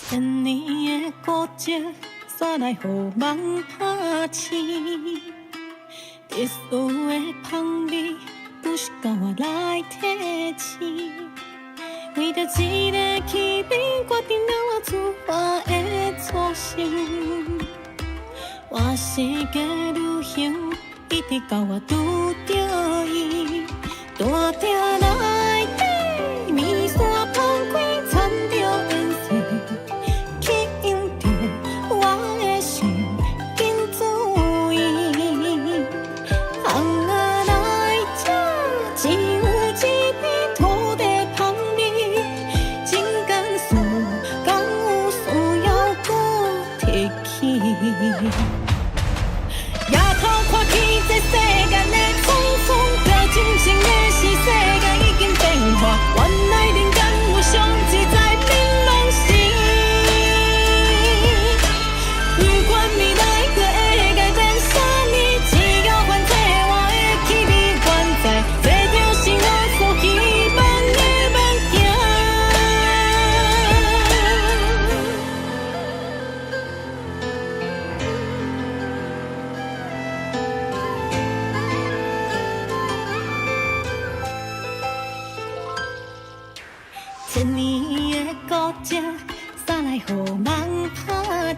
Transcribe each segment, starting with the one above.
千年的孤寂，煞来予梦拍醒。特殊的香味，不是靠我来提醒。为着一个气味，决定了我出发的初心。换世界旅行，一直到我拄着伊，大鼎内底面线放开，掺着颜色，去引着我的心紧注意。红仔来吃，只有一片土地香味，情感事敢有需要搁提起？夜头看起这世间的匆匆，着真情的是世界已经变化，原来人间有上自在美拢是。不管未来搁会改变啥物，只要反正我的气味原在，这就是我所希望的梦境。千年的孤寂，煞来予梦拍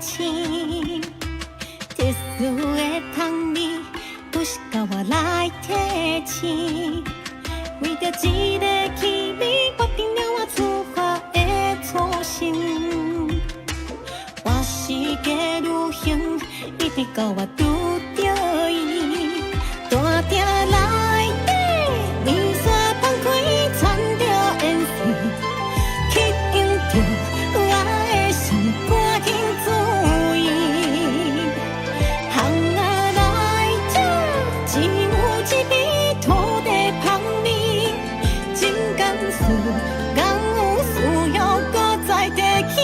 醒。特殊的香味，不是靠我来提醒。为着一个气味，决定了我出发的初心。换世界旅行，一直到我拄着伊，大鼎内底面线放开，掺着颜色。去引着我的心，赶紧注意。红仔来吃，只有一片土地香味，情感事敢有需要搁再提起？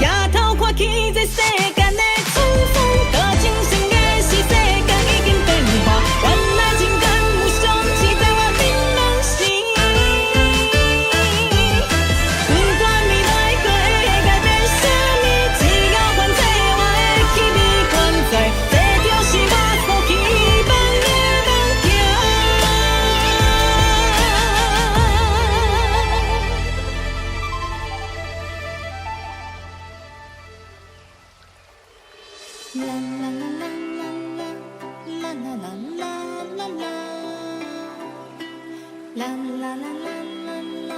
夜头看起这世间的匆匆，多情深的是世间已经变化，原来情感有上是在我面拢是。不管未来搁会改变啥物，只要反正我的气味原在，这就是我所希望的梦境。啦啦啦啦啦啦啦啦啦啦啦啦啦啦。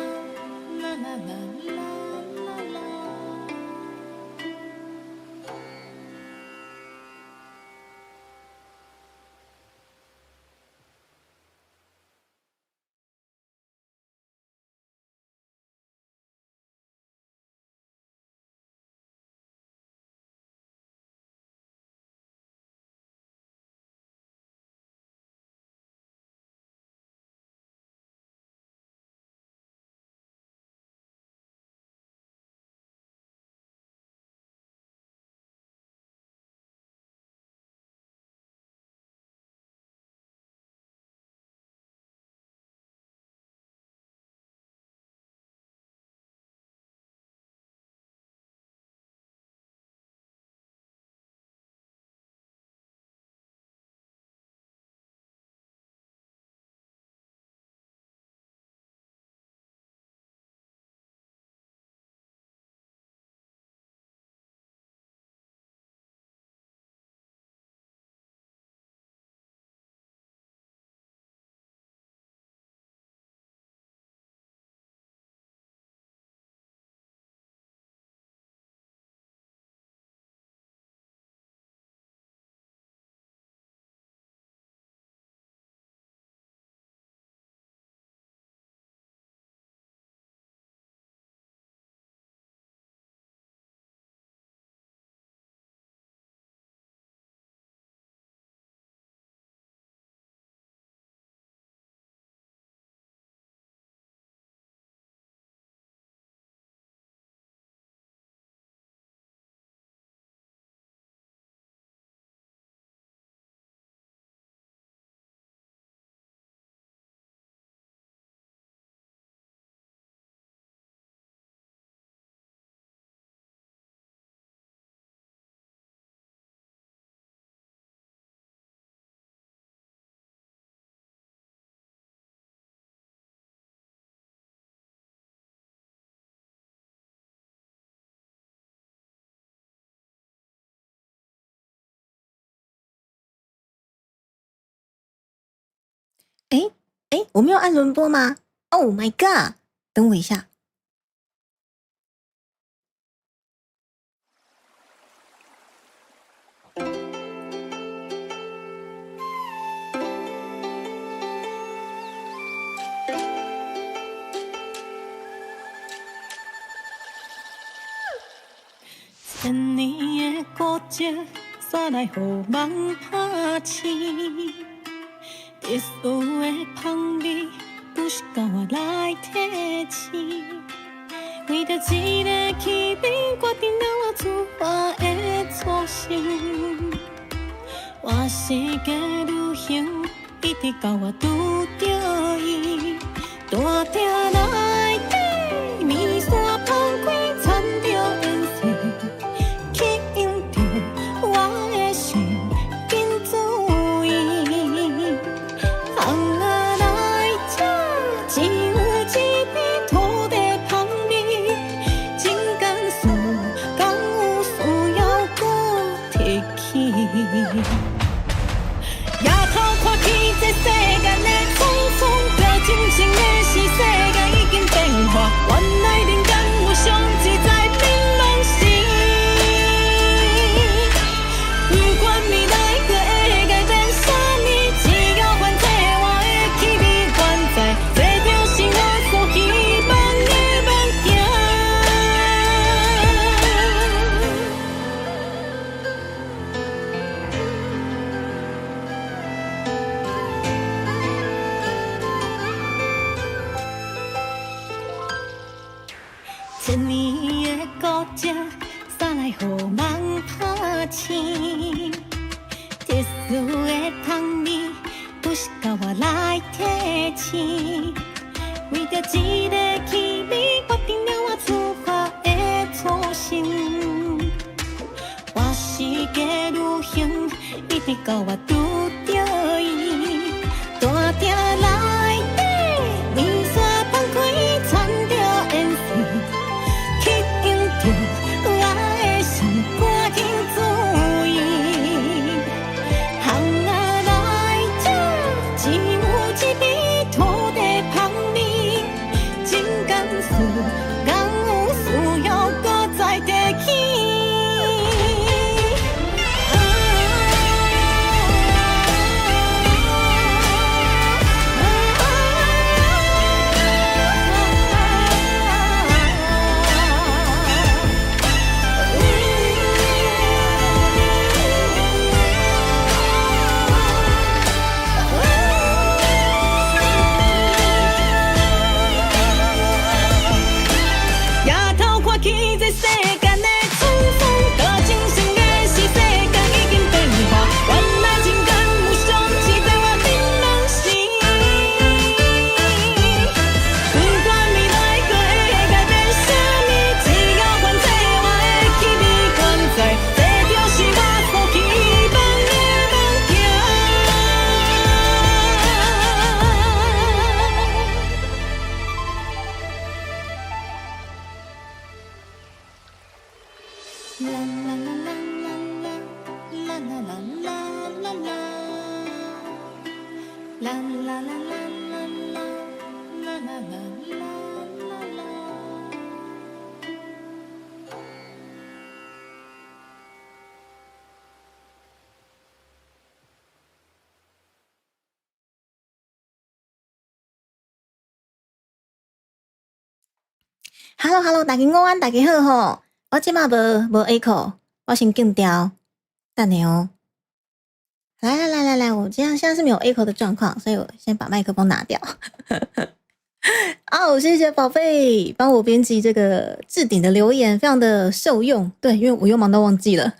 我没有按轮播吗 ？Oh my god！ 等我一下。千年的孤寂，煞来予梦拍醒。特殊的香味，不是甲我来提醒。为着一个气味，决定了我出发的初心。我世界旅行，一直到我拄着伊。大鼎内底，面线放开，掺着颜色，吸引着我的心，紧注意。红仔来吃，只有一片土地香味，情感事，敢有需要搁提起？夜头看起这世间的匆匆，着真情的是世界已经变化，原来人间有上自在美拢是。不管未来搁会改变啥物，只要反正我的气味原在，这就是我所希望的物件。千年的孤寂，煞来予梦拍醒。特殊的香味，不是甲我来提醒。为着一个气味，决定了我出发的初心。我世界旅行，一直到我拄着伊。大鼎内底，面线放开，掺着颜色，吸引着我的心，赶紧注意。红仔来吃，只有一味土地香味，情感事，敢有需要搁再提起？夜头看起这世间的匆匆，着真心的是世界已经变化，原来情感有上自在我面拢是。不管未来搁会改变啥物，只要反正我的气味原在，这就是我所希望的物件。啦啦啦啦啦啦啦啦啦啦啦，啦啦啦啦啦啦啦啦啦啦。Hello，大家午安，大家好吼！我即马无 echo，我先禁掉，等你哦。来，我现在是没有 echo 的状况，所以我先把麦克风拿掉。哦，谢谢宝贝帮我编辑这个置顶的留言，非常的受用。对，因为我又忙到忘记了。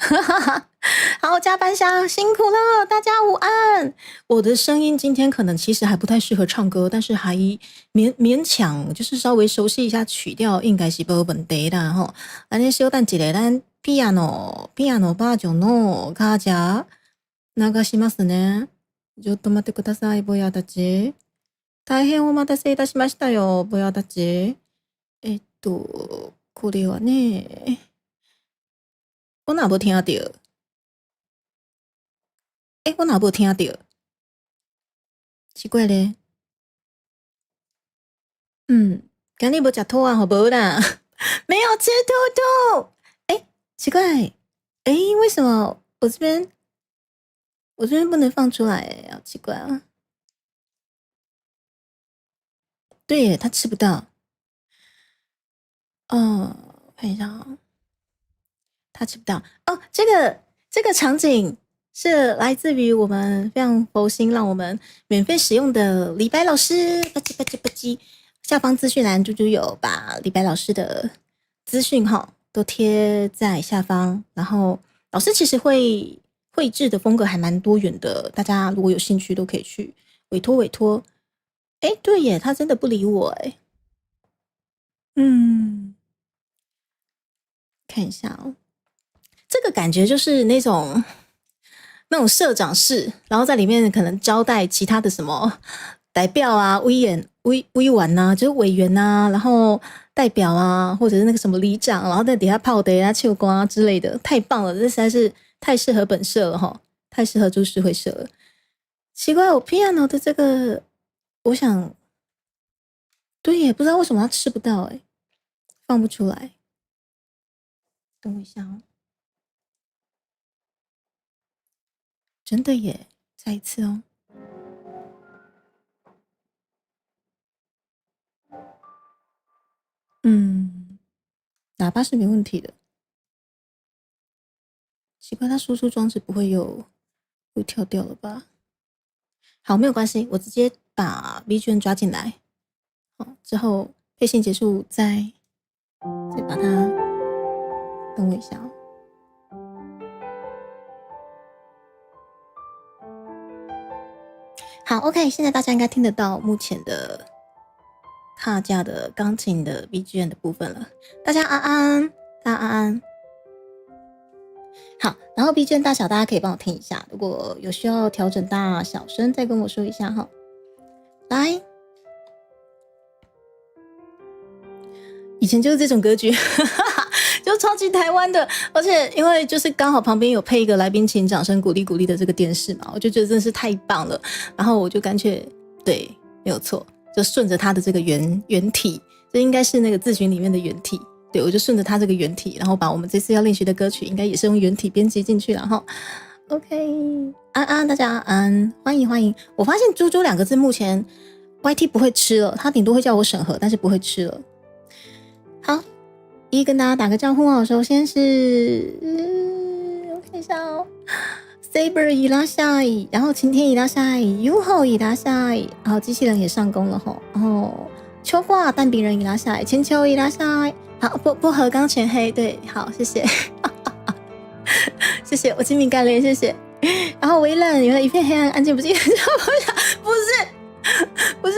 好，加班箱辛苦了，大家午安。我的声音今天可能其实还不太适合唱歌，但是还勉强，就是稍微熟悉一下曲调，应该是没问题啦吼。咱先稍等一下，咱ピアノバージョンのカージャ流しますね。ちょっと待ってください、ぼやたち。大変お待たせいたしましたよ、ぼやたち。これはね、我哪无听到？我哪无听到？奇怪咧，今日没吃兔啊，好不啦？没有吃兔兔。哎，奇怪，哎，为什么我这边不能放出来？好奇怪啊！对耶，他吃不到。我看一下啊，他吃不到。哦，这个场景是来自于我们非常佛心让我们免费使用的李白老师，吧唧吧唧吧唧。下方资讯栏猪猪有把李白老师的资讯哈都贴在下方，然后老师其实绘制的风格还蛮多元的，大家如果有兴趣都可以去委托。哎，对耶，他真的不理我哎。看一下哦，这个感觉就是那种社长室，然后在里面可能招待其他的什么代表啊、委员啊，就是委员啊，然后代表啊，或者是那个什么里长，然后在底下泡的啊、秋瓜之类的，太棒了！这实在是太适合本社了哈，太适合株式会社了。奇怪，我 piano 的这个，我想，对耶，不知道为什么他吃不到哎，放不出来。等我一下哦，真的耶，再一次哦。喇叭是没问题的。奇怪，它输出装置不会又跳掉了吧？好，没有关系，我直接把 B 卷抓进来。好，之后配信结束再把它，等我一下哦。好 ，OK， 现在大家应该听得到目前的卡架的钢琴的 BGM 的部分了。大家安安，大家安安。好，然后 BGM 大小大家可以帮我听一下，如果有需要调整大小声，再跟我说一下哈。来，以前就是这种格局，就超级台湾的，而且因为就是刚好旁边有配一个来宾请掌声鼓励的这个电视嘛，我就觉得真的是太棒了，然后我就干脆对，没有错，就顺着它的这个原体，这应该是那个字群里面的原体。对，我就顺着它这个原体，然后把我们这次要练习的歌曲，应该也是用原体编辑进去了哈。OK， 安安，大家安，欢迎。我发现猪猪两个字目前 YT 不会吃了，他顶多会叫我审核，但是不会吃了。好，跟大家打个招呼哦。首先是，我看一下哦 ，Saber 伊拉夏伊，然后晴天伊拉夏伊，Uho 伊拉夏伊，然后机器人也上工了哈，然后秋挂蛋饼人伊拉夏伊，千秋伊拉夏伊。好，薄荷刚全黑，对，好，谢谢，谢谢，我精明干练，谢谢。然后微冷，原来一片黑暗，安静不静，不是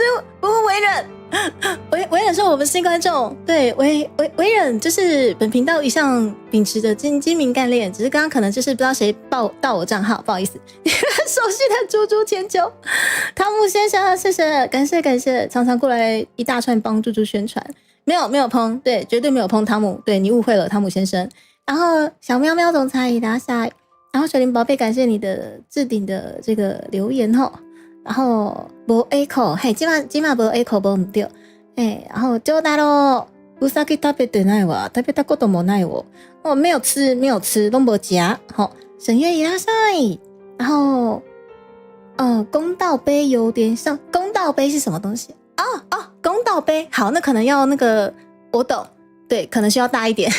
微冷，微冷是我们新观众，对，微冷就是本频道一向秉持的精明干练，只是刚刚可能就是不知道谁报到我账号，不好意思。熟悉的猪猪千秋，汤姆先生，谢谢，感谢，常常过来一大串帮猪猪宣传。没有碰，对，绝对没有碰汤姆，对你误会了，汤姆先生。然后小喵喵总裁伊达夏，然后水灵宝贝，感谢你的置顶的这个留言吼。然后无 echo， 嘿，今晚无 echo 无唔对，哎，然后就大咯，乌萨基食べてないわ，食べたこともないわ。哦，没有吃，都没夹。好，沈月伊达夏，然后公道杯有点像，公道杯是什么东西？公道杯，好，那可能要那个，我懂，对，可能需要大一点。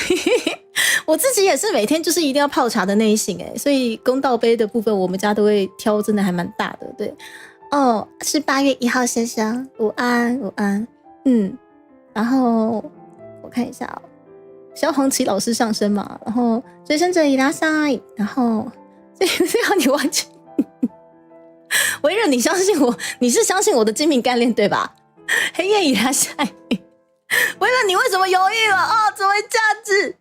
我自己也是每天就是一定要泡茶的那一型所以公道杯的部分我们家都会挑，真的还蛮大的，对。是8月1号先生，午安，然后我看一下哦，萧煌奇老师上身嘛，然后追生者伊拉塞，然后这样你完全，微热，你相信我，你是相信我的精明干练对吧？黑夜已拉下来，微热，你为什么犹豫了？怎么会这样子？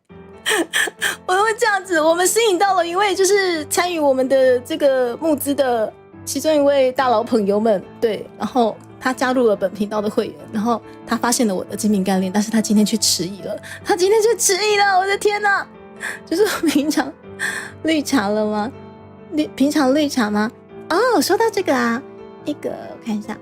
我会这样子，我们吸引到了一位就是参与我们的这个募资的其中一位大佬朋友们，对，然后他加入了本频道的会员，然后他发现了我的精明干练，但是他今天却迟疑了，我的天哪！就是平常绿茶了吗？平常绿茶吗？说到这个啊，那个我看一下，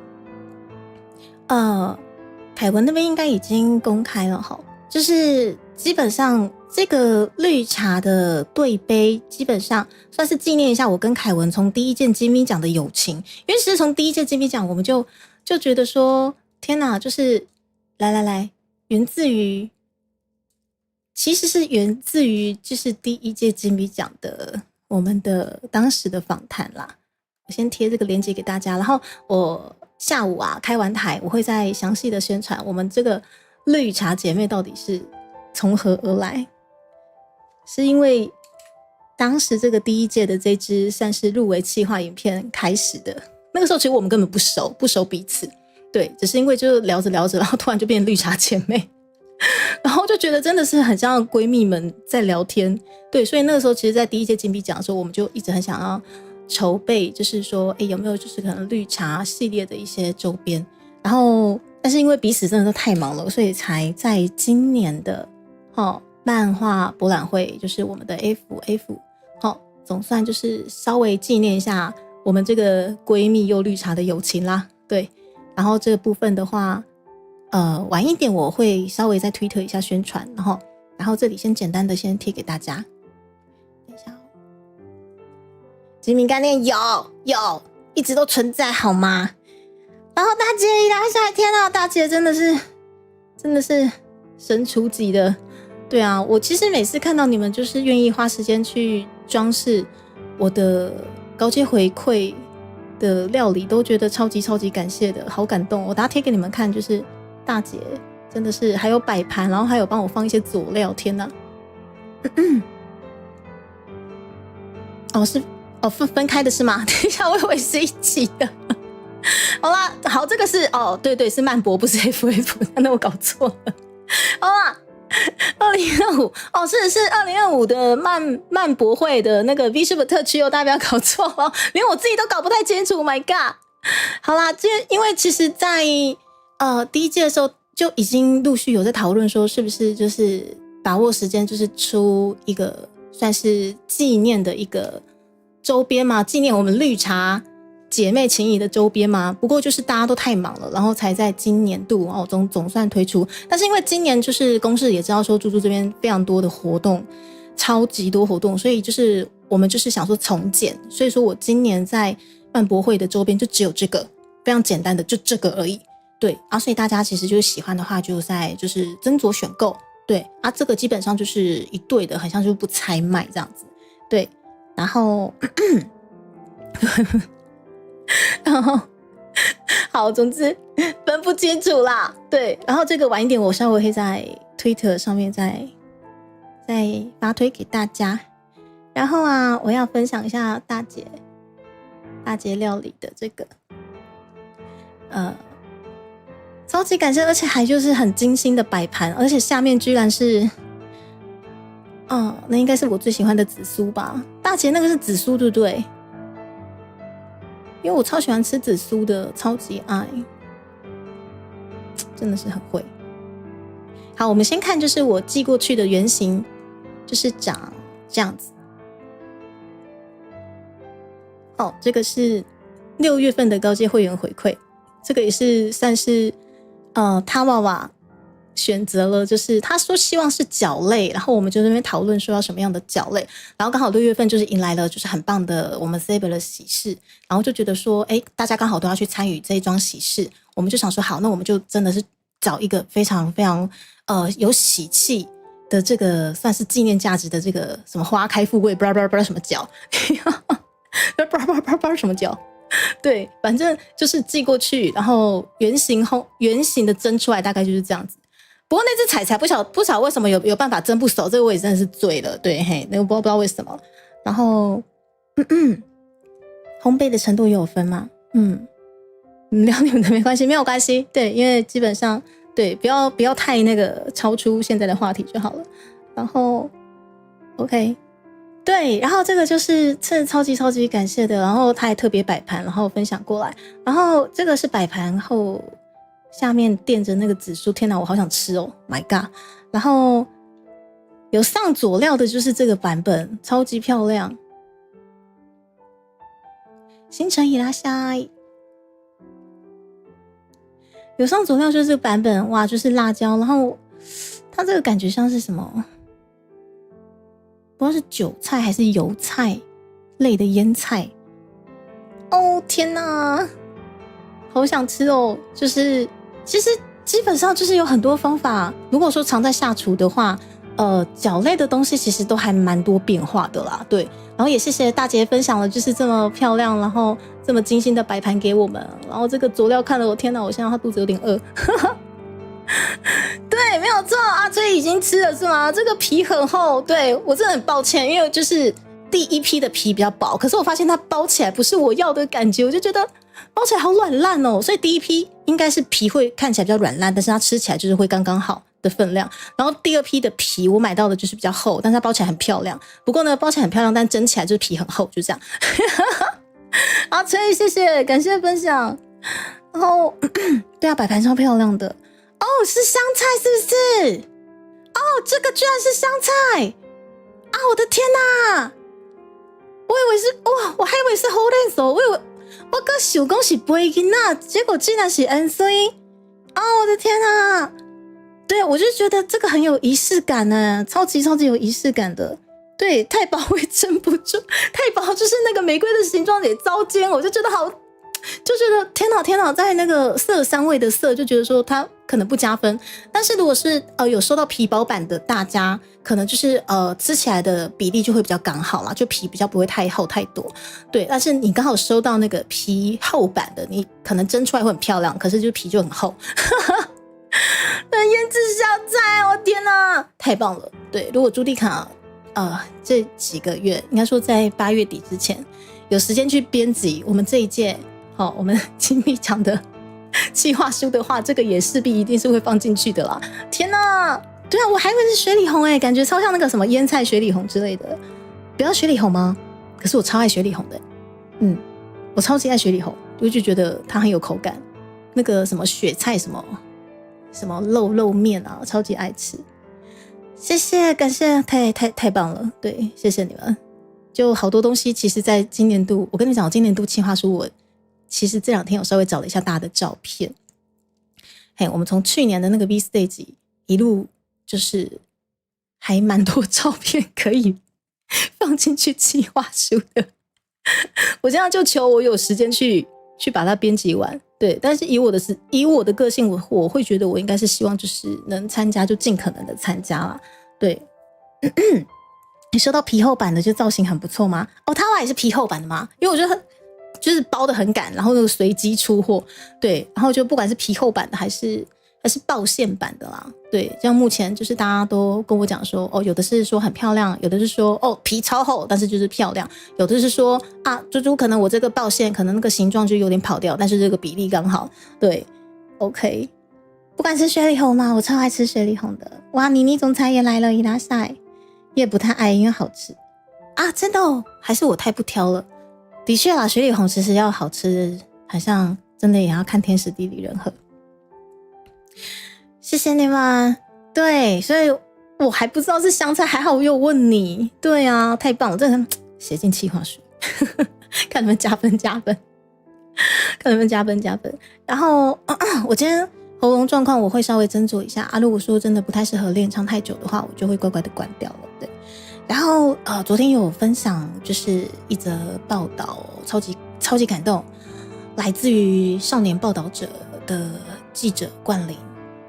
凯文那边应该已经公开了齁，就是基本上这个绿茶的对杯基本上算是纪念一下我跟凯文从第一届金咪奖的友情，因为其实从第一届金咪奖我们就觉得说天哪，就是来源自于其实是源自于就是第一届金咪奖的我们的当时的访谈啦，我先贴这个链接给大家，然后我下午啊开完台，我会再详细的宣传我们这个绿茶姐妹到底是从何而来，是因为当时这个第一届的这支算是入围企划影片开始的，那个时候其实我们根本不熟彼此，对，只是因为就聊着聊着，然后突然就变成绿茶姐妹，然后就觉得真的是很像闺蜜们在聊天，对，所以那个时候其实在第一届金币奖的时候，我们就一直很想要筹备，就是说有没有就是可能绿茶系列的一些周边，然后但是因为彼此真的都太忙了，所以才在今年的漫画博览会，就是我们的 FF 总算就是稍微纪念一下我们这个闺蜜又绿茶的友情啦，对，然后这个部分的话晚一点我会稍微再推特一下宣传，然后这里先简单的先贴给大家。等一下精明概念有一直都存在好吗？然后大姐一拉下来，天啊，大姐真的是神出级的。对啊，我其实每次看到你们就是愿意花时间去装饰我的高阶回馈的料理，都觉得超级感谢的，好感动。我等下贴给你们看，就是大姐真的是还有摆盘，然后还有帮我放一些佐料，天哪！是分开的是吗？等一下，我以为是一起的。好啦，好，这个是对，是曼博不是 FF， 那我搞错了。好啦，2025是2025的漫博会的那个 V-Ship 特区大家不要搞错哦，连我自己都搞不太清楚 ，Oh my god！ 好啦，因为其实在第一届的时候就已经陆续有在讨论说，是不是就是把握时间，就是出一个算是纪念的一个周边嘛，纪念我们绿茶姐妹情谊的周边嘛，不过就是大家都太忙了，然后才在今年度总算推出。但是因为今年就是公视也知道说猪猪这边非常多的活动，超级多活动，所以就是我们就是想说从简，所以说我今年在漫博会的周边就只有这个，非常简单的就这个而已。对啊，所以大家其实就是喜欢的话，就在就是斟酌选购。对啊，这个基本上就是一对的，很像就是不拆卖这样子。对，然后好，总之分不清楚啦。对，然后这个晚一点我稍微会在 Twitter 上面再发推给大家。然后啊，我要分享一下大姐料理的这个超级感谢，而且还就是很精心的摆盘，而且下面居然是那应该是我最喜欢的紫苏吧。大姐那个是紫苏对不对？因为我超喜欢吃紫苏的，超级爱，真的是很会。好，我们先看就是我寄过去的原型，就是长这样子。这个是6月份的高阶会员回馈，这个也是算是他娃娃选择了，就是他说希望是角类，然后我们就在那边讨论说要什么样的角类，然后刚好6月份就是迎来了就是很棒的我们 Saber 的喜事，然后就觉得说大家刚好都要去参与这一桩喜事，我们就想说好，那我们就真的是找一个非常非常有喜气的这个算是纪念价值的这个什么花开富贵不知道什么角什么角，对，反正就是寄过去，然后圆形的蒸出来大概就是这样子。不过那只彩彩不晓得为什么有办法蒸不熟，这个我也真的是醉了，对，嘿，那个不知道为什么。然后烘焙的程度也有分吗？聊你们的没关系，没有关系，对，因为基本上对，不要太那个超出现在的话题就好了。然后 OK。对，然后这个就是超级感谢的，然后他还特别摆盘，然后分享过来，然后这个是摆盘后下面垫着那个紫苏，天哪，我好想吃哦 ，My God！ 然后有上佐料的就是这个版本，超级漂亮。新城伊拉夏，有上佐料就是这个版本，哇，就是辣椒，然后它这个感觉像是什么，不知道是韭菜还是油菜类的腌菜。哦天哪，好想吃哦！就是其实基本上就是有很多方法，如果说常在下厨的话，饺类的东西其实都还蛮多变化的啦。对，然后也谢谢大姐分享了，就是这么漂亮，然后这么精心的摆盘给我们。然后这个佐料看了我天哪，我现在他肚子有点饿。对，没有错啊，所以已经吃了是吗？这个皮很厚，对我真的很抱歉，因为就是第一批的皮比较薄，可是我发现它包起来不是我要的感觉，我就觉得包起来好软烂哦。所以第一批应该是皮会看起来比较软烂，但是它吃起来就是会刚刚好的分量。然后第二批的皮我买到的就是比较厚，但是它包起来很漂亮。不过呢，包起来很漂亮，但蒸起来就是皮很厚，就这样。好，所以谢谢，感谢分享。然后对啊，摆盘超漂亮的。哦，是香菜是不是？哦，这个居然是香菜啊！我的天哪！我以为是哇，我还以为是红莲手，我以为我刚想讲是培根呐，结果竟然是芫荽。哦，我的天哪！对，我就觉得这个很有仪式感呢，超级超级有仪式感的。对，太薄会撑不住，太薄就是那个玫瑰的形状也糟尖，我就觉得好，就觉得天哪天哪，在那个色香味的色，就觉得说它可能不加分。但是如果是有收到皮薄版的大家，可能就是吃起来的比例就会比较刚好啦，就皮比较不会太厚太多。对，但是你刚好收到那个皮厚版的，你可能蒸出来会很漂亮，可是就皮就很厚。腌制香菜，我天哪，太棒了！对，如果朱蒂卡这几个月，应该说在8月底之前有时间去编辑我们这一届我们金秘奖的企划书的话，这个也势必一定是会放进去的啦。天哪，对啊，我还以为是雪里红感觉超像那个什么腌菜雪里红之类的。不要雪里红吗？可是我超爱雪里红的，我超级爱雪里红，我就觉得它很有口感。那个什么雪菜什么肉面啊，超级爱吃。谢谢，感谢，太棒了，对，谢谢你们。就好多东西，其实在今年度，我跟你讲，我今年度企划书，我其实这2天有稍微找了一下大家的照片。我们从去年的那个 V Stage 一路就是还蛮多照片可以放进去企划书的。我这样就求我有时间去把它编辑完。对，但是以我的个性，我会觉得我应该是希望就是能参加就尽可能的参加啦。对，你收到皮厚版的就造型很不错吗？它也是皮厚版的吗？因为我觉得就是包得很赶，然后那个随机出货。对，然后就不管是皮厚版的还是爆馅版的啦。对，这样目前就是大家都跟我讲说，有的是说很漂亮，有的是说皮超厚，但是就是漂亮，有的是说猪猪可能我这个爆馅可能那个形状就有点跑掉，但是这个比例刚好。对 ，OK， 不管是雪里红嘛，我超爱吃雪里红的。哇，妮妮总裁也来了，伊拉塞也不太爱，因为好吃啊，真的还是我太不挑了。的确啦，雪里红其实要好吃，好像真的也要看天时地利人和。谢谢你们。对，所以我还不知道是香菜，还好我有问你。对啊，太棒了，真的写进企划书。看你们加分，看你们加分。然后我今天喉咙状况我会稍微斟酌一下如果说真的不太适合练唱太久的话，我就会乖乖的关掉了。对，然后昨天有分享就是一则报道，超级感动，来自于少年报道者的记者冠霖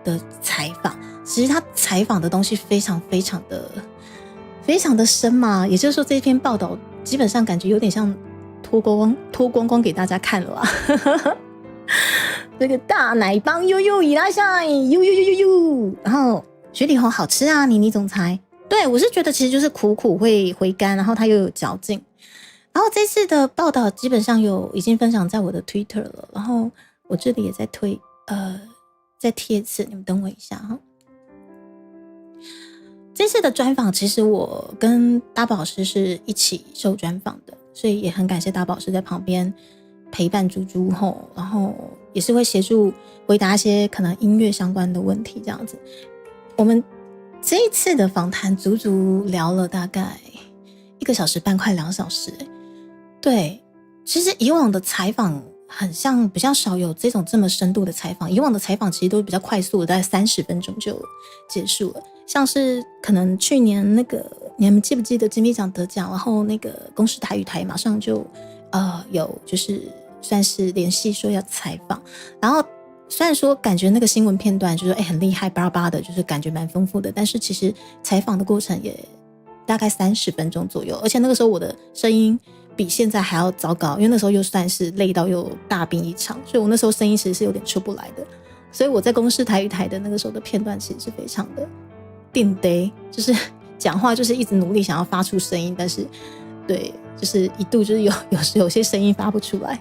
的采访。其实他采访的东西非常的深嘛，也就是说这篇报道基本上感觉有点像脱光光给大家看了这个大奶帮悠悠伊拉下悠，然后雪里红好吃啊，妮妮总裁。对，我是觉得其实就是苦会回甘，然后它又有嚼劲。然后这次的报道基本上已经分享在我的 Twitter 了，然后我这里也在再贴一次，你们等我一下哈。这次的专访其实我跟大宝老师是一起受专访的，所以也很感谢大宝老师在旁边陪伴猪猪后，然后也是会协助回答一些可能音乐相关的问题这样子。我们这一次的访谈足足聊了大概1个小时半，快2小时。对，其实以往的采访很像比较少有这种这么深度的采访，以往的采访其实都比较快速的，大概30分钟就结束了。像是可能去年那个，你们记不记得金马奖得奖，然后那个公视台语台马上就有就是算是联系说要采访，然后虽然说感觉那个新闻片段就是很厉害巴拉巴拉的，就是感觉蛮丰富的，但是其实采访的过程也大概30分钟左右，而且那个时候我的声音比现在还要糟糕，因为那时候又算是累到又大病一场，所以我那时候声音其实是有点出不来的。所以我在公视台语台的那个时候的片段其实是非常的定得，就是讲话就是一直努力想要发出声音，但是对，就是一度就是有些声音发不出来。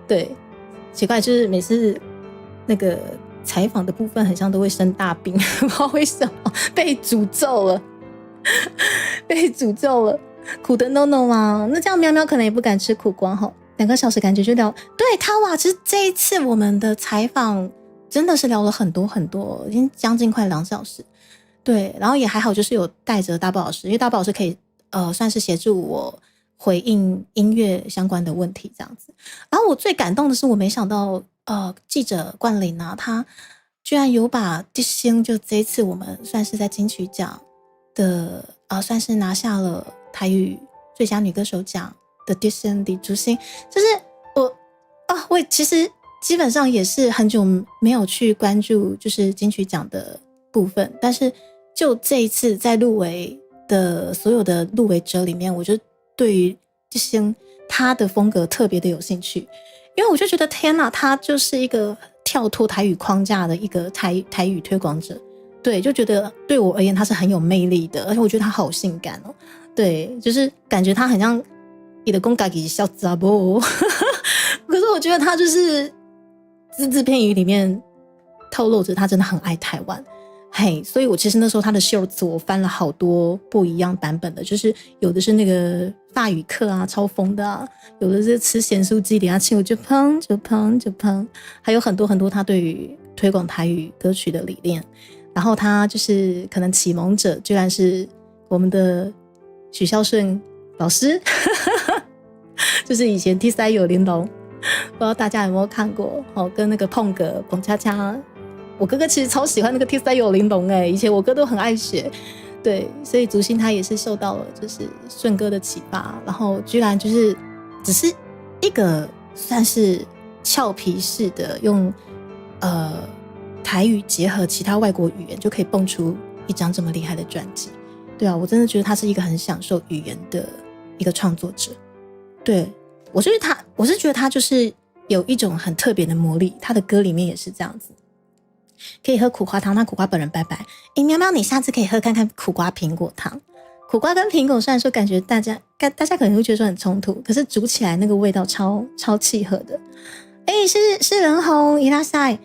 对，奇怪，就是每次那个采访的部分很像都会生大病，不知道为什么被诅咒了，被诅咒了。苦的 no 啊，那这样喵喵可能也不敢吃苦瓜哈。2个小时感觉就聊，对他哇，其实这一次我们的采访真的是聊了很多很多，已经将近快2小时。对，然后也还好，就是有带着大宝老师，因为大宝老师可以算是协助我回应音乐相关的问题这样子。然后我最感动的是，我没想到记者冠霖啊，他居然有把迪星，就这一次我们算是在金曲奖的算是拿下了台语最佳女歌手奖的迪星的朱星，就是我其实基本上也是很久没有去关注就是金曲奖的部分，但是就这一次在入围的所有的入围者里面，我就对于迪星他的风格特别的有兴趣，因为我就觉得天哪，他就是一个跳脱台语框架的一个台语推广者。对，就觉得对我而言他是很有魅力的，而且我觉得他好性感哦。对，就是感觉他很像你的公家给小杂波，可是我觉得他就是只字片语里面透露着他真的很爱台湾。嘿，所以我其实那时候他的秀词我翻了好多不一样版本的，就是有的是那个法语课啊，超疯的啊，有的是吃咸酥鸡，等下吃我就砰就砰就砰，还有很多很多他对于推广台语歌曲的理念。然后他就是可能启蒙者居然是我们的许孝顺老师就是以前 T3 有玲珑，不知道大家有没有看过跟那个碰哥彭恰恰，我哥哥其实超喜欢那个 T3 有玲珑以前我哥都很爱学。对，所以竹心他也是受到了就是顺哥的启发，然后居然就是只是一个算是俏皮式的用台语结合其他外国语言就可以蹦出一张这么厉害的专辑。对啊，我真的觉得他是一个很享受语言的一个创作者。对，我是觉得他就是有一种很特别的魔力，他的歌里面也是这样子。可以喝苦瓜汤，那苦瓜本人拜拜。喵喵，你下次可以喝看看苦瓜苹果汤。苦瓜跟苹果虽然说感觉大家可能会觉得说很冲突，可是煮起来那个味道超契合的。是任红伊拉塞。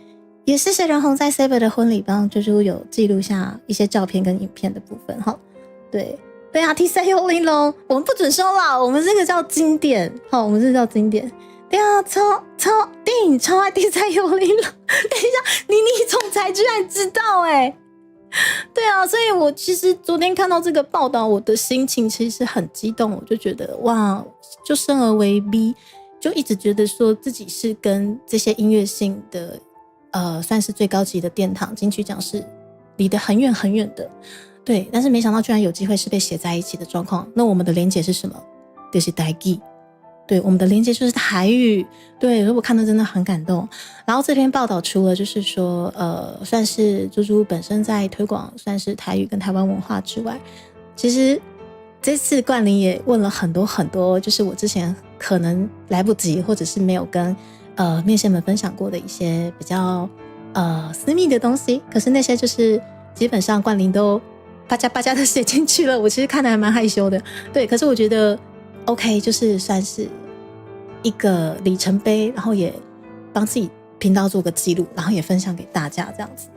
也谢谢任红在 Saber 的婚礼帮猪猪有记录下一些照片跟影片的部分哈。对啊 ，T3 有玲珑，我们不准说啦，我们这个叫经典，好，我们这个叫经典。对啊，电影超爱 T3 有玲珑。等一下，妮总裁居然知道对啊，所以我其实昨天看到这个报道，我的心情其实很激动，我就觉得哇，就生而为 B， 就一直觉得说自己是跟这些音乐性的。算是最高级的殿堂金曲奖是离得很远很远的。对，但是没想到居然有机会是被写在一起的状况。那我们的连结是什么？就是台语。对，我们的连结就是台语。对，所以我看到真的很感动。然后这篇报道除了就是说算是猪猪本身在推广算是台语跟台湾文化之外，其实这次冠霖也问了很多很多，就是我之前可能来不及或者是没有跟面线们分享过的一些比较私密的东西，可是那些就是基本上冠霖都巴加巴加的写进去了，我其实看得还蛮害羞的。对，可是我觉得 OK， 就是算是一个里程碑，然后也帮自己频道做个记录，然后也分享给大家这样子。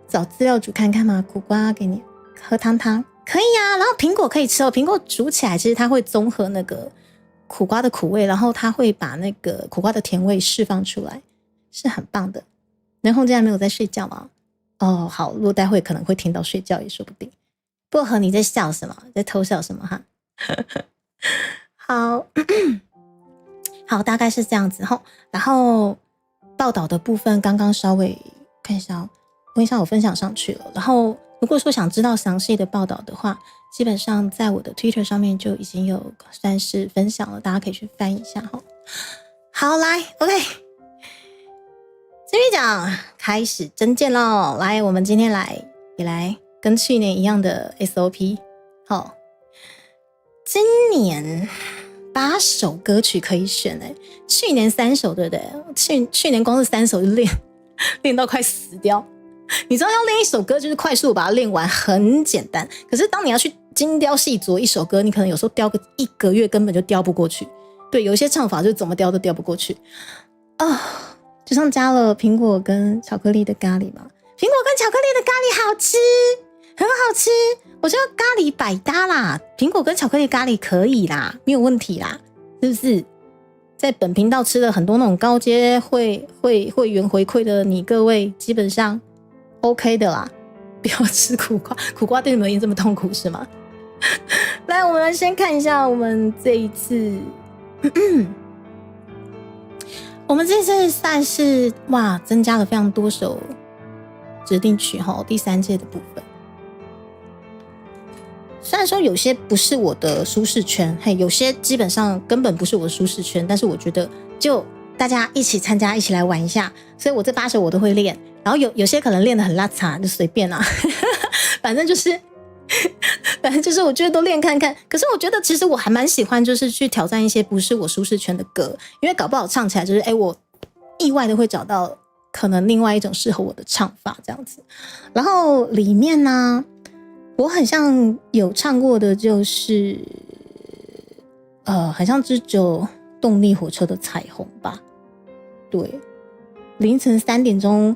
找资料煮看看吗？苦瓜给你喝汤可以啊，然后苹果可以吃哦，苹果煮起来其实它会综合那个苦瓜的苦味，然后它会把那个苦瓜的甜味释放出来，是很棒的。然后竟然没有在睡觉吗？好，如果待会可能会听到睡觉也说不定。薄荷你在笑什么？在偷笑什么哈？好好，大概是这样子齁。然后报道的部分刚刚稍微看一下哦，问一下我分享上去了。然后如果说想知道详细的报道的话，基本上在我的 Twitter 上面就已经有算是分享了，大家可以去翻一下齁。好，来 OK， 金鱼奖开始征件咯。来，我们今天也来跟去年一样的 SOP。好，今年8首歌曲可以选去年3首对不对？去年光是3首就练到快死掉。你知道要练一首歌就是快速把它练完很简单，可是当你要去精雕细琢一首歌，你可能有时候雕个1个月根本就雕不过去。对，有一些唱法就是怎么雕都雕不过去就像加了苹果跟巧克力的咖喱嘛，苹果跟巧克力的咖喱好吃，很好吃，我觉得咖喱百搭啦，苹果跟巧克力咖喱可以啦，没有问题啦，是不是？在本频道吃了很多那种高阶会员回馈的你各位，基本上 OK 的啦，不要吃苦瓜，苦瓜对你们而言这么痛苦是吗？来，我们来先看一下我们这一次我们这次赛事增加了非常多首指定曲第3届的部分。虽然说有些不是我的舒适圈，有些基本上根本不是我的舒适圈，但是我觉得就大家一起参加，一起来玩一下，所以我这8首我都会练，然后有些可能练得很邋遢，就随便啦反正就是我觉得都练看看。可是我觉得其实我还蛮喜欢就是去挑战一些不是我舒适圈的歌，因为搞不好唱起来就是我意外的会找到可能另外一种适合我的唱法这样子。然后里面呢我很像有唱过的就是很像只有动力火车的彩虹吧。对，凌晨3点钟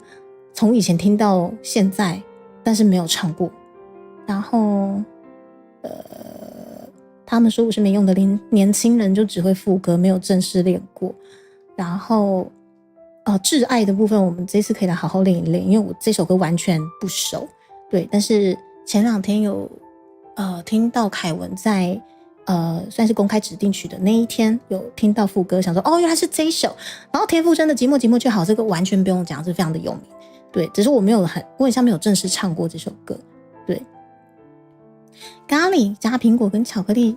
从以前听到现在，但是没有唱过。然后他们说我是没用的年轻人，就只会副歌，没有正式练过。然后挚爱的部分我们这次可以来好好练一练，因为我这首歌完全不熟。对，但是前2天有听到凯文在算是公开指定曲的那一天有听到副歌，想说原来是这一首。然后田馥甄的寂寞寂寞就好，这个完全不用讲，是非常的有名。对，只是我很像没有正式唱过这首歌。对，咖喱加苹果跟巧克力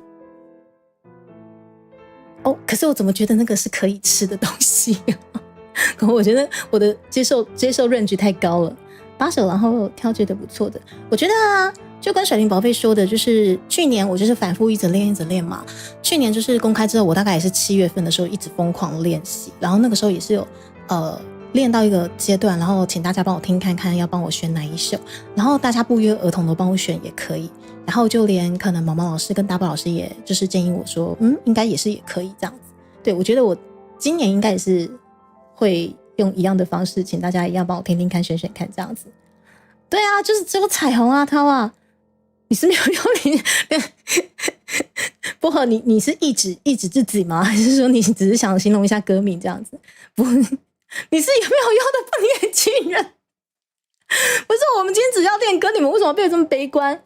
可是我怎么觉得那个是可以吃的东西我觉得我的接受 range 太高了。8首然后挑觉得不错的，我觉得就跟水灵宝贝说的，就是去年我就是反复一直练嘛。去年就是公开之后，我大概也是7月份的时候一直疯狂练习，然后那个时候也是有练到一个阶段，然后请大家帮我听看看要帮我选哪一首，然后大家不约而同的帮我选也可以，然后就连可能毛毛老师跟大宝老师也就是建议我说应该也可以这样子。对，我觉得我今年应该也是会用一样的方式，请大家一样帮我听听看选看这样子。对啊，就是只有彩虹涛你是没有用你薄荷你是一指自己吗？还是说你只是想形容一下歌名这样子？不，你是有没有用的不年轻人？不是，我们今天只要练歌，你们为什么变得这么悲观？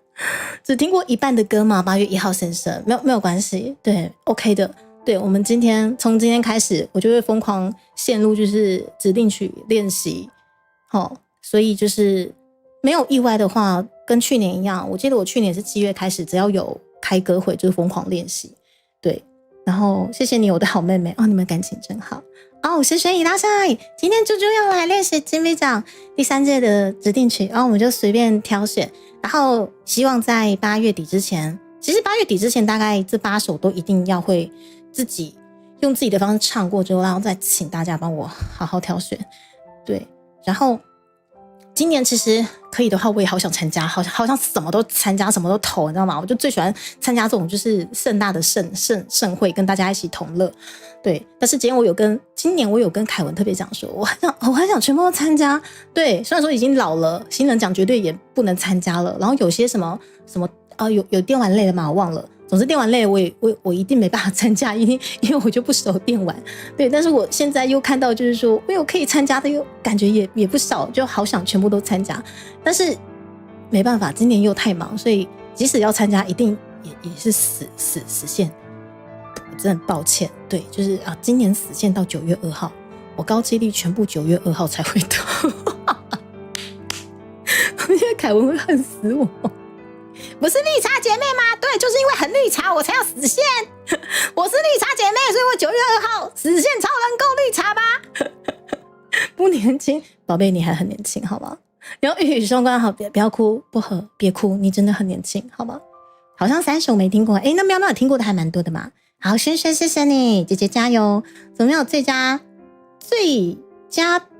只听过一半的歌吗？8月1号先生，没有关系，对 ，OK 的。对，我们从今天开始，我就会疯狂陷入就是指定曲练习，所以就是没有意外的话，跟去年一样，我记得我去年是7月开始，只要有开歌会就是疯狂练习。对，然后谢谢你我的好妹妹你们感情真好。我是悬疑大赛，今天猪猪要来练习金杯奖第3届的指定曲，然后我们就随便挑选，然后希望在8月底之前，其实8月底之前大概这8首都一定要会自己用自己的方式唱过之后，然后再请大家帮我好好挑选。对，然后今年其实可以的话，我也好想参加，好像什么都参加，什么都投，你知道吗？我就最喜欢参加这种就是盛大的盛会，跟大家一起同乐。对，但是今年我有跟凯文特别讲说，我很想全部都参加。对，虽然说已经老了，新人奖绝对也不能参加了。然后有些什么有电玩类的嘛，我忘了。总之电玩类我一定没办法参加，因为我就不熟电玩。对，但是我现在又看到就是说我有可以参加的，又感觉也不少，就好想全部都参加。但是没办法，今年又太忙，所以即使要参加，一定也是死线。我真的很抱歉。对，就是啊，今年死线到9月2号，我高几率全部9月2号才会到。我觉得凯文会恨死我。不是绿茶姐妹吗？对，就是因为很绿茶，我才要死线。我是绿茶姐妹，所以我9月2号死线超能够绿茶吧？不年轻，宝贝，你还很年轻，好吗？然后玉宇双关，好，不要哭，不喝，别哭，你真的很年轻，好吗？好像3首没听过，那喵喵有听过的还蛮多的嘛。好，轩轩，谢谢你，姐姐加油！怎么样？最佳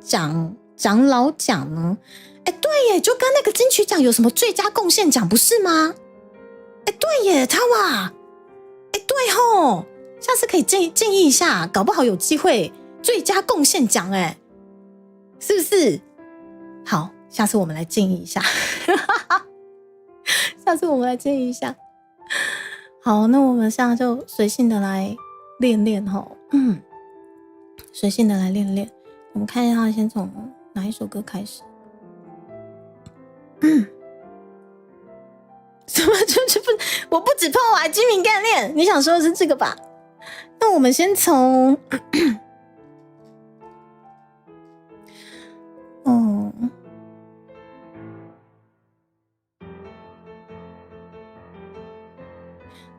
长老奖呢？对耶，就跟那个金曲奖有什么最佳贡献奖不是吗？对耶，他哇，对吼，下次可以建议一下，搞不好有机会最佳贡献奖是不是？好，下次我们来建议一下。下次我们来建议一下。好，那我们现在就随性的来练练吼，随性的来练练。我们看一下，先从哪一首歌开始？什么就是我不止碰我还居民干练，你想说的是这个吧？那我们先从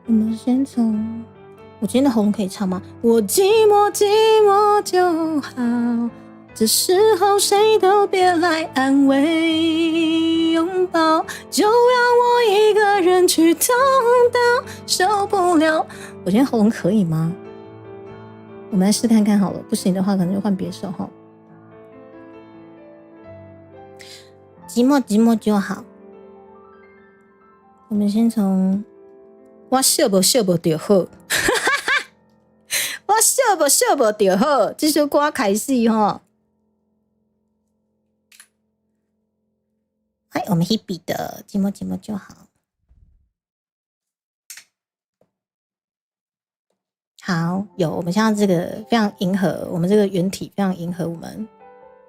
我们先从我今天的喉咙可以唱吗？我寂寞寂寞就好，这时候谁都别来安慰拥抱，就让我一个人去痛到受不了。我今天喉咙可以吗？我们来试看看好了，不行的话可能就换别首哈。寂寞寂寞就好，我们先从我笑不笑不就好，我笑不笑不就好，这首歌开始哈。嗨，我们 Hebe 的寂寞寂寞就好。好，有，我们现在这个非常迎合，我们这个原体非常迎合我们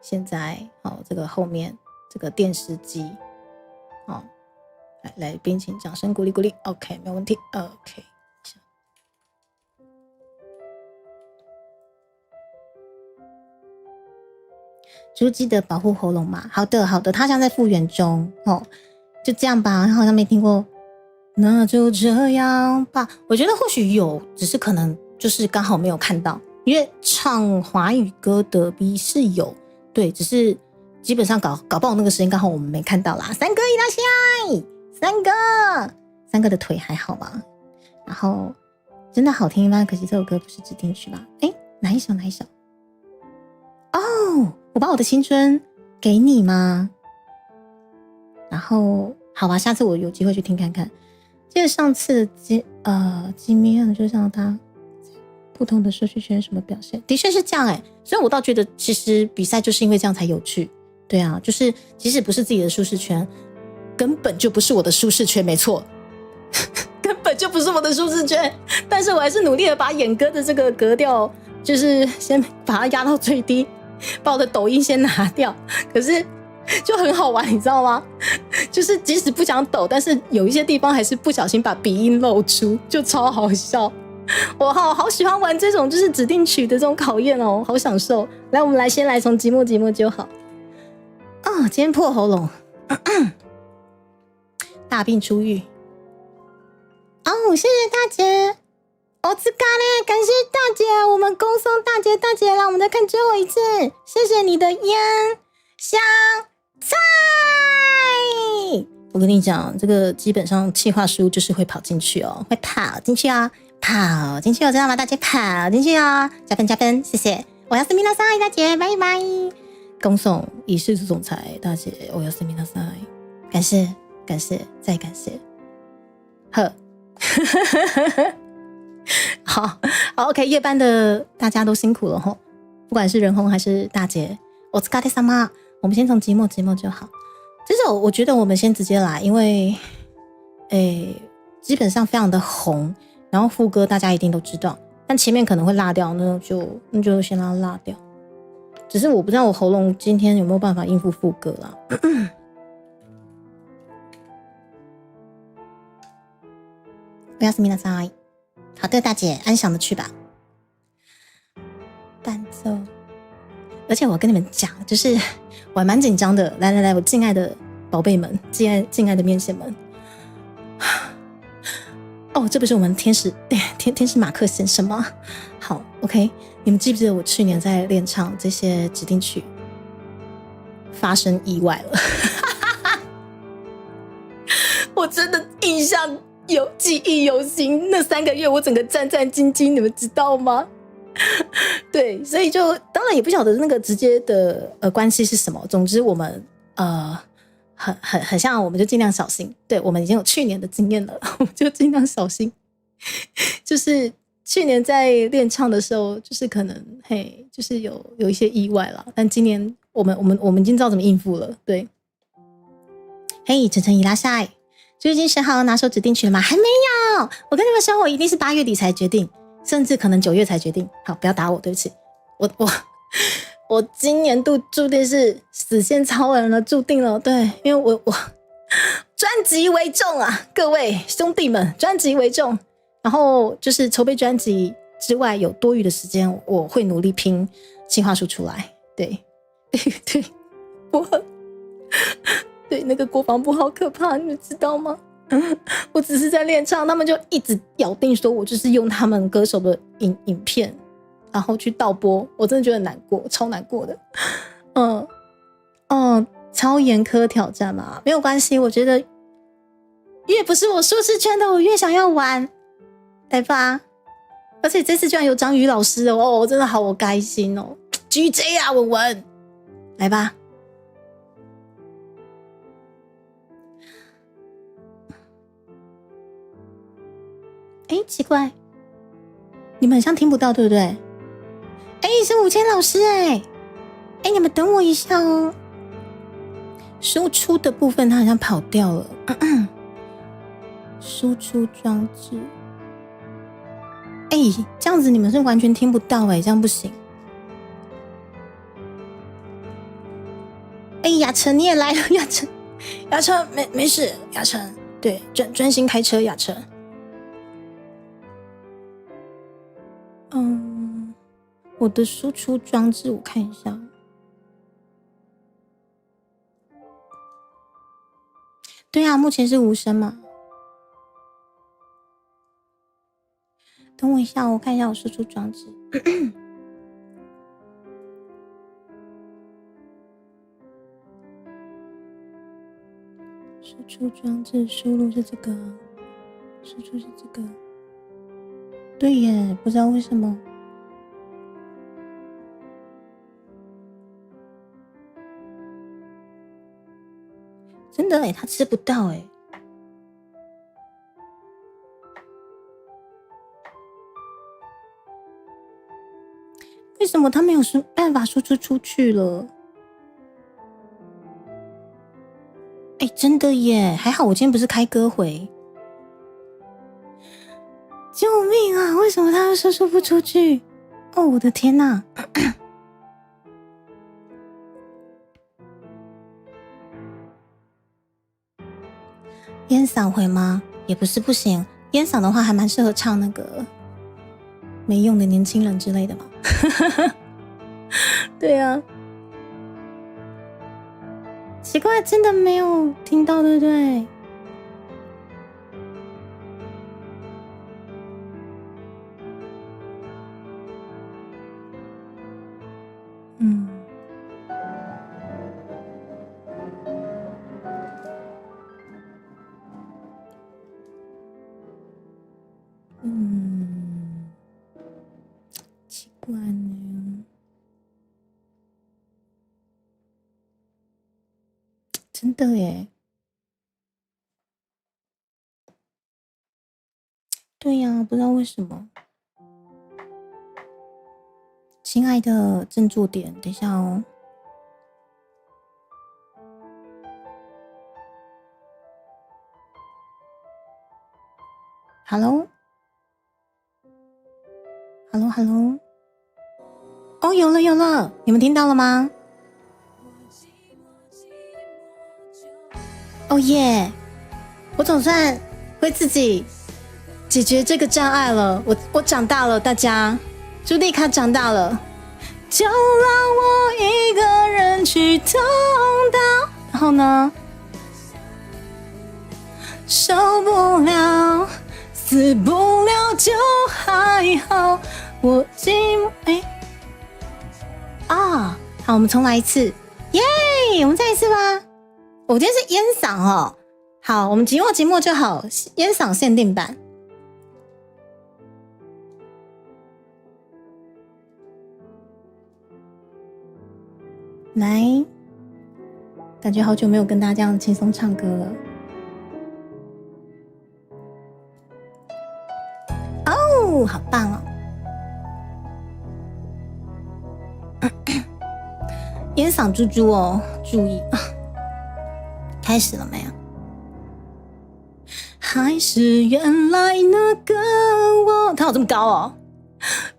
现在这个后面这个电视机，来宾请掌声鼓励鼓励 ，OK， 没有问题 ，OK。猪记得保护喉咙嘛，好的好的，他现在在复原中就这样吧，好像没听过，那就这样吧。我觉得或许有，只是可能就是刚好没有看到，因为唱华语歌的 B 是有，对，只是基本上搞不好那个时间刚好我们没看到啦。三哥一拉下，三哥的腿还好吗？然后真的好听吗？可惜这首歌不是指定曲吧？哪一首？我把我的青春给你吗？然后好吧，下次我有机会去听看看。记得上次吉米亚就像他不同的社区圈什么表现，的确是这样所以我倒觉得其实比赛就是因为这样才有趣。对啊，就是即使不是自己的舒适圈，根本就不是我的舒适圈，没错。根本就不是我的舒适圈，但是我还是努力的把演歌的这个格调，就是先把它压到最低，把我的抖音先拿掉。可是就很好玩，你知道吗？就是即使不想抖，但是有一些地方还是不小心把鼻音露出，就超好笑。我好喜欢玩这种就是指定曲的这种考验哦，好享受。来，我们先来从寂寞寂寞就好。今天破喉咙，大病初愈。谢谢大姐，我自嘎嘞，感谢大姐，我们恭送大姐来，我们再看最后一次，谢谢你的烟香菜。我跟你讲，这个基本上企划书就是会跑进去哦，会跑进去哦，知道吗？大姐跑进去哦，加分，谢谢。我要斯米纳塞，大姐，拜拜。恭送以世俗总裁大姐，我要斯米纳塞，感谢，再感谢，呵。好 OK， 夜班的大家都辛苦了吼，不管是人红还是大姐，お疲れ様。我们先从寂寞就好。这首我觉得我们先直接来，因为基本上非常的红，然后副歌大家一定都知道，但前面可能会落掉，那就先让它落掉。只是我不知道我喉咙今天有没有办法应付副歌啦。おやすみなさい。好的，大姐，安详的去吧。伴奏，而且我跟你们讲，就是我还蛮紧张的。来来来，我敬爱的宝贝们，敬爱的面线们。哦，这不是我们天使马克先生吗？好 ，OK， 你们记不记得我去年在练唱这些指定曲，发生意外了？我真的印象记忆犹新，那3个月我整个战战兢兢，你们知道吗？对，所以就当然也不晓得那个直接的关系是什么。总之我们很像，我们就尽量小心。对，我们已经有去年的经验了，我们就尽量小心。就是去年在练唱的时候，就是可能就是有一些意外啦。但今年我们已经知道怎么应付了。对，嘿，晨晨伊拉塞，就已经选好拿手指定曲了吗？还没有。我跟你们说，我一定是8月底才决定，甚至可能9月才决定。好，不要打我，对不起。我今年度注定是死线超人了，注定了。对，因为我专辑为重啊，各位兄弟们，专辑为重。然后就是筹备专辑之外，有多余的时间，我会努力拼企划书出来。对，对，对，那个国防部好可怕，你们知道吗？我只是在练唱，他们就一直咬定说我就是用他们歌手的影片。然后去盗播，我真的觉得很难过，超难过的。超严苛挑战嘛，没有关系，我觉得越不是我舒适圈的，我越想要玩，来吧。而且这次居然有张宇老师哦，我真的好开心哦。GJ 啊，文文，来吧。奇怪，你们好像听不到，对不对？是5000老师你们等我一下哦。输出的部分它好像跑掉了，输出装置。这样子你们是完全听不到这样不行。雅晨你也来了，雅晨没事，雅晨对专心开车，雅晨。我的输出装置我看一下，对啊，目前是无声嘛。等我一下，我看一下我输出装置。输出装置输入是这个，输出是这个。对耶，不知道为什么。真的他吃不到为什么他没有办法输出去了？真的耶，还好我今天不是开歌回。救命啊！为什么他输出不出去？我的天哪！烟嗓会吗？也不是不行，烟嗓的话还蛮适合唱那个没用的年轻人之类的嘛。对啊，奇怪，真的没有听到，对不对？奇怪呢，真的耶。对呀，不知道为什么。亲爱的，振作点，等一下哦。Hello， 有了，你们听到了吗？耶！我总算会自己解决这个障碍了。我长大了，大家，朱莉卡长大了，就让我一个人去痛到，然后呢，受不了，死不了就还好，我寂寞。好，我们重来一次，耶！我们再一次吧。我今天是烟嗓哦。好，我们寂寞就好，烟嗓限定版。来，感觉好久没有跟大家这样轻松唱歌了。哦，好棒哦！烟嗓猪猪哦，注意啊！开始了没有？还是原来那个我，它有这么高哦。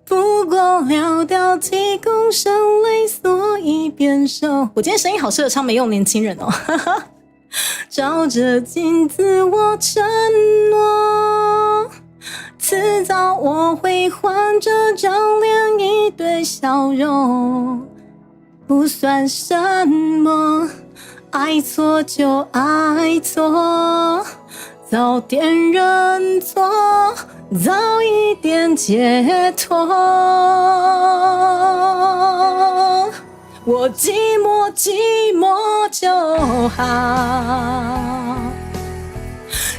不过寥寥几公升泪，所以变瘦。我今天声音好适合唱没用年轻人哦。照着镜子我承诺，迟早我会换这张脸，一堆笑容不算什么，爱错就爱错，早点认错，早一点解脱。我寂寞就好，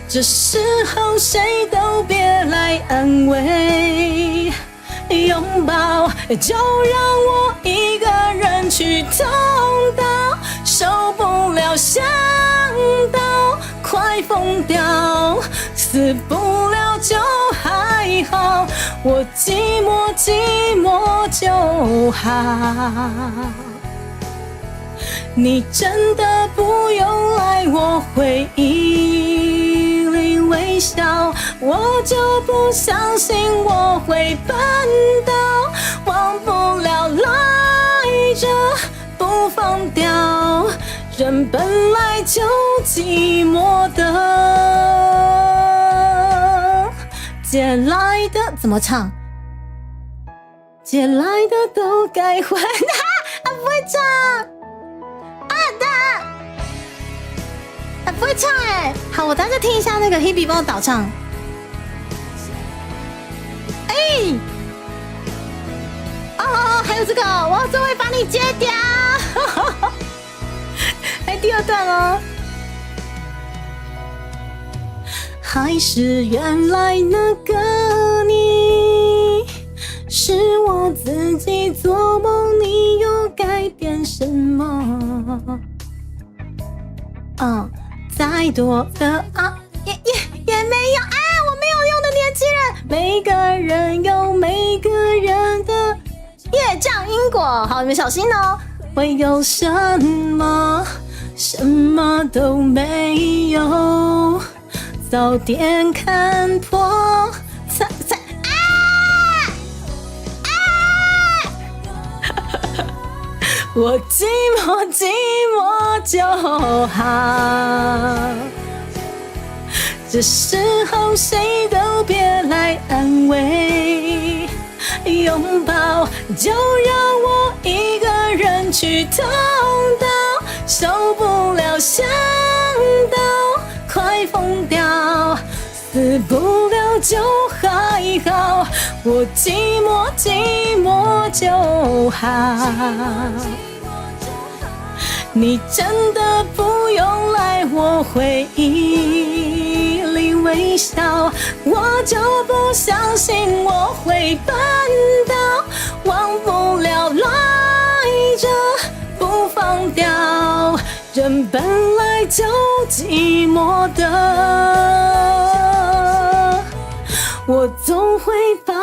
这时候谁都别来安慰，拥抱就让我一个人去痛到，受不了想到快疯掉，死不了就还好，我寂寞就好。你真的不用来我回忆里微笑，我就不相信我会笨到忘不了赖着不放掉，人本来就寂寞的，借来的怎么唱？借来的都该还。不会唱。不会唱好，我等下再听一下那个 Hebe 帮我导唱。还有这个，我就会把你戒掉。第二段哦。还是原来那个你，是我自己做梦，你又改变什么？再多的也没有我没有用的年轻人。每个人有每个人的业障因果，好，你们小心哦。会有什么？什么都没有，早点看破。我寂寞就好，这时候谁都别来安慰，拥抱就让我一个人去痛到，受不了想到快疯掉，死不了就还好，我寂寞就好。你真的不用来我回忆里微笑，我就不相信我会笨到忘不了赖着不放掉，人本来就寂寞的，我总会把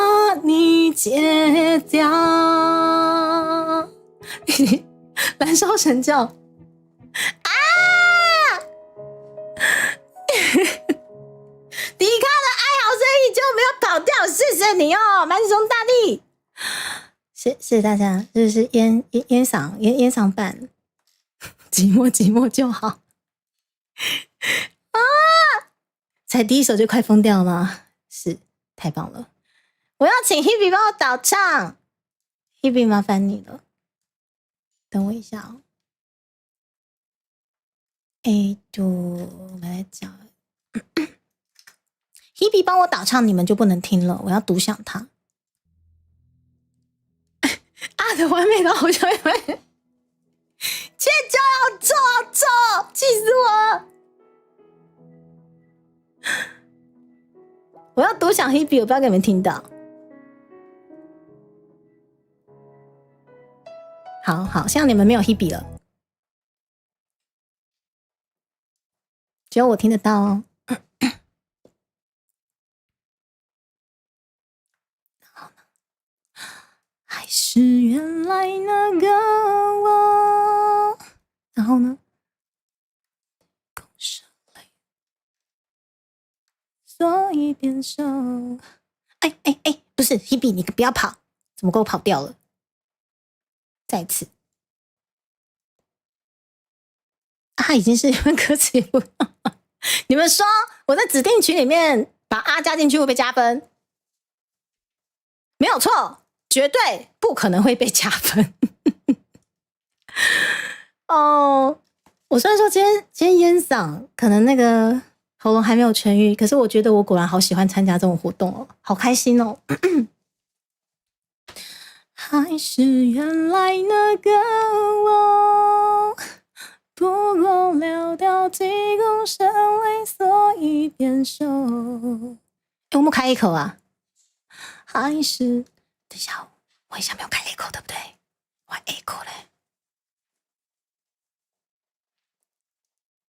你戒掉。燃烧神教迪卡的哀嚎声音就没有跑掉，谢谢你哦，满松大力，谢谢大家，这是烟嗓版，寂寞就好才第一首就快疯掉了吗？是，太棒了！我要请 Hebe 帮我导唱，Hebe 麻烦你了，等我一下哦。我们来讲，Hebe 帮我导唱，你们就不能听了，我要独享它。啊的完美的好像因为切就要做，气死我了！我要独享 Hebe， 我不要给你们听到。好，现在你们没有 Hebe 了，只有我听得到哦。然后呢？还是原来那个我。然后呢？所以变瘦。不是 Hebe， 你不要跑，怎么给我跑掉了？再一次。啊，已经是因为歌词也不你们说我在指定群里面把啊加进去会被加分？没有错，绝对不可能会被加分。哦，我虽然说今天烟嗓可能那个喉咙还没有痊愈，可是我觉得我果然好喜欢参加这种活动哦，好开心哦。还是原来那个我，不过流掉几公升泪，所以变瘦。我们开一口啊？还是等一下，我一下没有开 echo， 对不对？我 echo 嘞。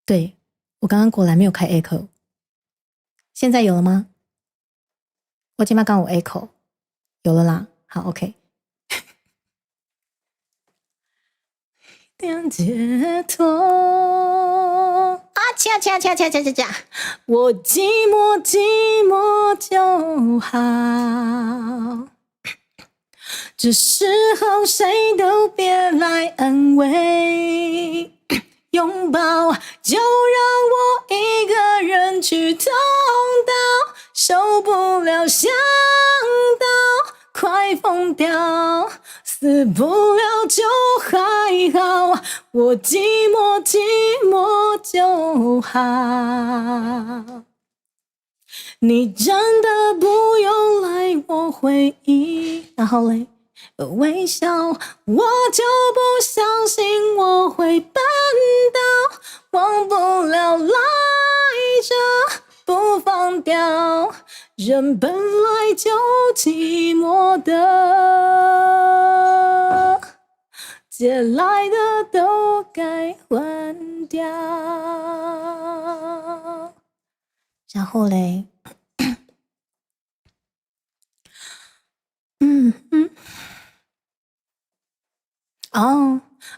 对，我刚刚果然没有开 echo， 现在有了吗？我今麦刚我 echo 有了啦，好 OK。点解脱啊！掐！我寂寞就好。这时候谁都别来安慰，拥抱就让我一个人去痛到受不了，想到快疯掉。死不了就还好，我寂寞就好。你真的不用来我回忆，然后嘞微笑，我就不相信我会办到，忘不了赖着不放掉，人本来就寂寞的，借来的都该还掉。然后嘞，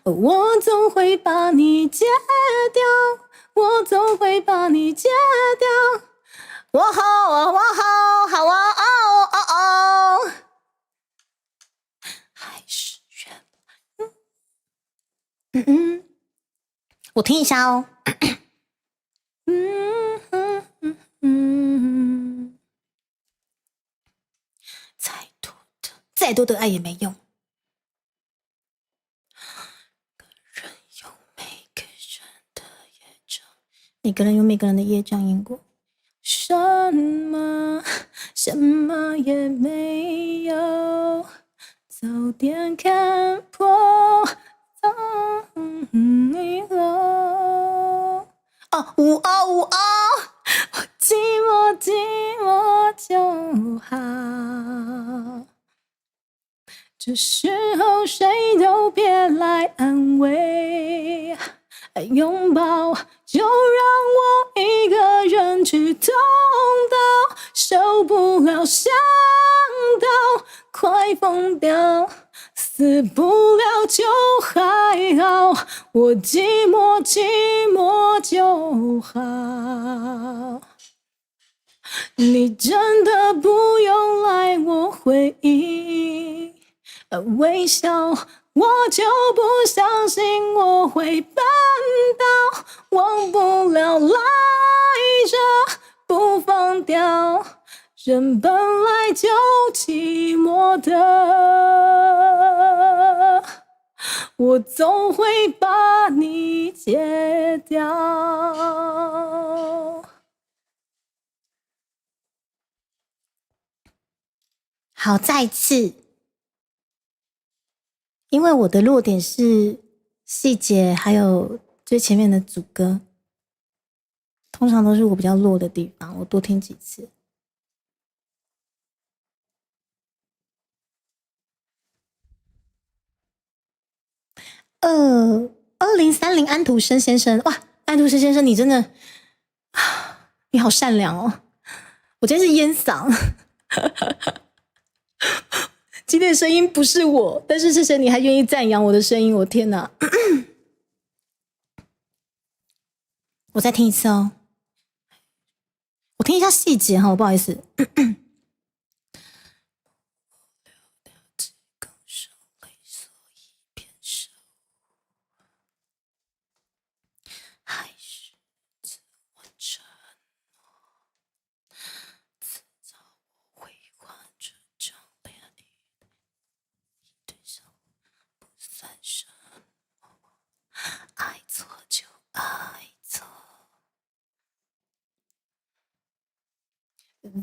我总会把你戒掉，我总会把你戒掉。我好，还是我听一下哦。再多的爱也没用。每个人有每个人的业障因果，什么也没有，早点看破以后。我寂寞就好。这时候谁都别来安慰，拥抱就让我一个人去痛到受不了，想到快疯掉，死不了就还好，我寂寞就好。你真的不用来我回忆，微笑，我就不相信我会办到，忘不了赖着不放掉，人本来就寂寞的，我总会把你戒掉。好，再一次，因为我的弱点是细节，还有最前面的主歌，通常都是我比较弱的地方，我多听几次。2030安徒生先生，哇，安徒生先生，你真的，你好善良哦！我真是烟嗓，今天的声音不是我，但是谢谢你还愿意赞扬我的声音，我天哪！我再听一次哦，我听一下细节哈，不好意思。爱错就爱错，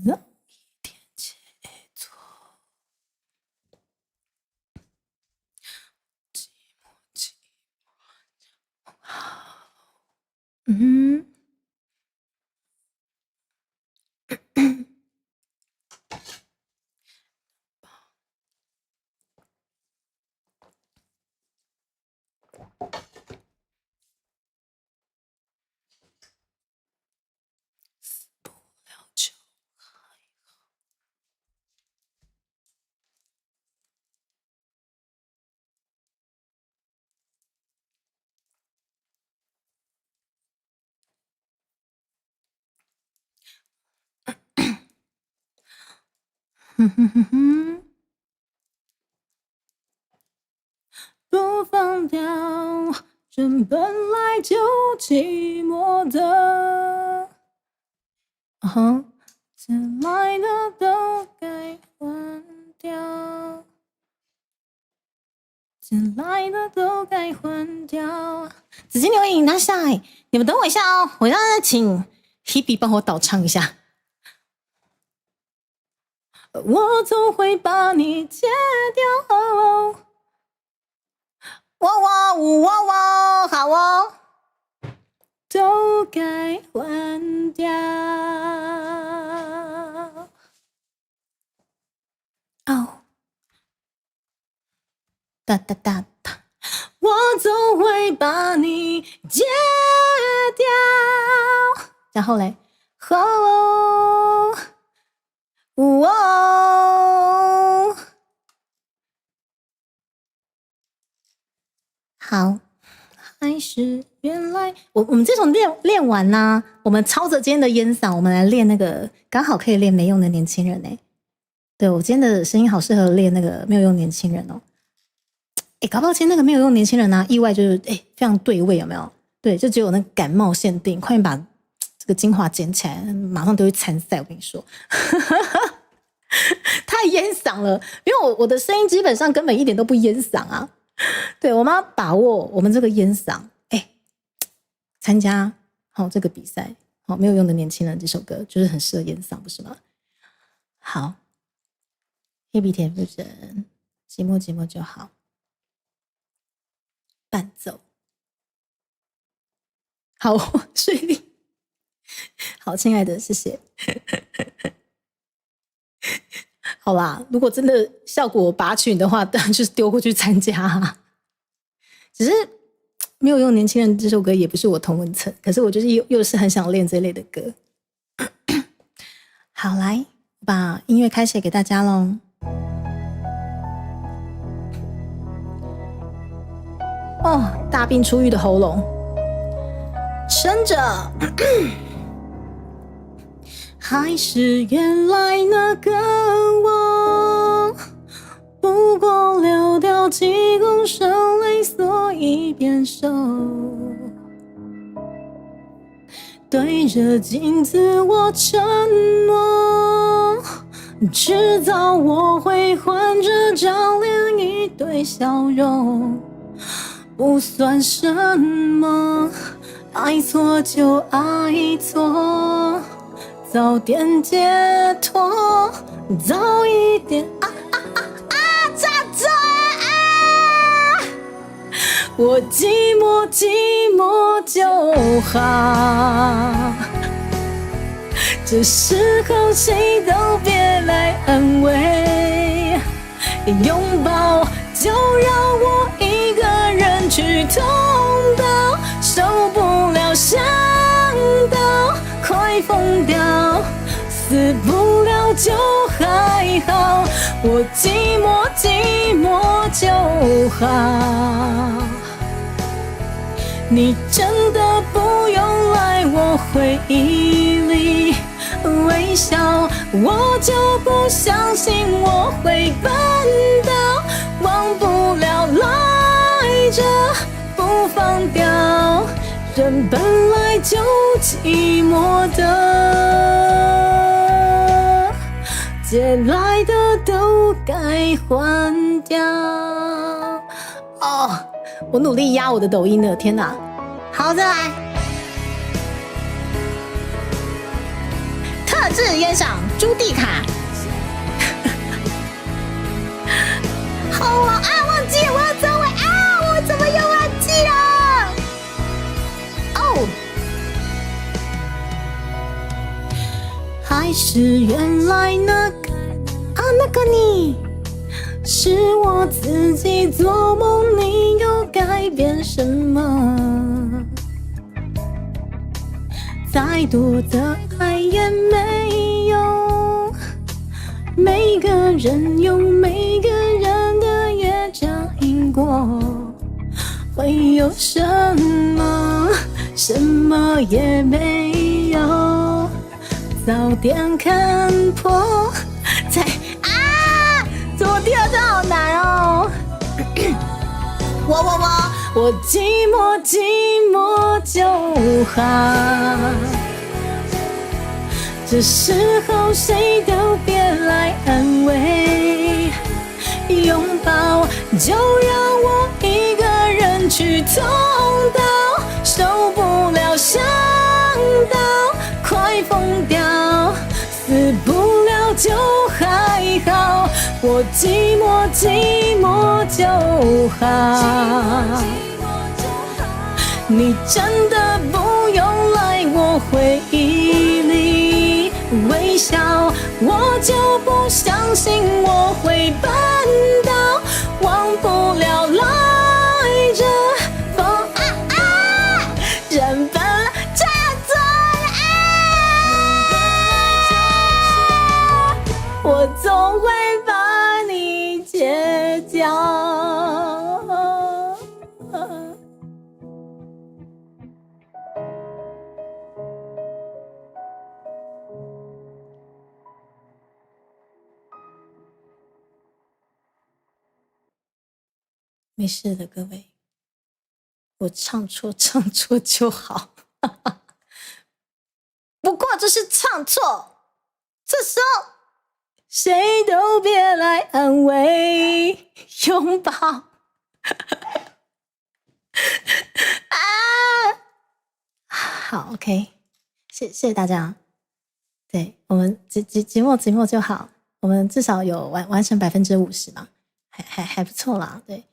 让一点结错，寂寞好，死不了就还好。不放掉，人本来就寂寞的。进来的都该换掉，进来的都该换掉。紫金留影拿下，你们等我一下哦，我要请 Hebe 帮我导唱一下。我总会把你戒掉。哇哇呜哇哇，好哦，都该换掉。哦，哒哒哒哒，我总会把你戒掉。然后嘞，哦，哦。好，还是原来我们这种练完呢、我们抄着今天的烟嗓，我们来练那个，刚好可以练没用的年轻人呢。对，我今天的声音好适合练那个没有用年轻人哦。搞不好今天那个没有用年轻人呢、意外就是非常对位，有没有？对，就只有那个感冒限定，快点把这个精华捡起来，马上都会参赛。我跟你说，太烟嗓了，因为我的声音基本上根本一点都不烟嗓啊。对，我们要把握我们这个烟嗓，参加这个比赛，没有用的年轻人这首歌就是很适合烟嗓，不是吗？好，黑鼻田馥甄，寂寞寂寞就好，伴奏，好顺利，好，亲爱的，谢谢。好啦，如果真的效果拔群的话，当然就是丢过去参加。只是没有用年轻人这首歌也不是我同文层，可是我就是又是很想练这类的歌。好，来把音乐开写给大家咯。哦，大病初愈的喉咙，撑着。还是原来那个我，不过流掉几公升泪，所以变瘦。对着镜子我承诺，迟早我会换这张脸一堆笑容，不算什么，爱错就爱错，早点解脱，早一点插嘴啊！我寂寞寂寞就好，这时候谁都别来安慰，拥抱就让我一个人去痛到受不了，想到快疯掉，死不了就还好，我寂寞寂寞就好。你真的不用来我回忆里微笑，我就不相信我会笨到忘不了，赖着不放掉，人本来就寂寞的，借来的都该还掉。哦，我努力压我的抖音了，天哪！好，再来。特制烟赏朱蒂卡。好啊，忘记了，我要走尾啊！我怎么又忘记了？哦，还是原来那个你，是我自己做梦，你又改变什么？再多的爱也没用，每个人有每个人的业障因果，会有什么？什么也没有，早点看破。再怎么第二段好难哦。我寂寞寂寞就好，这时候谁都别来安慰，拥抱就让我一个人去痛到受不了，想到快疯掉，死不了就还好，我寂寞寂寞就好。你真的不用来我回忆里微笑，我就不相信我会笨到忘不了，赖着风人本来插嘴我总会把你戒掉。没事的，各位，我唱错就好。不过这是唱错，这时候谁都别来安慰，拥抱好 ，OK， 谢谢大家。对，我们寂寞就好，我们至少有完成50%嘛，还不错啦，对。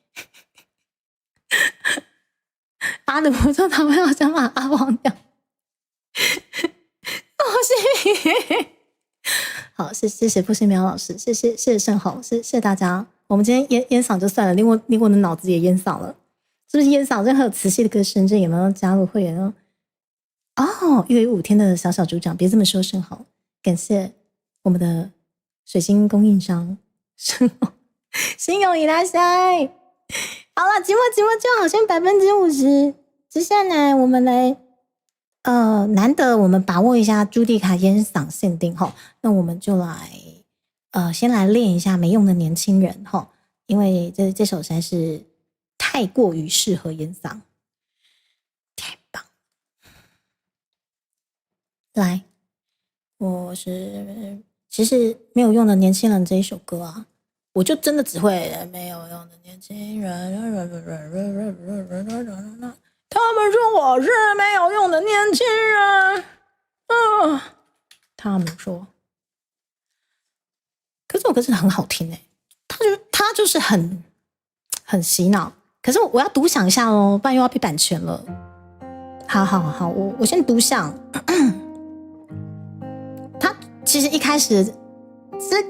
阿的不错，他们好想把阿忘掉。好，谢谢傅新苗老师，谢谢盛宏，谢谢大家。我们今天烟嗓就算了，令我的脑子也烟嗓了，是不是烟嗓？任何有磁性的歌声，这有没有加入会员呢？哦，1个月5天的小组长，别这么说，盛宏，感谢我们的水晶供应商盛宏，心有伊拉塞。好了，寂寞就好像50%。接下来我们来，难得我们把握一下朱蒂卡烟嗓限定哈，那我们就来，先来练一下没用的年轻人哈，因为这首实在是太过于适合烟嗓，太棒。来，我是其实没有用的年轻人这一首歌啊，我就真的只会没有用的年轻人。他们说我是没有用的年轻人，他们说，可是这首歌真的很好听欸，他就是很洗脑。可是我要独享一下哦，不然又要被版权了。好，我先独享。他其实一开始这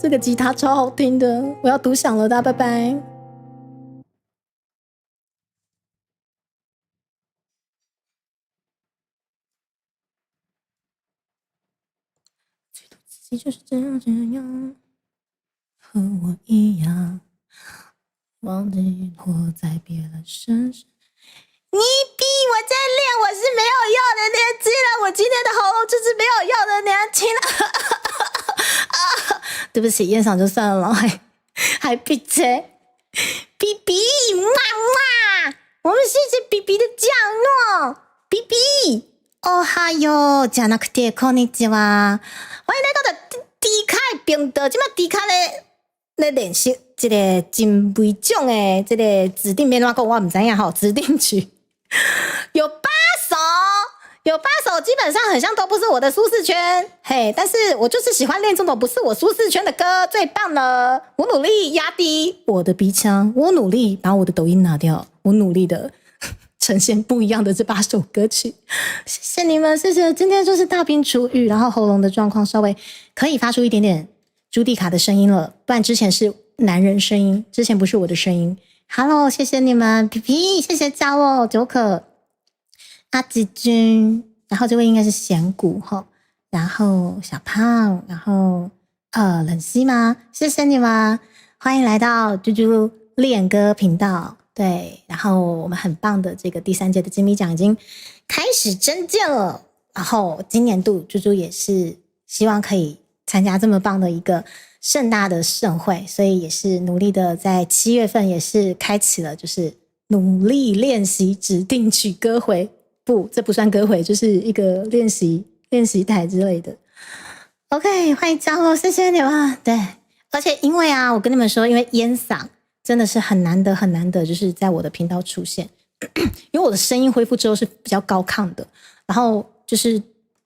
个吉他超好听的，我要独享了，大家拜拜。自己就是这样，和我一样，忘记活在别人身上。你逼我在练，我是没有用的年轻人，我今天的喉咙就是没有用的年轻人。对不起，验嗓就算了，还闭嘴。比比，我们谢谢比比的降落，比比。おはようじゃなくてこんにちは。欢迎来到的低卡频道，今麦低卡咧练习这个真微种的这个指定编码讲，我唔知影吼，指定曲有8首，基本上很像都不是我的舒适圈，嘿，但是我就是喜欢练这种不是我舒适圈的歌，最棒了！我努力压低我的鼻腔，我努力把我的抖音拿掉，我努力的呈现不一样的这8首歌曲，谢谢你们，谢谢！今天就是大病初愈，然后喉咙的状况稍微可以发出一点点朱蒂卡的声音了，不然之前是男人声音，之前不是我的声音。Hello， 谢谢你们，皮皮，谢谢加我，久可，阿吉君，然后这位应该是贤谷哈，然后小胖，然后冷西吗？谢谢你们，欢迎来到猪猪练歌频道。对，然后我们很棒的这个第3届的金米奖已经开始征件了，然后今年度猪猪也是希望可以参加这么棒的一个盛大的盛会，所以也是努力的在7月份也是开启了就是努力练习指定曲歌回，不，这不算歌回，就是一个练习台之类的。OK， 欢迎加入，谢谢你们。对，而且因为啊，我跟你们说，因为烟嗓真的是很难得，就是在我的频道出现，因为我的声音恢复之后是比较高亢的，然后就是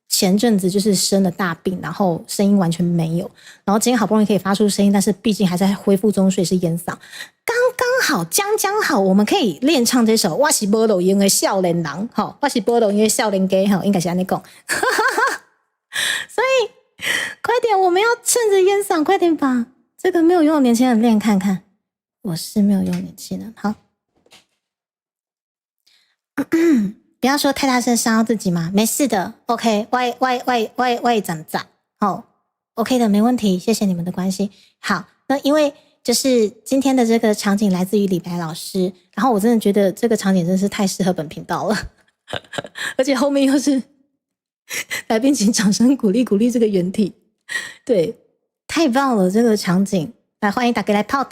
前阵子就是生了大病，然后声音完全没有，然后今天好不容易可以发出声音，但是毕竟还在恢复中，所以是烟嗓，刚刚好，将好，我们可以练唱这首我是没路用的少年人，我是没路用的少年家，应该是这样讲。所以快点，我们要趁着烟嗓，快点把这个没有用的年轻人练看看。我是没有用年轻人，好。不要说太大声伤到自己嘛，没事的 ，OK， 我怎么好 ，OK 的，没问题，谢谢你们的关心。好，那因为就是今天的这个场景来自于李白老师，然后我真的觉得这个场景真是太适合本频道了，而且后面又是来宾请掌声鼓励这个原体，对，太棒了这个场景。来，欢迎大家来泡茶，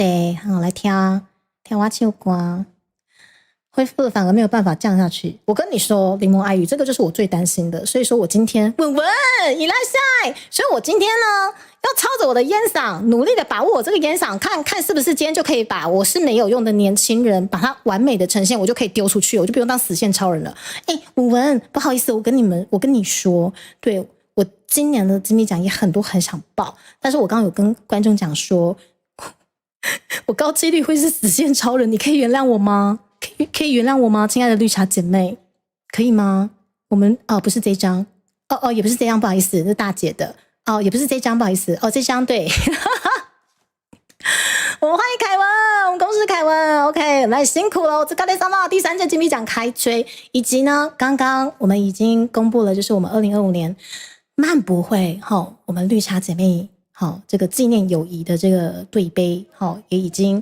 来听我唱歌。恢复了反而没有办法降下去。我跟你说，柠檬爱语这个就是我最担心的。所以说我今天文你来晒，所以我今天呢要操着我的烟嗓，努力的把握我这个烟嗓，看看是不是今天就可以把我是没有用的年轻人，把它完美的呈现，我就可以丢出去，我就不用当死线超人了。武文，不好意思，我跟你说，对，我今年的金米奖也很多很想报，但是我刚刚有跟观众讲说。我高几率会是死线超人，你可以原谅我吗？可以原谅我吗，亲爱的绿茶姐妹，可以吗？我们不是这张，也不是这张，不好意思，是大姐的，也不是这张，不好意思，这张对。我们欢迎凯文，我们恭喜凯文 ，OK， 来辛苦了，这刚才上到第3届金米奖开吹，以及呢，刚刚我们已经公布了，就是我们2025年漫博会我们绿茶姐妹。好，这个纪念友谊的这个对杯，也已经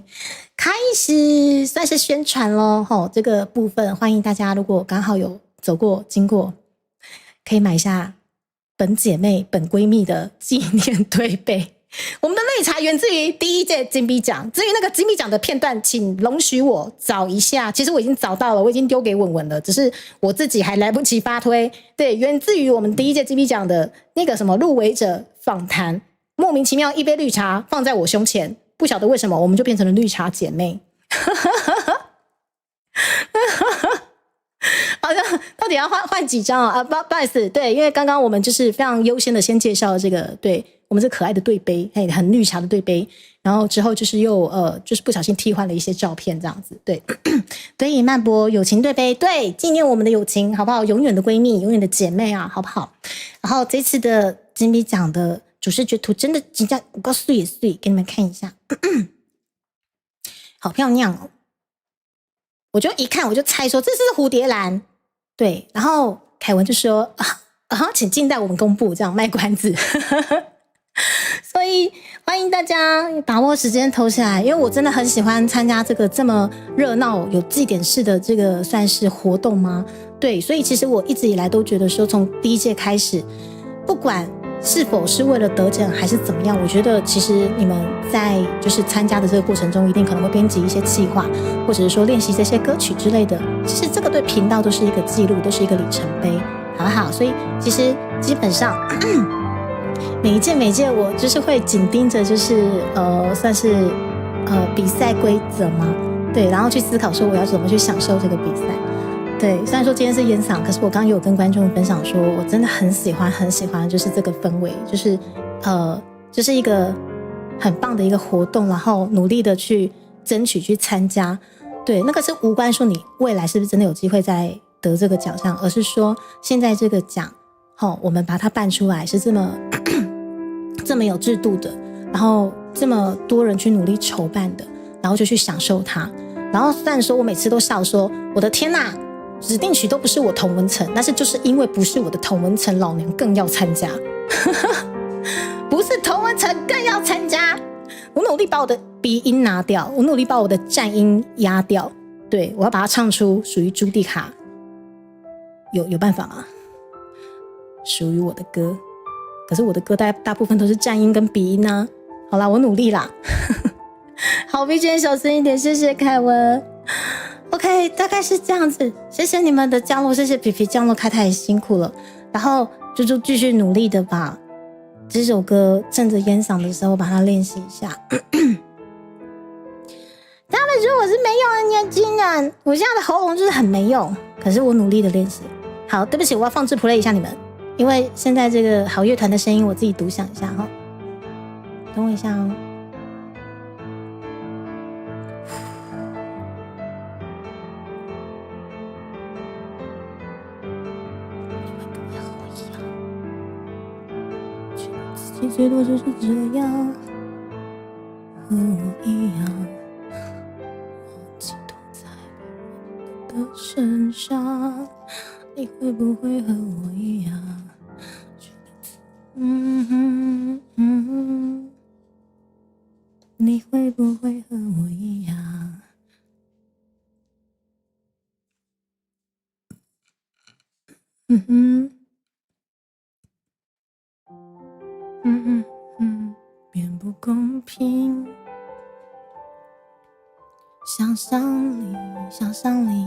开始算是宣传咯。这个部分欢迎大家，如果刚好有走过经过，可以买下本姐妹、本闺蜜的纪念对杯。我们的绿茶源自于第一届金币奖。至于那个金币奖的片段，请容许我找一下。其实我已经找到了，我已经丢给文文了，只是我自己还来不及发推。对，源自于我们第一届金币奖的那个什么入围者访谈，莫名其妙一杯绿茶放在我胸前，不晓得为什么我们就变成了绿茶姐妹。好像到底要换几张啊？不好意思，对，因为刚刚我们就是非常优先的先介绍这个，对我们这可爱的对杯，很绿茶的对杯，然后之后就是又就是不小心替换了一些照片这样子，对，所以曼博友情对杯，对，纪念我们的友情，好不好？永远的闺蜜，永远的姐妹啊，好不好？然后这次的金币奖的主视觉图真的真的我告诉也碎，给你们看一下，好漂亮哦！我就一看我就猜说这是蝴蝶兰。对，然后凯文就说请静待我们公布，这样卖关子。所以欢迎大家把握时间投起来，因为我真的很喜欢参加这个这么热闹有祭典式的这个算是活动吗？对，所以其实我一直以来都觉得说，从第一届开始，不管是否是为了得奖还是怎么样，我觉得其实你们在就是参加的这个过程中，一定可能会编辑一些企划，或者是说练习这些歌曲之类的。其实这个对频道都是一个记录，都是一个里程碑，好不好？所以其实基本上每一届我就是会紧盯着，就是算是比赛规则嘛，对，然后去思考说我要怎么去享受这个比赛。对，虽然说今天是烟嗓，可是我刚刚有跟观众分享说，我真的很喜欢，就是这个氛围，就是就是一个很棒的一个活动，然后努力的去争取去参加。对，那个是无关说你未来是不是真的有机会再得这个奖项，而是说现在这个奖，我们把它办出来是这么这么有制度的，然后这么多人去努力筹办的，然后就去享受它。然后虽然说我每次都笑说，我的天哪！指定曲都不是我同温层，但是就是因为不是我的同温层，老娘更要参加。不是同温层更要参加，我努力把我的鼻音拿掉，我努力把我的战音压掉，对，我要把它唱出属于朱蒂卡，有办法吗？属于我的歌，可是我的歌大部分都是战音跟鼻音啊。好啦，我努力啦。好，BGM 小声一点，谢谢凯文。OK， 大概是这样子，谢谢你们的降落，谢谢皮皮降落，开太辛苦了，然后就继续努力的把这首歌趁着烟嗓的时候把它练习一下。他们说我是没用的年轻人，我现在的喉咙就是很没用，可是我努力的练习。好，对不起，我要放置 play 一下你们，因为现在这个好乐团的声音我自己独享一下哈，等我一下哦。最多就是这样，和我一样，我寄托在别人的身上，你会不会和我一样？你会不会和我一样？变不公平，想象里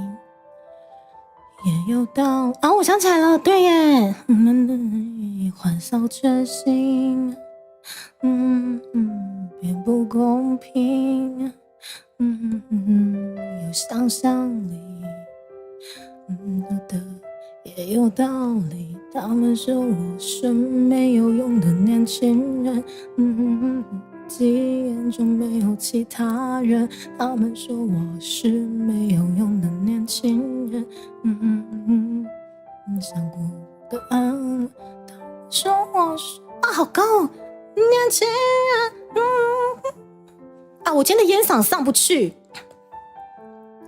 也有道啊！我想起来了，对耶，我们的欢笑决心，变不公平，有想象力，的也有道理。他们说我是没有用的年轻人，记忆眼中没有其他人。他们说我是没有用的年轻人，想过的安慰。他们说我是好高哦，年轻人，我今天的烟嗓上不去。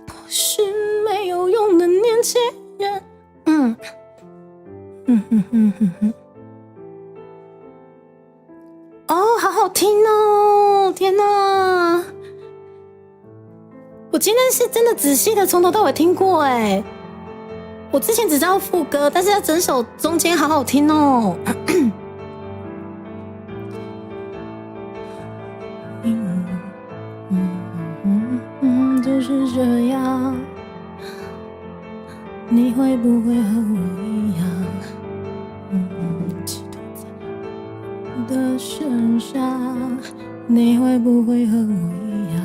我是没有用的年轻人，好好听哦！天哪，我今天是真的仔细的从头到尾听过哎，我之前只知道副歌，但是它整首中间好好听哦。就是这样，你会不会和我一样，寄托在我的身上？你会不会和我一样？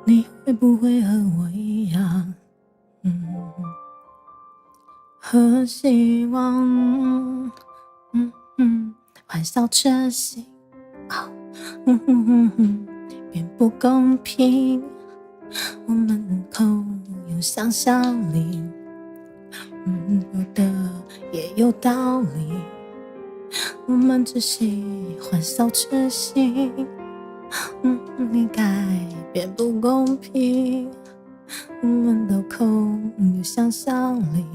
你会不会和我一样？和希望，欢笑着醒，并不公平。我们口有想象力，说的也有道理。我们只喜欢笑着醒，改变不公平。我们都空有想象力，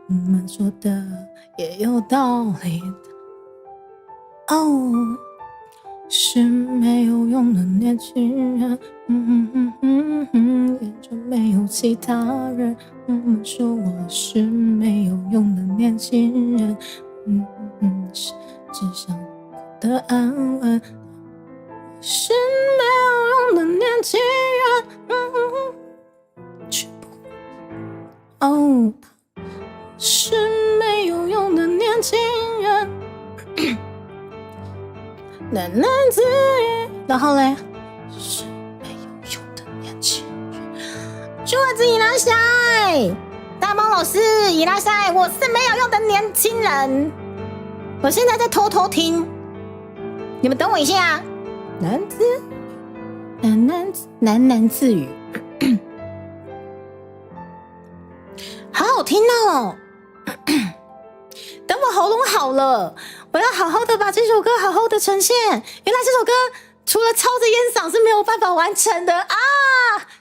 我们说的也有道理。是没有用的年轻人，眼中没有其他人。说我是没有用的年轻人，是只想过得安稳。是没有用的年轻人，却不是没有用的年轻人，喃喃自语。然后嘞，是没有用的年轻人。朱儿子伊拉塞，大猫老师伊拉塞，我是没有用的年轻人。我现在在偷偷听，你们等我一下。喃喃自语，好好听哦。等我喉咙好了，我要好好的把这首歌好好的呈现。原来这首歌除了操着烟嗓是没有办法完成的啊！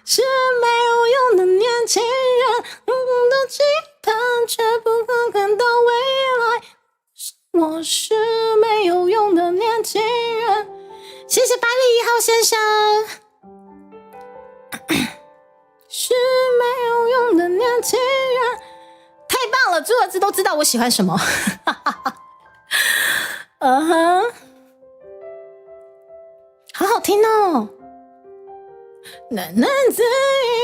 是没有用的年轻人，的期盼却不可看到未来。我是没有用的年轻人。谢谢百里1号先生。是没有用的年轻人，太棒了！朱儿子都知道我喜欢什么。好好听哦。喃喃自语，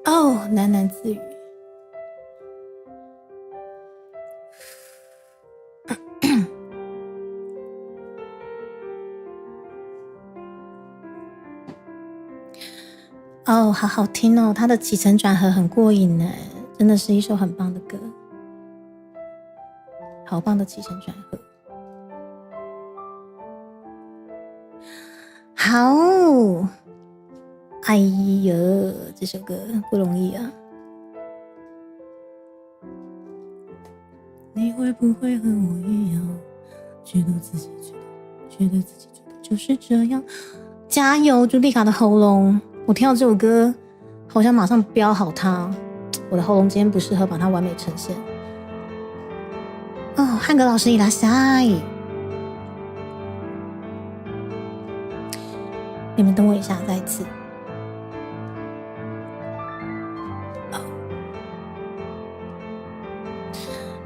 喃喃自语。好好听哦，它的起承转合很过瘾呢，真的是一首很棒的歌，好棒的起承转合。好，哎呀，这首歌不容易啊。你会不会和我一样，觉得自己就是这样？加油，茱莉卡的喉咙！我听到这首歌，好像马上标好它。我的喉咙今天不适合把它完美呈现。汉格老师伊拉塞，你们等我一下，再一次。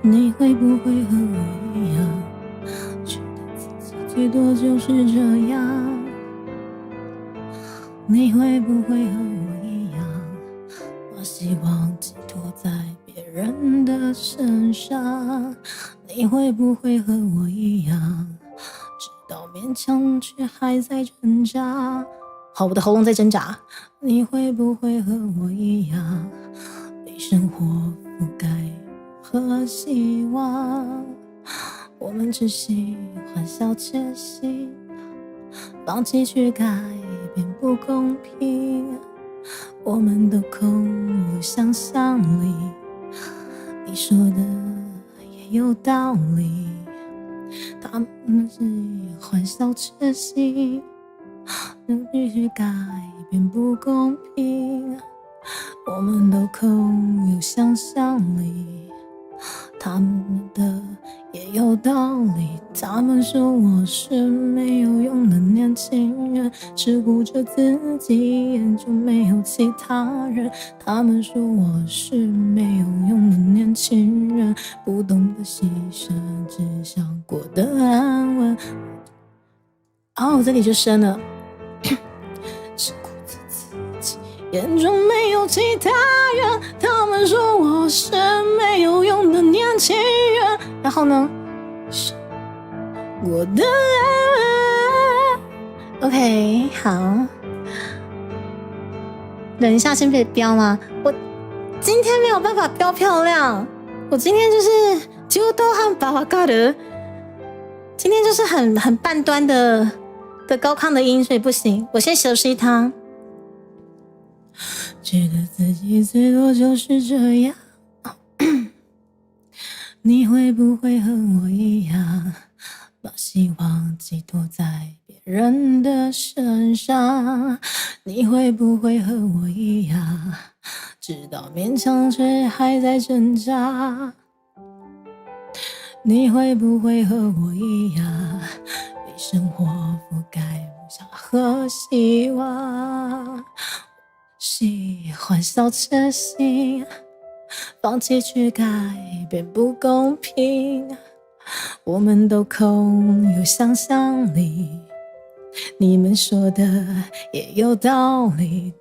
你会不会和我一样，觉得自己最多就是这样？你会不会和我一样，把希望寄托在别人的身上？你会不会和我一样，知道勉强却还在挣扎？好，我的喉咙在挣扎。你会不会和我一样，被生活覆盖和希望？我们只喜欢笑且行，放弃去改变不公平。我们都空有想象力，你说的也有道理。他们只喜欢笑且行，放弃去改变不公平。我们都空有想象力，他们的也有道理。他们说我是没有用的年轻人，只顾着自己，眼中没有其他人。他们说我是没有用的年轻人，不懂得牺牲，只想过得安稳。哦，这里就深了。只顾着自己，眼中没有其他人。他们说我是没有用的年轻人，然后呢？我的安稳。OK， 好。等一下，先别标吗？我今天没有办法标漂亮，我今天就是中途和巴瓦嘎的，今天就是很半端的高亢的音，所以不行。我先休息一趟。觉得自己最多就是这样，你会不会和我一样，把希望寄托在别人的身上？你会不会和我一样，知道勉强却还在挣扎？你会不会和我一样，被生活覆盖梦想和希望？喜欢小确幸，放弃去改变不公平。我们都空有想象力，你们说的也有道理。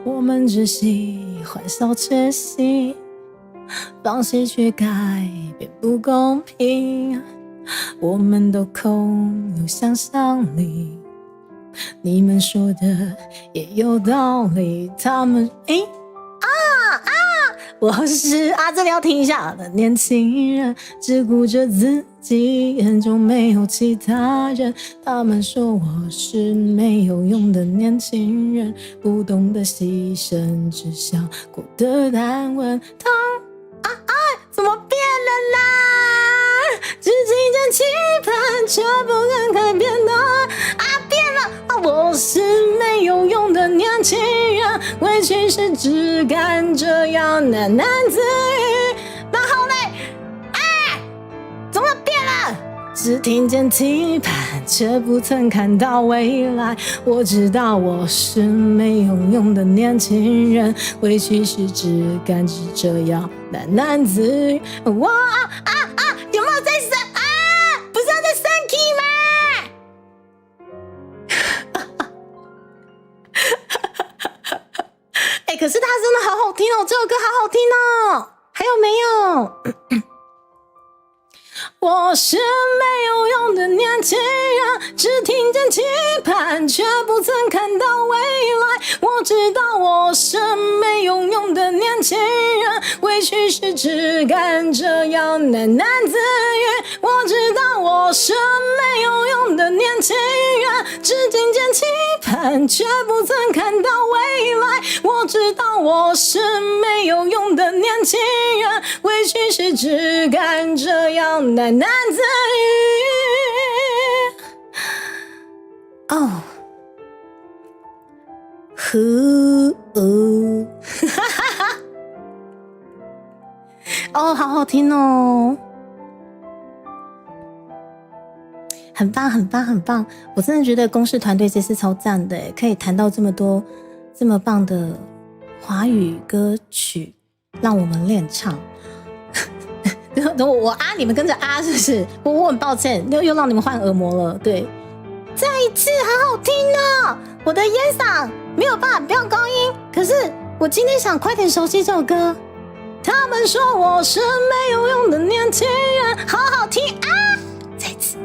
我们只喜欢小确幸，放弃去改变不公平。我们都空有想象力，你们说的也有道理。他们我是这里要停一下的年轻人，只顾着自己，眼中没有其他人。他们说我是没有用的年轻人，不懂得牺牲，只想过得安稳。怎么变了啦？只听见期盼，却不能改变的变了。我是没有用的年轻人，委屈时只敢这样喃喃自语。然后嘞，怎么变了？只听见期盼，却不曾看到未来。我知道我是没有用的年轻人，委屈时只敢这样喃喃自语。有没有在生不是要在生气吗？可是它真的好好听哦，这首歌好好听哦。还有没有？我是没有用的年轻人，只听见期盼，却不曾看到未来。我知道我是没有用的年轻人，委屈时只敢这样喃喃自语。我知道我是没有用的年轻人，只听见期盼，却不曾看到未来。我知道我是没有用的年轻人，委屈时只敢这样喃喃自语。好好听哦，很棒很棒很棒！我真的觉得公视团队这次超赞的，可以谈到这么多这么棒的华语歌曲，让我们练唱。我你们跟着是不是？我很抱歉，又让你们换耳膜了。对，再一次好好听哦！我的烟嗓没有办法飙高音，可是我今天想快点熟悉这首歌。他们说我是没有用的年轻人，好好听再一次，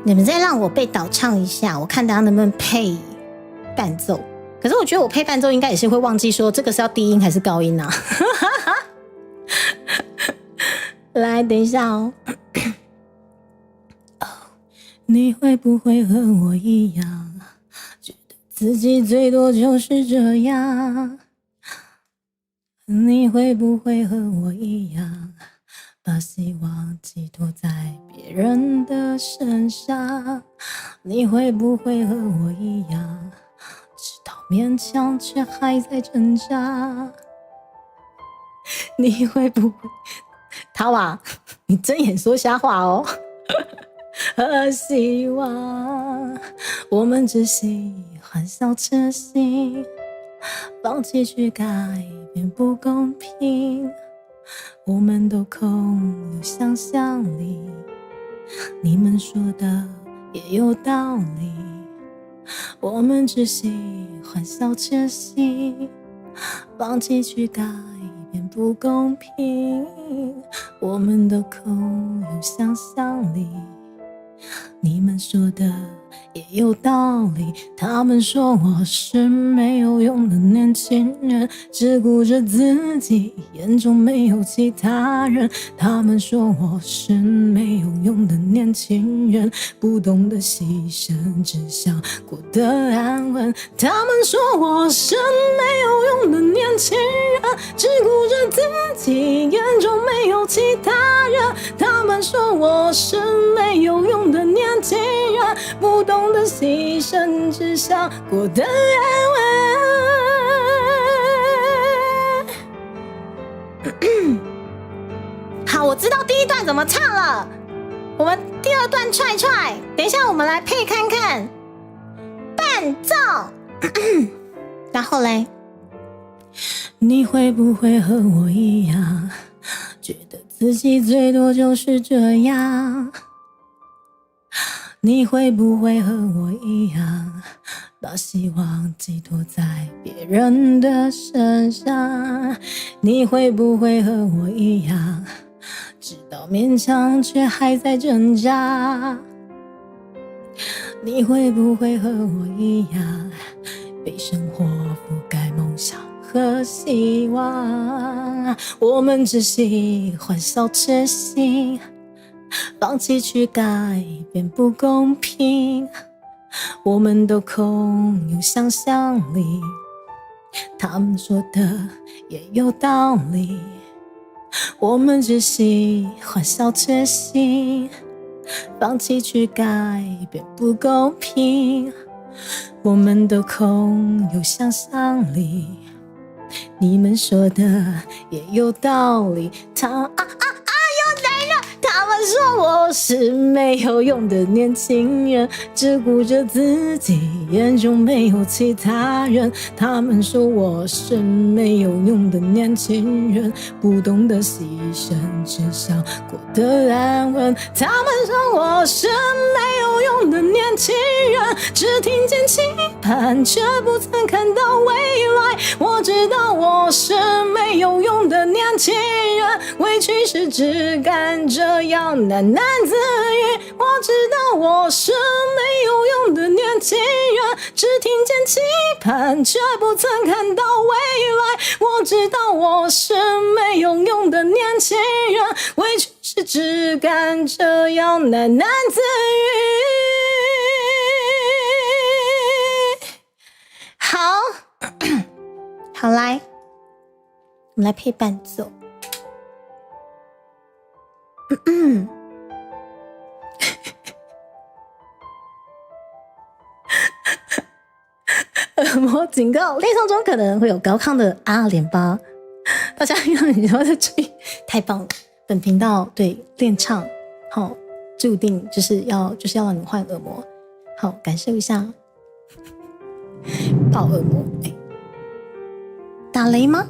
你们再让我被导唱一下，我看大家能不能配伴奏。可是我觉得我配伴奏应该也是会忘记说这个是要低音还是高音啊。来，等一下哦。你会不会和我一样，觉得自己最多就是这样？你会不会和我一样，把希望寄托在别人的身上？你会不会和我一样，知道勉强却还在挣扎？你会不会？陶瓦你睁眼说瞎话哦。和希望，我们只喜欢笑痴心，放弃去改变不公平，我们都空有想象力，你们说的也有道理，我们只喜欢笑痴心，放弃去改变不公平，我们都空有想象力，你们说的也有道理，他们说我是没有用的年轻人，只顾着自己，眼中没有其他人，他们说我是没有用的年轻人，不懂得牺牲，只想过得安稳，他们说我是没有用的年轻人，只顾着自己，眼中没有其他人，他们说我是没有用的年轻人，不懂得牺牲，只想过得安稳。好，我知道第一段怎么唱了，我们第二段踹踹，等一下我们来配看看伴奏。然后嘞，你会不会和我一样，觉得自己最多就是这样？你会不会和我一样，把希望寄托在别人的身上？你会不会和我一样，知道勉强却还在挣扎？你会不会和我一样，被生活覆盖梦想和希望？我们只喜欢笑痴心，放弃去改变不公平，我们都空有想象力，他们说的也有道理，我们只喜欢笑痴心，放弃去改变不公平，我们都空有想象力，你们说的也有道理，他们说我是没有用的年轻人，只顾着自己，眼中没有其他人，他们说我是没有用的年轻人，不懂得牺牲，只想过得安稳，他们说我是没有用的年轻人，只听见期盼，却不曾看到未来，我知道我是没有用的年轻人，委屈时只敢这样喃喃自语，我知道我是没有用的年轻人，只听见期盼，却不曾看到未来，我知道我是没有用的年轻人，委屈时只敢这样喃喃自语。好，好来，我们来配伴奏。耳膜警告，练唱中可能会有高亢的啊连吧，大家要你要再注意，太棒了！本频道对练唱，好，注定就是要让你换耳膜，好，感受一下爆耳膜，打雷吗？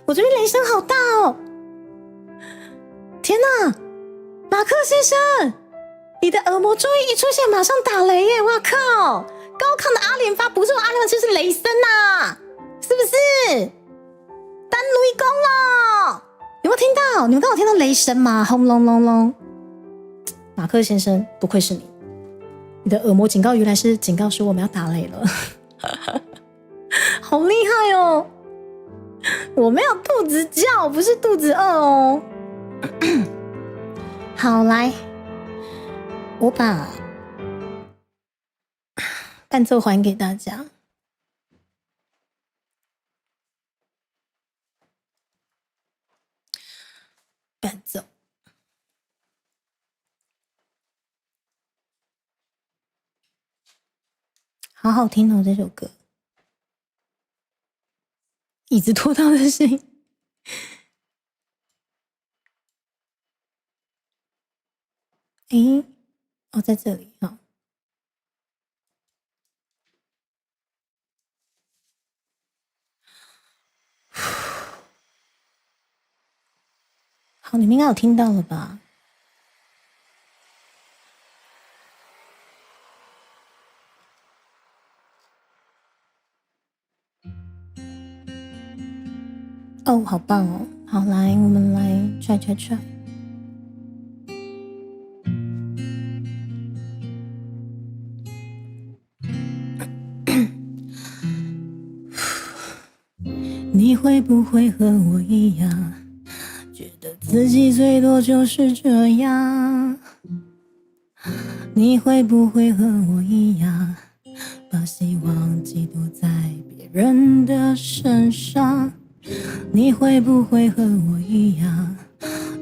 我这边雷声好大哦！天哪，马克先生，你的耳膜终于一出现，马上打雷耶！哇靠，高亢的阿联发不是我阿联发，就是雷声呐，是不是？单雷公了，有没有听到？你们刚有听到雷声吗？轰隆隆隆！马克先生，不愧是你，你的耳膜警告原来是警告说我们要打雷了，好厉害哦！我没有肚子叫，不是肚子饿哦。好，来，我把伴奏还给大家。伴奏，好好听哦，这首歌。椅子拖到的声音。诶，哦，在这里哈。好，你们应该有听到了吧？哦，好棒哦！好，来，我们来 try。你会不会和我一样，觉得自己最多就是这样？你会不会和我一样，把希望寄托在别人的身上？你会不会和我一样，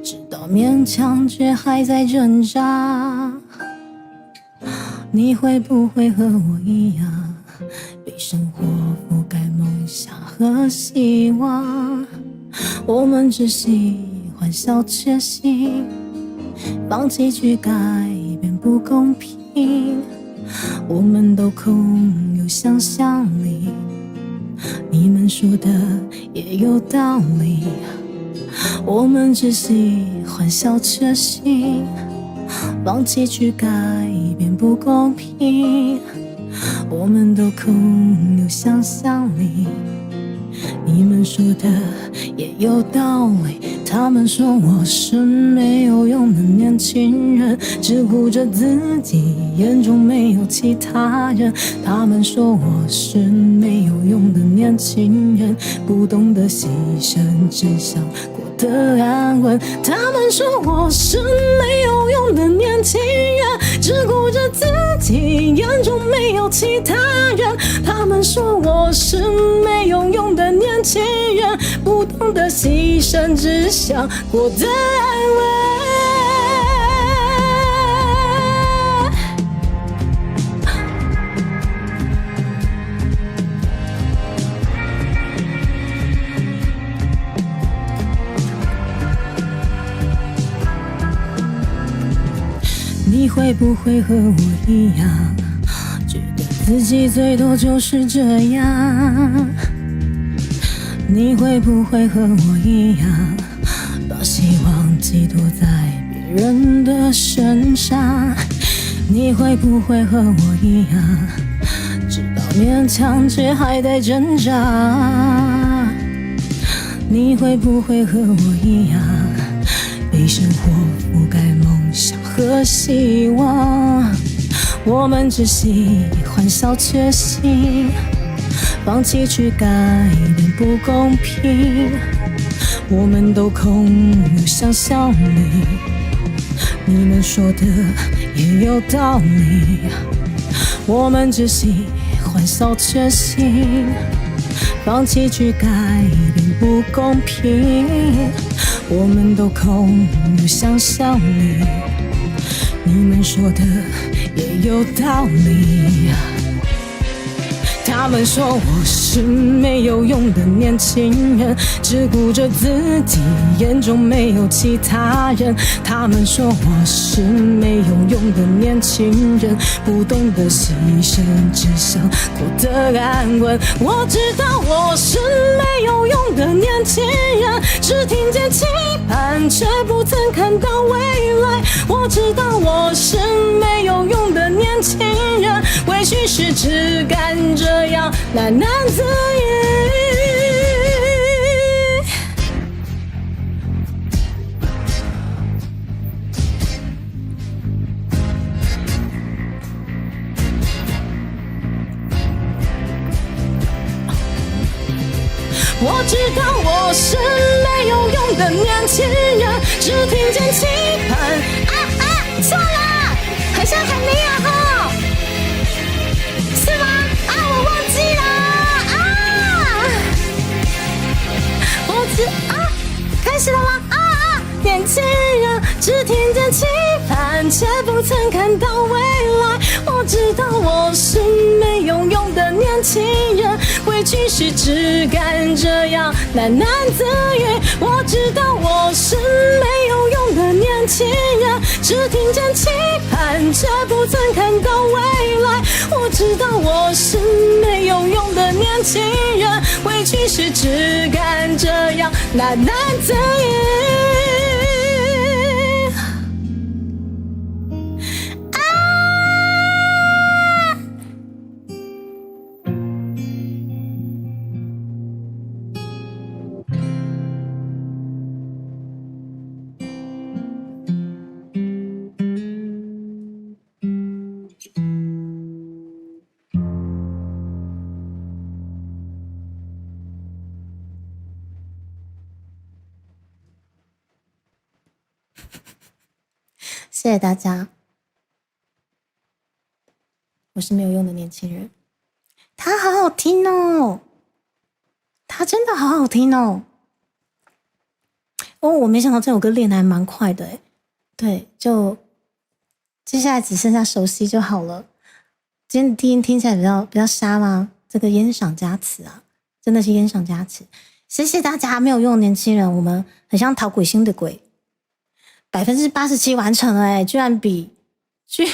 知道勉强却还在挣扎？你会不会和我一样，被生活覆盖梦想和希望？我们只喜欢小确幸，放弃去改变不公平。我们都空有想象力，你们说的也有道理。我们只喜欢小确幸，放弃去改变不公平。我们都空有想象力，你们说的也有道理。他们说我是没有用的年轻人，只顾着自己，眼中没有其他人。他们说我是没有用的年轻人，不懂得牺牲，只想过得安稳。他们说我是没有用的年轻人，只顾着自己，眼中没有其他人。他们说我是没有用的年轻人，不懂得牺牲，只想过得安稳。你会不会和我一样，觉得自己最多就是这样？你会不会和我一样，把希望寄托在别人的身上？你会不会和我一样，知道勉强却还在挣扎？你会不会和我一样，被生活覆盖梦想和希望？我们只喜欢小确幸，放弃去改变不公平。我们都空有想象力，你们说的也有道理。我们只喜欢小确幸，放弃去改变不公平。我们都空有想象力，你们说的也有道理。他们说我是没有用的年轻人，只顾着自己，眼中没有其他人。他们说我是没有用的年轻人，不懂得牺牲，只想过得安稳。我知道我是没有用的年轻人，只听见期盼，却不曾看到未来。我知道我是没有用的年轻人，委屈时只敢这样喃喃自语。我知道我是没有用的年轻人，只听见期盼。错了，好像还没有哈，是吗？我忘记了开始了吗？年轻人只听见期盼，却不曾看到未来。我知道我是没有用的年轻人，委屈时只敢这样喃喃自语。我知道我是没有用的年年轻人，只听见期盼，却不曾看到未来。我知道我是没有用的年轻人，委屈时只敢这样喃喃自语。谢谢大家，我是没有用的年轻人。他好好听哦，他真的好好听哦。哦，我没想到这首歌练得还蛮快的诶。对，就接下来只剩下熟悉就好了。今天听起来比较沙吗？这个烟赏加持啊，真的是烟赏加持。谢谢大家，没有用的年轻人，我们很像讨鬼心的鬼，87%完成了诶，居然比寂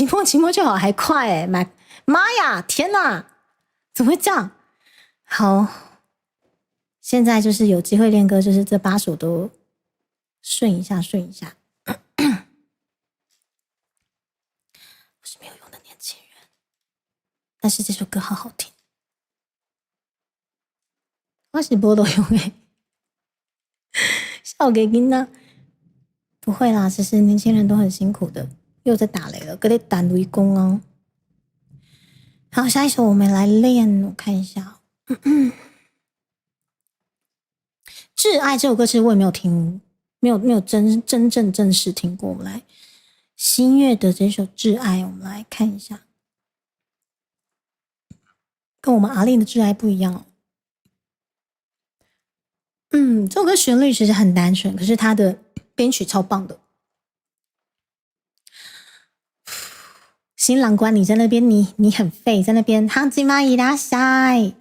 寞就好还快诶，妈呀，天哪，怎么会这样？好，现在就是有机会练歌，就是这8首都顺一下。我是没有用的年轻人，但是这首歌好好听。我是没有用诶，笑给囡仔。不会啦，其实年轻人都很辛苦的。又在打雷了，搁咧打雷公哦。好，下一首我们来练，我看一下。挚爱这首歌其实我也没有听，没有真正正式听过。我们来新月的这首挚爱，我们来看一下，跟我们阿令的挚爱不一样哦。这首歌旋律其实很单纯，可是它的编曲超棒的。新郎官，你在那边，你很废，在那边哈基玛伊拉塞。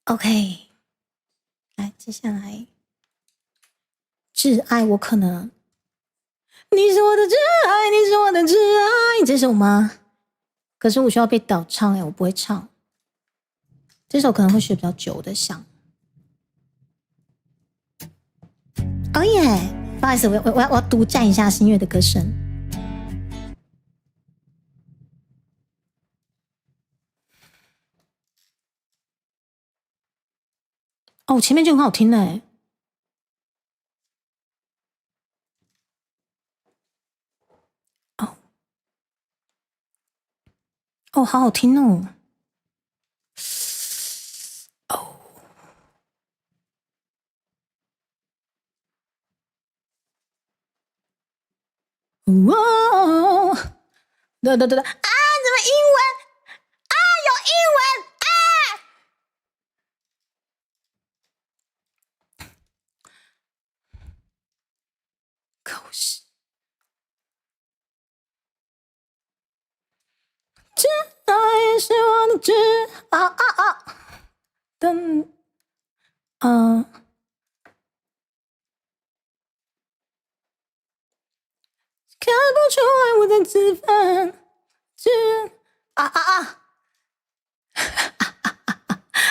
OK， 来，接下来挚爱，我可能你是我的挚爱，你是我的挚爱，这首吗？可是我需要被导唱我不会唱。这首可能会学比较久，我在想。哦耶！不好意思，我要独占一下新月的歌声。哦，前面就很好听嘞。哦，好好听哦。哇！对，怎么英文啊？有英文啊！可惜，挚爱也是我的挚等看不出来我在自焚。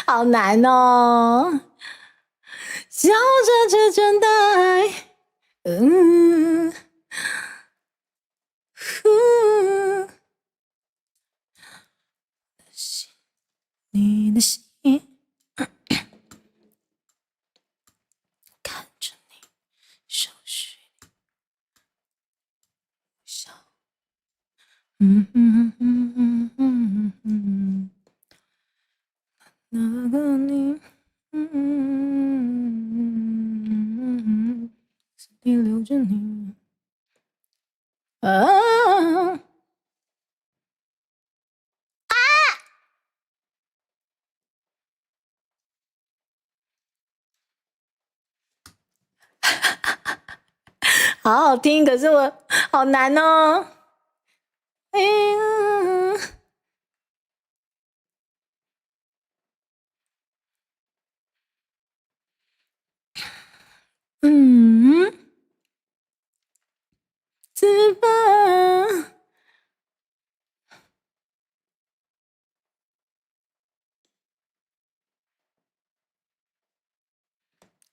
好难哦！笑着却真的爱，你的心，看着你手虚笑，那个你，心里留着你。好好听，可是我好难哦。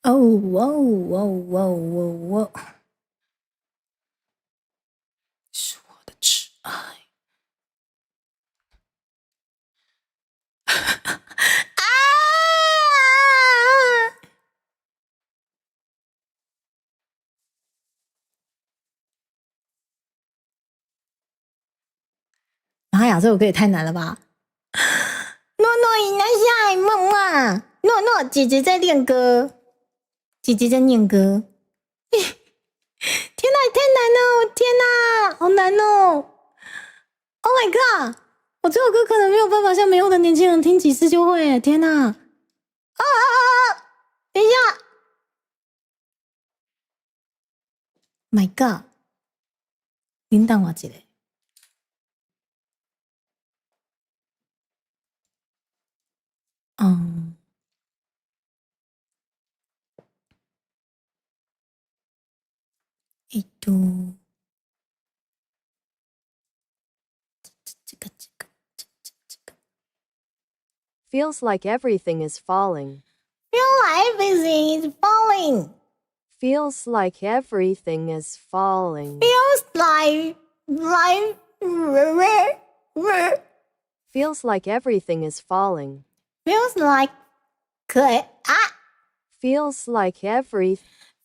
哦哦哦哦哦哦，是我的挚爱。啊！妈呀，这首歌也太难了吧！诺诺伊那下梦啊，诺诺姐姐在练歌，姐姐在念歌。天哪，也太难了！天哪，好难哦 ！Oh my god！我这首歌可能没有办法像没有的年轻人听几次就会。天哪！啊！等一下 ！My god！铃铛我一个。嗯。这个 Feels like everything is falling. feel like everything is falling. Feels like everything is falling. Feels like Feels like everything is falling. feels like Feels like every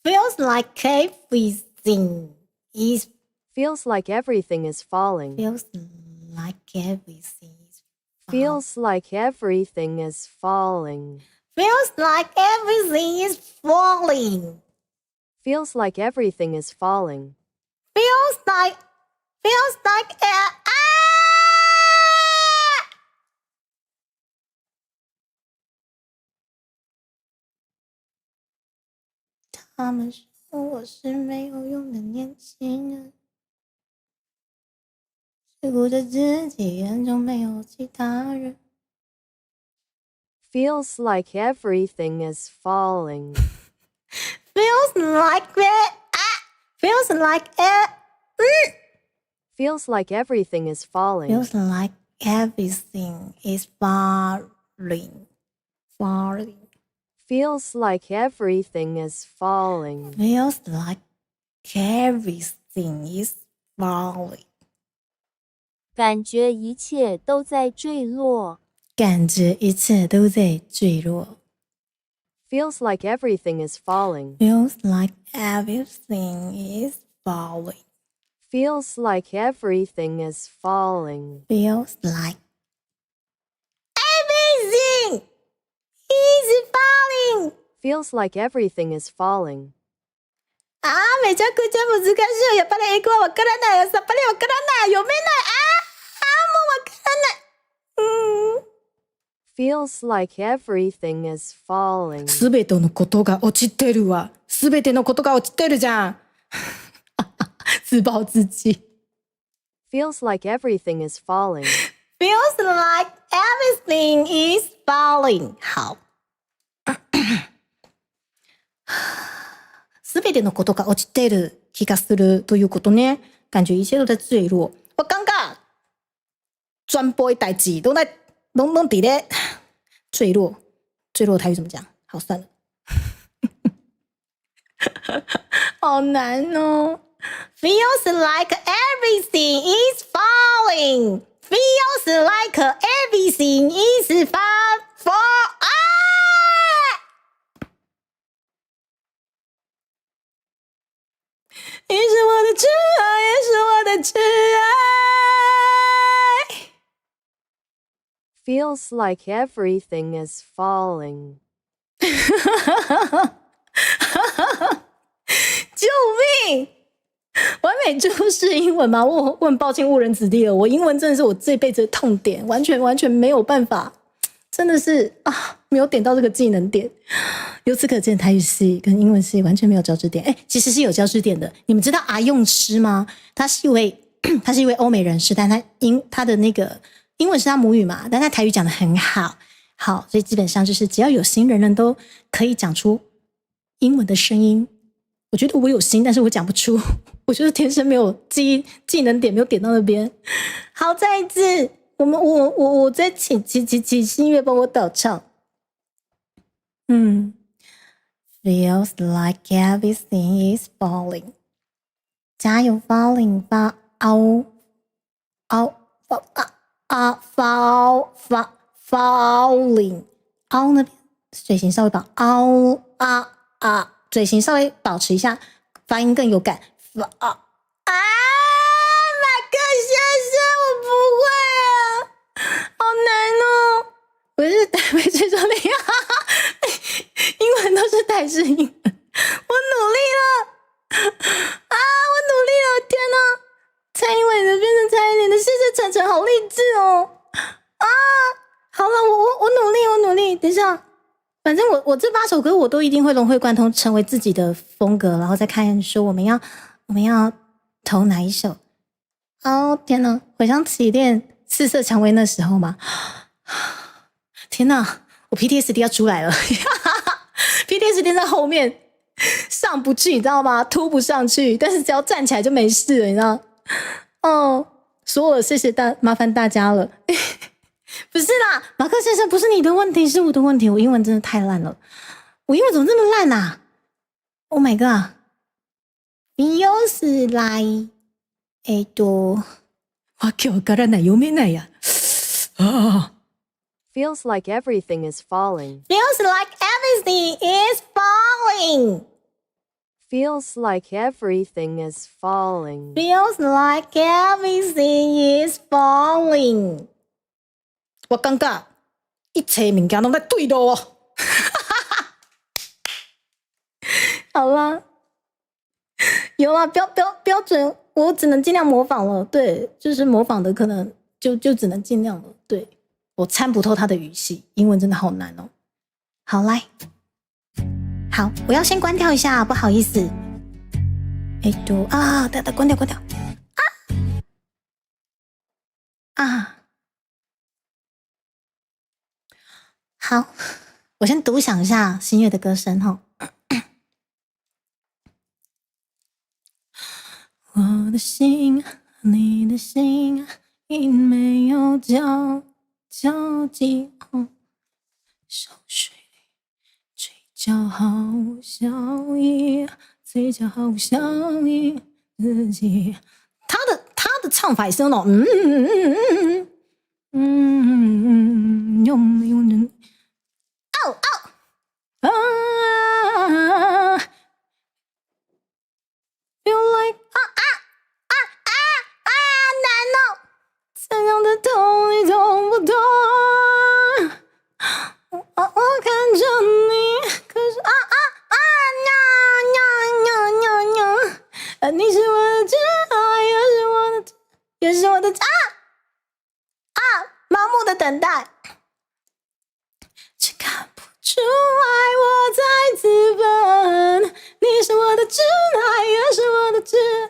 feels like everything is feels like everything is falling. feels like everything is Feels like everything is falling. feels like everything is falling. Feels like everything is falling. Feels like ah! 他们说我是没有用的年轻人，只顾着自己，眼中没有其他人。Feels like everything is falling. Feels like feels like Feels like everything is falling. feels like everything is falling. Feels like everything is falling. Feels like everything is falling. 感觉一切都在坠落。感觉一切都在坠落。Feels like everything is falling. Feels like everything is falling. Feels like everything is falling. Feels like everything is falling. Feels like everything is falling. あー、めちゃくちゃ難しいよ。やっぱり英語はわからないよ。さっぱりわからない。読めない。もうわからない。Feels like everything is falling. すべてのことが落ちてるわ。すべてのことが落ちてるじゃん。自暴自棄。Feels like everything is falling. Feels like everything is falling. 好。すべてのことが落ちてる気がするということね。感觉一切都在坠落。我感觉全部的代志都在拢伫咧坠落。坠落台语怎么讲？好，算了。好难哦。Feels like everything is falling. Feels like everything is fall. 啊！你是我的挚爱，也是我的挚爱。Feels like everything is falling. 救命！完美就是英文吗？我很抱歉误人子弟了，我英文真的是我这辈子的痛点，完全没有办法，真的是啊，没有点到这个技能点。由此可见，台语系跟英文系完全没有交织点。其实是有交织点的。你们知道阿用师吗？他是一位欧美人士，但他的那个英文是他母语嘛，但他台语讲得很好，好，所以基本上就是只要有心，人人都可以讲出英文的声音。我觉得我有心，但是我讲不出，我就是天生没有技能点，没有点到那边。好，再一次，我再请新月帮我导唱。Feels like everything is falling。加油 falling 发凹凹falling 凹那边嘴型稍微把凹嘴型稍微保持一下，发音更有感。马克先生，我不会啊，好难哦。我是台北最中立，英文都是台式英文，我努力了我努力了，天哪！蔡英文的变成蔡依林的，谢谢晨晨，好励志哦！好了，我努力，等一下，反正我这8首歌我都一定会融会贯通，成为自己的风格，然后再看说我们要投哪一首。天哪，回想起练四色蔷薇那时候嘛，天哪，我 PTSD 要出来了，PTSD 在后面上不去，你知道吗？突不上去，但是只要站起来就没事了，你知道？说了，谢谢麻烦大家了。不是啦，马克先生，不是你的问题，是我的问题。我英文真的太烂了，我英文怎么这么烂啊 ？Oh my god！ Feels like わけわからない、読めないや。Feels like everything is falling. Feels like everything is falling. Feels like everything is falling. Feels like everything is falling. 我感觉一切物件都在对路哦。好啦，有啦，标准，我只能尽量模仿了。对，就是模仿的可能就只能尽量了。对，我参不透他的语气，英文真的好难哦。好，来。好，我要先关掉一下，不好意思。关掉。好，我先独享一下新月的歌声哈。我的心和你的心因没有交集，手水里嘴角好相依，嘴角好相依自己。他的唱法也是那种有没有人feel like 难哦，怎样的痛你懂不懂？我看着你，可是你是我的挚爱，也是我的盲目的等待，却看不出来我在自焚。你是我的挚爱，也是我的挚爱。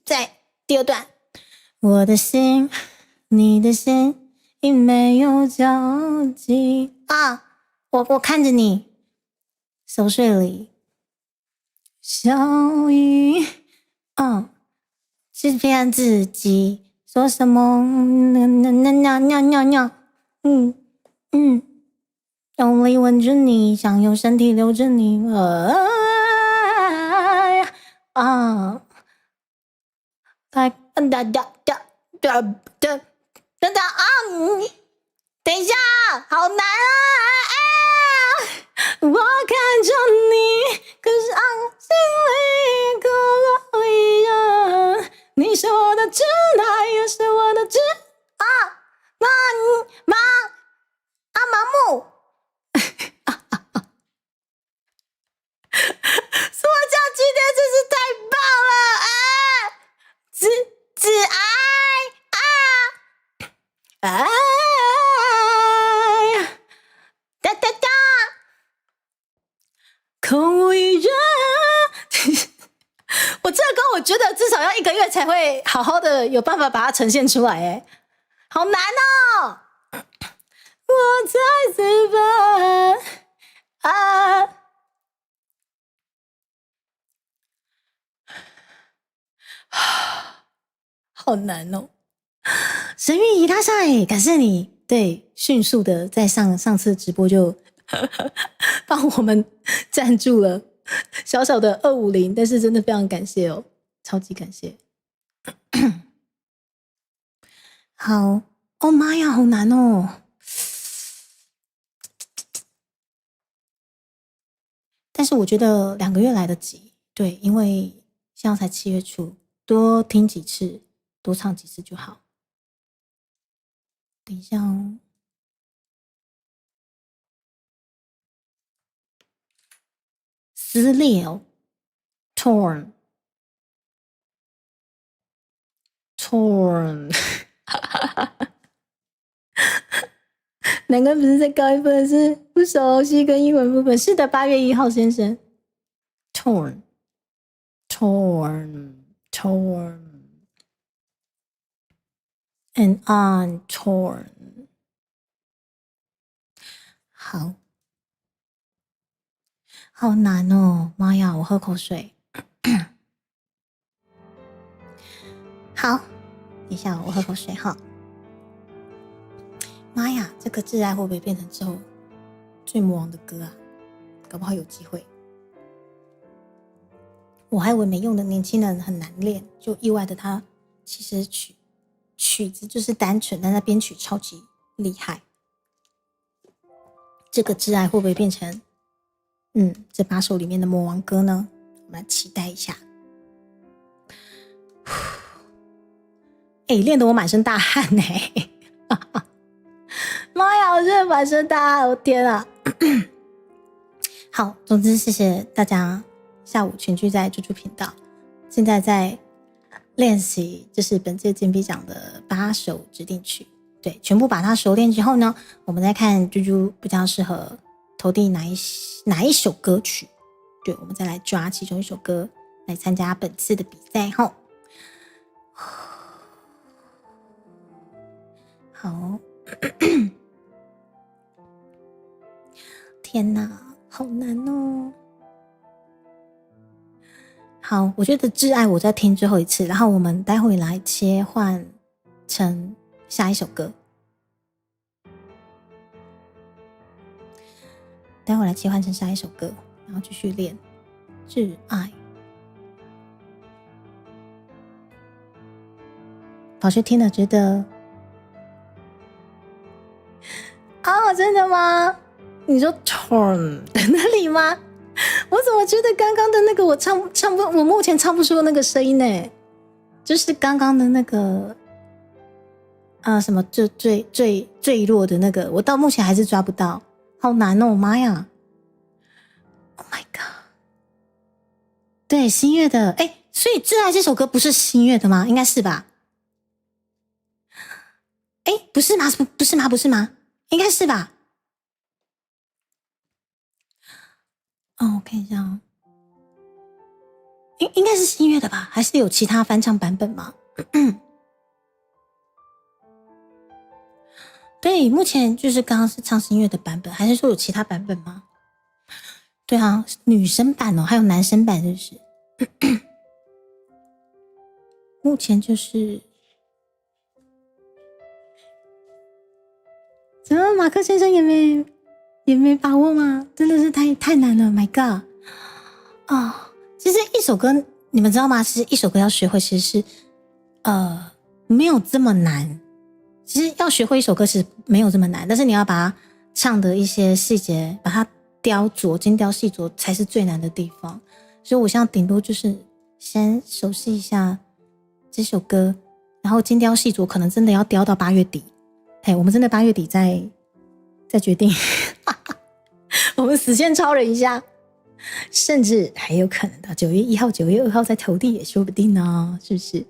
在第二段，我的心，你的心，因没有交集我看着你，熟睡里笑意欺骗自己，说什么用力吻着你，想用身体留着你等一下，好难我看着你，可是心里空落一人。你是我的挚爱，也是我的盲目。说教今天真是太棒了只爱空无一人。我这个歌我觉得至少要1个月才会好好的有办法把它呈现出来好难哦。我在自焚好难哦。神谕伊拉塞，感谢你，对，迅速的在上次直播就帮我们赞助了小小的250，但是真的非常感谢哦，超级感谢。好，哦妈呀，好难哦。但是我觉得2个月来得及，对，因为现在才7月初，多听几次，多唱几次就好。等一下哦，撕裂哦 ，torn，南哥不是在高一分，是不熟悉跟英文部分。是的，8月1号先生 ，torn and on torn。好，好难哦！妈呀，我喝口水。好，等一下我喝口水哈。妈呀，这个挚爱会不会变成之后最魔王的歌啊？搞不好有机会。我还以为没用的年轻人很难练，就意外的他其实曲子就是单纯，但他编曲超级厉害。这个挚爱会不会变成这8首里面的魔王歌呢？我们来期待一下。练得我满身大汗妈呀，我真的满身大汗，我天啊！好，总之谢谢大家下午全聚在猪猪频道，现在在练习就是本届金币奖的8首指定曲，对，全部把它熟练之后呢，我们再看猪猪比较适合投递哪一首歌曲，对，我们再来抓其中一首歌来参加本次的比赛吼。好，天哪，好难哦。好，我觉得挚爱我再听最后一次，然后我们待会来切换成下一首歌。待会来切换成下一首歌，然后继续练挚爱。老师听了觉得真的吗？你说 torn 的那里吗？我怎么觉得刚刚的那个我唱不，我目前唱不出那个声音呢？就是刚刚的那个什么就最弱的那个，我到目前还是抓不到，好难哦！妈呀 ！Oh my god！ 对，新月的，所以《挚爱》这首歌不是新月的吗？应该是吧？不是吗？不是吗？应该是吧？我看一下哦，应该是新月的吧？还是有其他翻唱版本吗？对，目前就是刚刚是唱新月的版本，还是说有其他版本吗？对啊，女生版哦，还有男生版，就是目前就是怎么马克先生也没把握吗？真的是太难了 ，My God！ 其实一首歌你们知道吗？其实一首歌要学会，其实是没有这么难。其实要学会一首歌其实没有这么难，但是你要把它唱的一些细节，把它雕琢、精雕细琢才是最难的地方。所以我现在顶多就是先熟悉一下这首歌，然后精雕细琢可能真的要雕到8月底。我们真的8月底再决定我们死线超人一下，甚至还有可能到9月1号、9月2号再投递也说不定呢，是不是？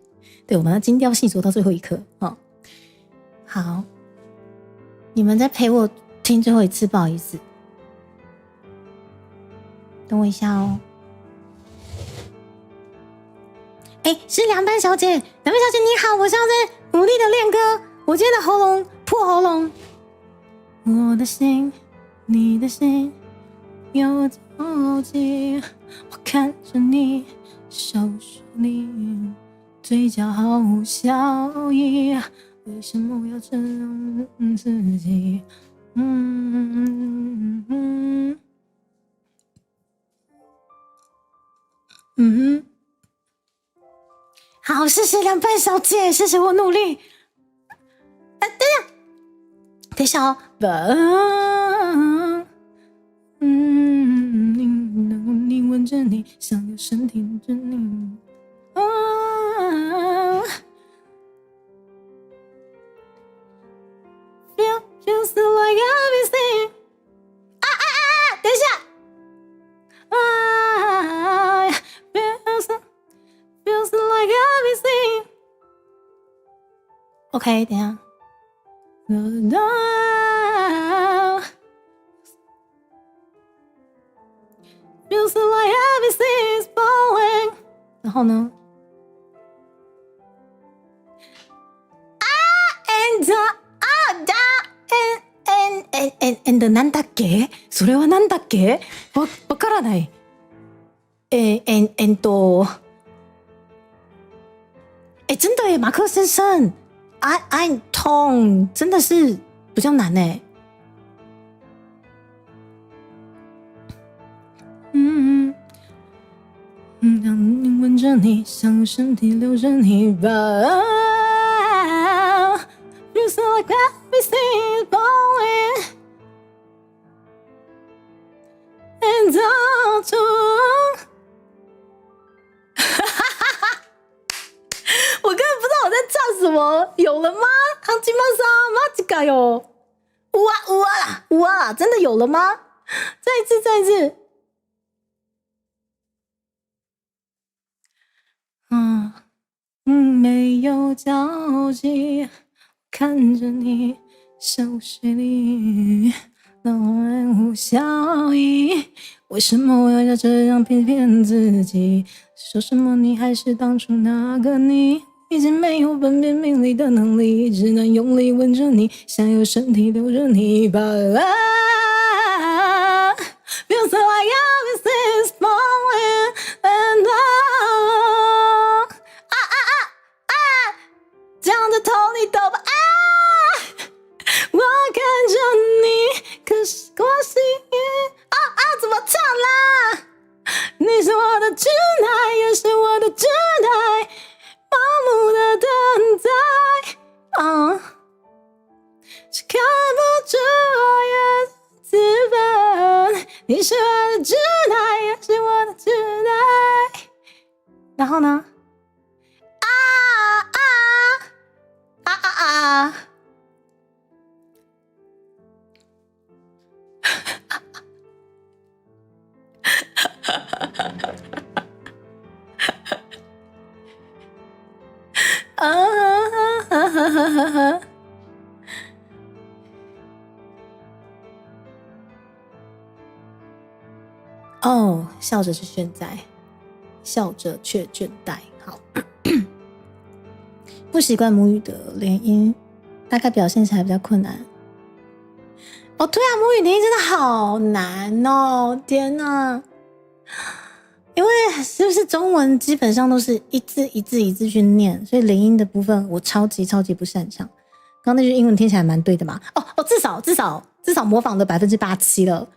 对，我们要精雕细琢到最后一刻好，你们再陪我听最后一次，不好意思，等我一下哦。是凉拌小姐，凉拌小姐你好，我现在在努力的练歌，我今天的喉咙破喉咙。我的心，你的心有多近？我看着你，手手你，嘴角好笑意，为什么要这样自己？好，谢谢凉拌小姐，谢谢我努力。等一下哦，你吻着你，想有身体吻着你。Feels like everything。等一下。Feels like everything。OK， 等一下。Feels like everything is falling。然后呢？and なんだっけ？それはなんだっけ？わからない。真的耶，马克先生 ，I'm 痛，真的是比较难哎。让你吻着你，想身体留着你吧。Feels like everything is falling and out to。我根本不知道我在唱什么，有了吗？哈基玛莎马吉嘎哟，哇，真的有了吗？再一次。没有交集，看着你熟睡里，乱无效益。为什么我要这样骗自己？说什么你还是当初那个你，已经没有分辨名利的能力，只能用力吻着你，想有身体留着你吧。Feels like everything is falling and这样的头你懂吧？我看着你，可是我心里怎么唱啦？你是我的挚爱，也是我的挚爱，盲目的等待，是看不出我也自焚。你是我的挚爱，也是我的挚爱。然后呢？哦，笑着是现在，笑着却倦怠。好，不习惯母语的连音，大概表现起来比较困难。哦，对啊，母语连音真的好难哦！天哪，因为是不是中文基本上都是一字一字去念，所以连音的部分我超级不擅长。刚刚那句英文听起来蛮对的嘛？哦，至少模仿的87%了。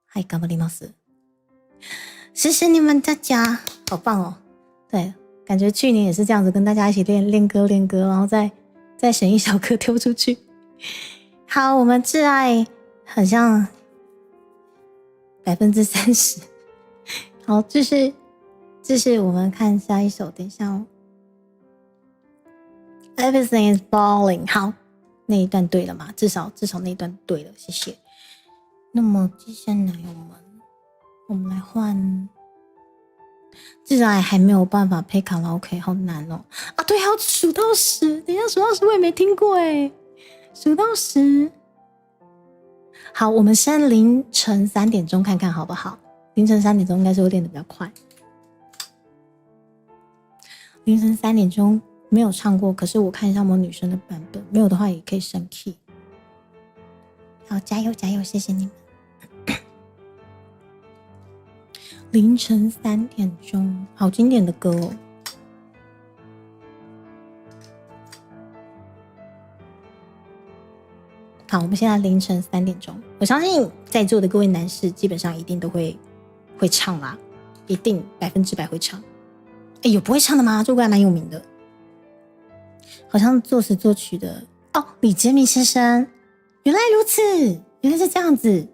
嗨，頑張ります。谢谢你们大家，好棒哦！对，感觉去年也是这样子，跟大家一起练歌，然后再选一小歌丢出去。好，我们挚爱很像30%。好，这是我们看下一首，等一下哦。Everything is falling。好，那一段对了嘛？至少那一段对了，谢谢。那么接下来我们来换，至少还没有办法配卡拉 OK， 好难哦！对，还要数到10，等一下数到10我也没听过哎，数到10。好，我们先凌晨3点钟看看好不好？凌晨3点钟应该是会练得比较快。凌晨3点钟没有唱过，可是我看一下有没有女生的版本，没有的话也可以升 key。好，加油，谢谢你们。凌晨3点钟，好经典的歌哦。好，我们现在凌晨3点钟，我相信在座的各位男士基本上一定都会唱啦，一定100%会唱。哎，有不会唱的吗？这歌还蛮有名的，好像作词作曲的哦，李杰明先生。原来如此，原来是这样子。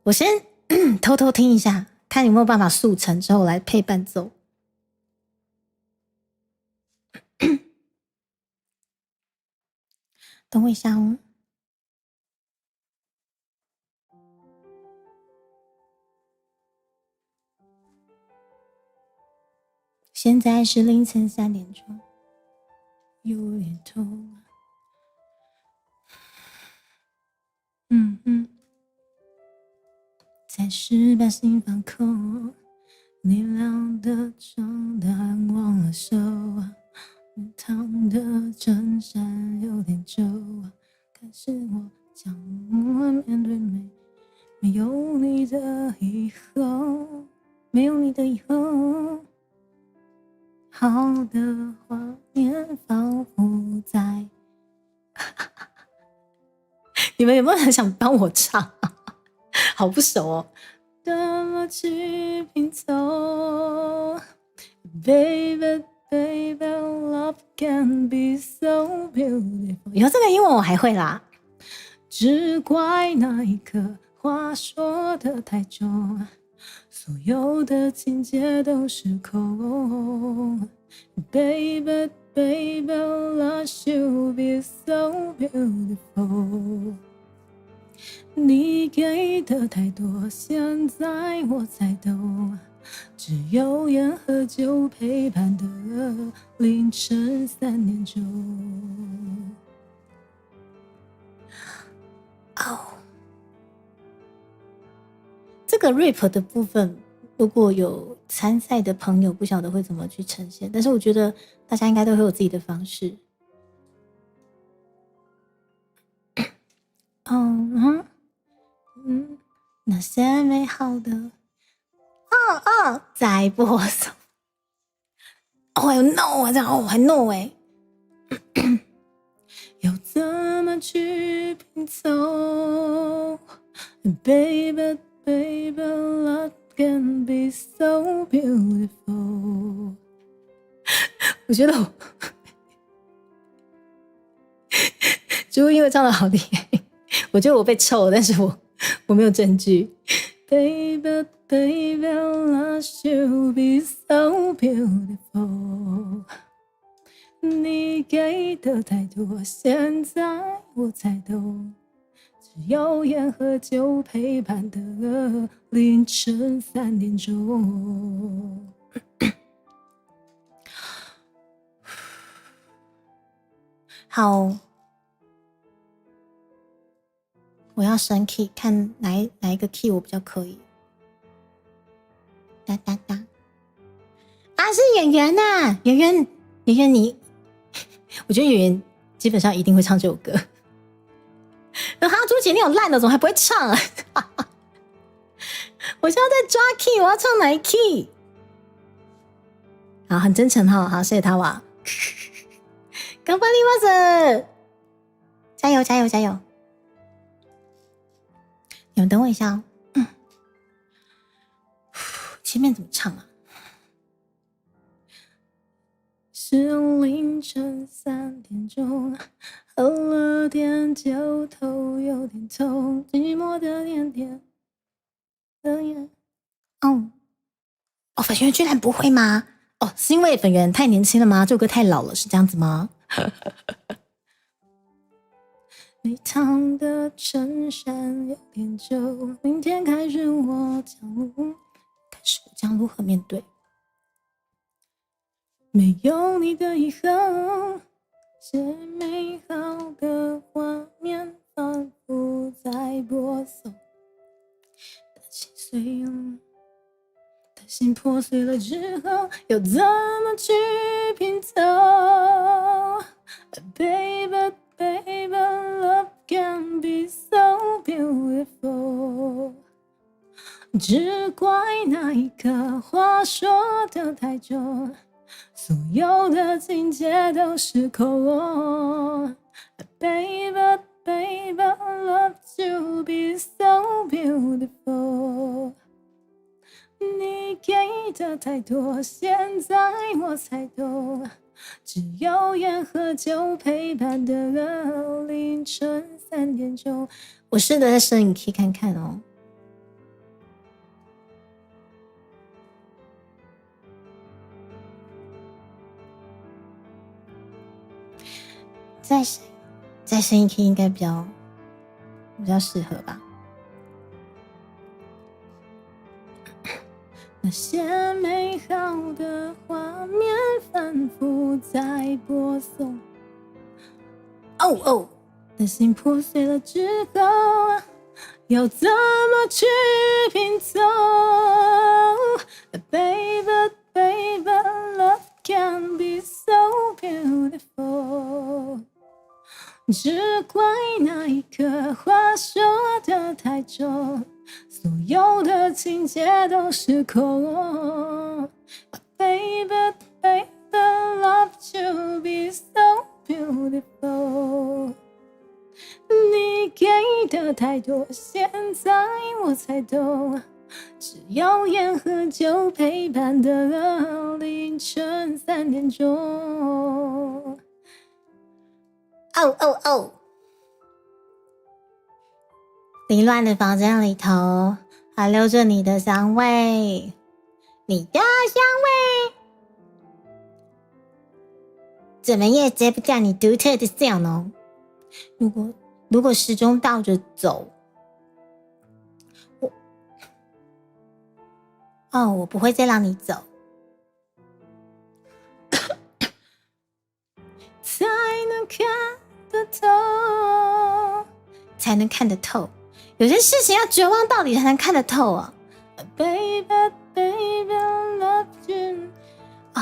我先偷偷听一下，看有没有办法速成之后来配伴奏。等我一下哦。现在是凌晨3点钟，有点痛。在18心放空，你亮的床单忘了收，烫的衬衫有点皱，可是我将我面对没有你的以后，没有你的以后，好的画面仿佛在你们有没有很想帮我唱啊？好不熟哦。怎么去拼凑 Baby Baby Love can be so beautiful。 以后这个英文我还会啦。只怪那一刻话说得太重，所有的情节都失控。 Baby Baby Love should be so beautiful。你给的太多，现在我才懂，只有烟和酒陪伴的凌晨3点钟。哦，这个 rap 的部分，如果有参赛的朋友，不晓得会怎么去呈现，但是我觉得大家应该都会有自己的方式。那些美好的在播送。哦，还有 no 啊，这样哦，还 no 哎，要怎么去拼凑 ？Baby Baby Love can be so beautiful。我觉得我，如果因为唱的好厉害，我觉得我被臭了，但是我没有证据。Baby, baby, love should be so beautiful。 你给的太多，现在我才懂，只有烟和酒陪伴的凌晨3点钟。好。我要升 key， 看哪一个 key 我比较可以。哒哒哒，啊，是演员呐、演员你，我觉得演员基本上一定会唱这首歌。然后朱姐你有烂的，怎么还不会唱啊？我现在在抓 key， 我要唱哪一 key？ 好，很真诚哈，好，谢谢他哇。干巴利马斯，加油加油加油！你们等我一下哦。前面怎么唱啊？是凌晨3点钟，喝了点酒，头有点痛，寂寞的点点的眼。哦，粉圆居然不会吗？哦，是因为粉圆太年轻了吗？这首歌太老了，是这样子吗？你烫的衬衫有点皱，明天开始我将如何面对？没有你的以后，些美好的画面反复在播送。担心破碎了之后，要怎么去拼凑 ？Baby, baby, love can be so beautiful。只怪那一刻话说得太重。所有的情节都失控。Baby, baby, I love you, be so beautiful。你给的太多，现在我才懂，只有烟和酒陪伴的凌晨3点钟。我试着在摄影可以看看哦。在声音 key 应该比较适合吧。那些美好的画面反复在播送。哦哦，当心破碎了之后，要怎么去拼凑 ？Baby, baby, love can be so beautiful。只怪那一刻话说得太重，所有的情节都失控。Baby, baby, love to be so beautiful。你给的太多，现在我才懂，只有烟和酒陪伴的凌晨3点钟。哦哦哦！凌乱的房间里头，还留着你的香味，你的香味，怎么也戒不掉你独特的笑容。如果时钟倒着走，我不会再让你走。才能看得透，有些事情要绝望到底才能看得透啊。Baby, baby, love you。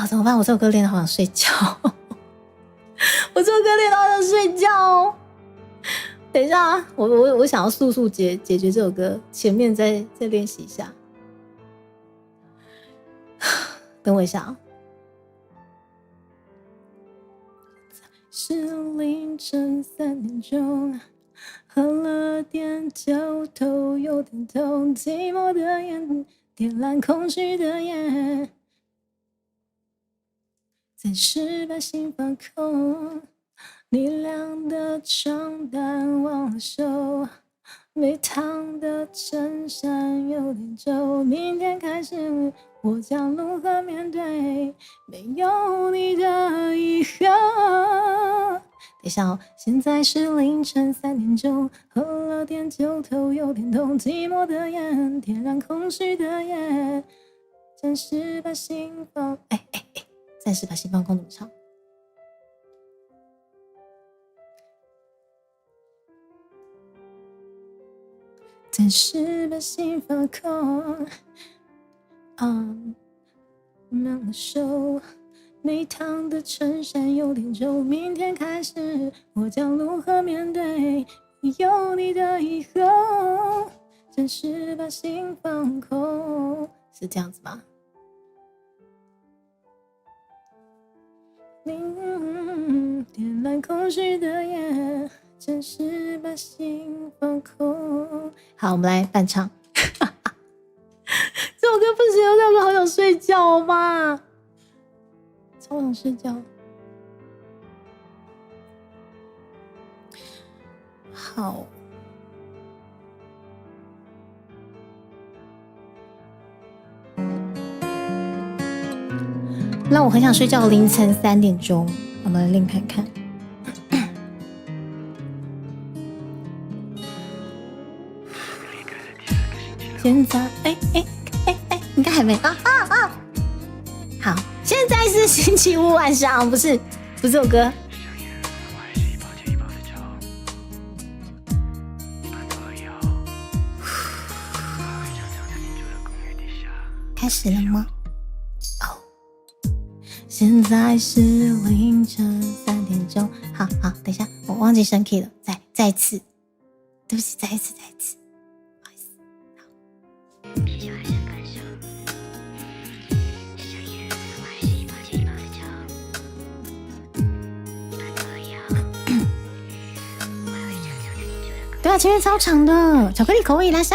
怎么办？我这首歌练得好想睡觉，我这首歌练得好想睡觉。等一下，我想要速解决这首歌，前面再练习一下。等我一下啊。是凌晨3点钟，喝了点酒，头有点痛，寂寞的烟点燃空虚的夜，暂时把心放空。你晾的床单忘了收，没烫的衬衫有点皱，明天开始我将如何面对没有你的以后？等一下哦，现在是凌晨3点钟，喝了点酒，头有点痛，寂寞的烟点燃空虚的夜，暂时把心放，暂时把心放空怎么唱？暂时把心放空，忘了收，没烫的衬衫有点皱，明天开始我将如何面对有你的以后？暂时把心放空，是这样子吗？点燃空虚的夜，暂时把心放空。好，我们来伴唱。这首歌不行，这首歌好想睡觉吧，超想睡觉。好，那我很想睡觉，凌晨3点钟，我们来练看看。现在，应该还没好，现在是星期五晚上，不是这首歌。开始了吗？现在是凌晨3点钟。好，等一下，我忘记升 key 了，再一次，对不起，再一次。啊，前面超长的，巧克力口味拉塞。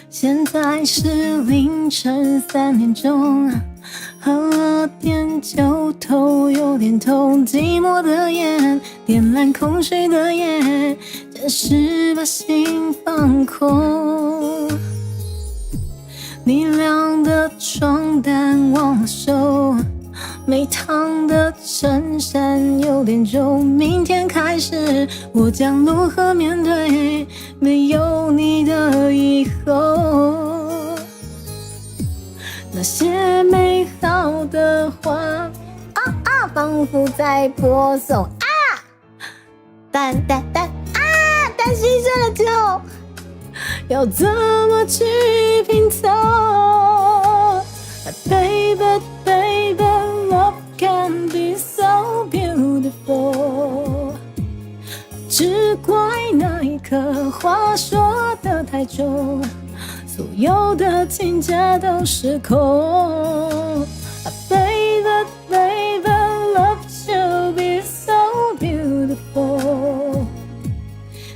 现在是凌晨3点钟，喝了点酒，头有点痛，寂寞的夜，点燃空虚的夜，暂时把心放空。你晾的床单忘了收，没烫的衬衫有点皱，明天开始我将如何面对没有你的以后？那些美好的话仿佛在播送但牺牲了之后要怎么去拼凑？Baby, baby, love can be so beautiful。只怪那一刻话说得太重，所有的情节都失控。Baby, baby, love should be so beautiful。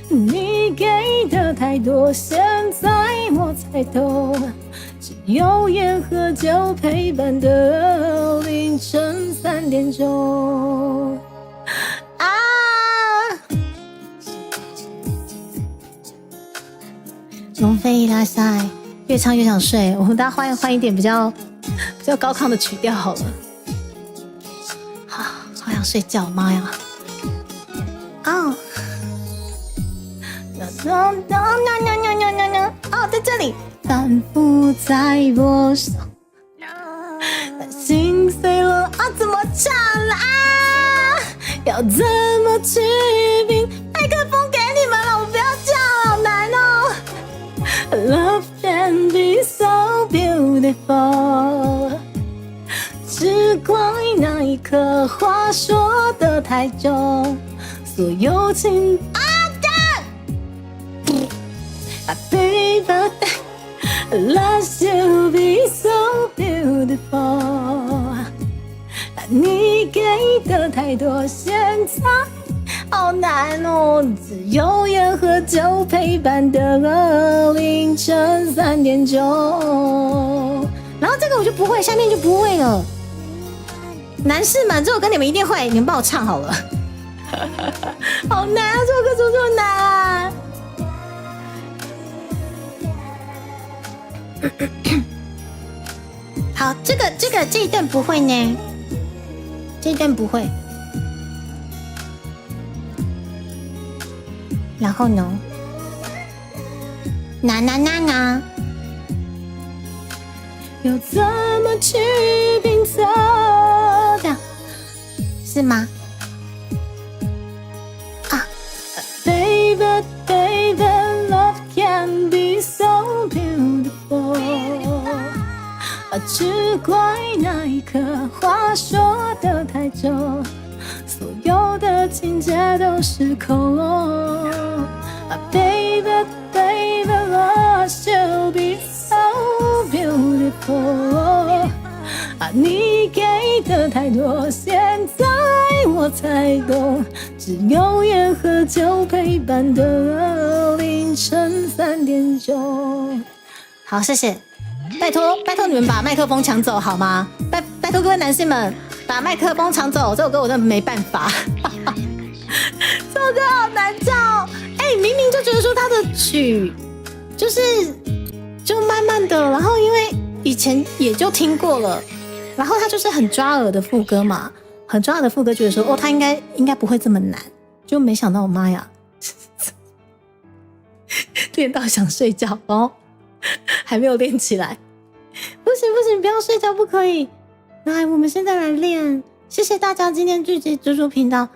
你给的太多，现在我才懂。只有烟和酒陪伴的凌晨3点钟啊！龙飞拉塞，越唱越想睡。我们大家换一点比较高亢的曲调好了。好想睡觉，妈呀！哦，哦，在这里。反复在我手，心碎了怎么唱啊？要怎么去拼？麦克风给你们了，我不要唱，好难哦。Love can be so beautiful， 只怪那一刻话说得太重，所有情Baby。Love should be so beautiful。 你给的太多，现在好难哦。只有烟和酒陪伴的凌晨3点钟。然后这个我就不会，下面就不会了。男士们，这首歌你们一定会，你们帮我唱好了。好难啊，这首歌怎么这么难啊？好，这一段不会呢，这一段不会。然后呢？那，又怎么去拼凑？这样是吗？啊 ，Baby, baby, love can be so beautiful。只怪那一刻话说得太重，所有的情节都失控。Baby, baby, love should be so beautiful。你给的太多，现在我才懂，只有烟和酒陪伴的凌晨3点钟。好，谢谢。拜托你们把麦克风抢走好吗？拜托各位男性们把麦克风抢走，这首歌我真的没办法。这首歌好难唱，明明就觉得说他的曲就慢慢的，然后因为以前也就听过了，然后他就是很抓耳的副歌嘛，很抓耳的副歌，觉得说他应该不会这么难，就没想到我妈呀，练到想睡觉哦。还没有练起来，不行，不要睡觉，不可以。来，我们现在来练。谢谢大家今天聚集猪猪频道，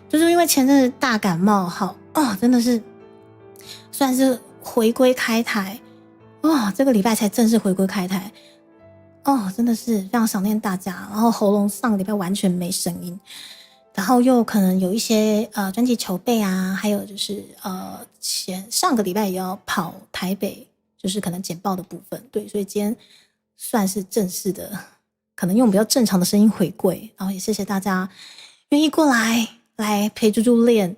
就是因为前阵子大感冒，好真的是算是回归开台这个礼拜才正式回归开台真的是非常想念大家。然后喉咙上个礼拜完全没声音，然后又可能有一些专辑筹备啊，还有就是上个礼拜也要跑台北。就是可能简报的部分，对，所以今天算是正式的，可能用比较正常的声音回归，然后也谢谢大家愿意过来陪猪猪练，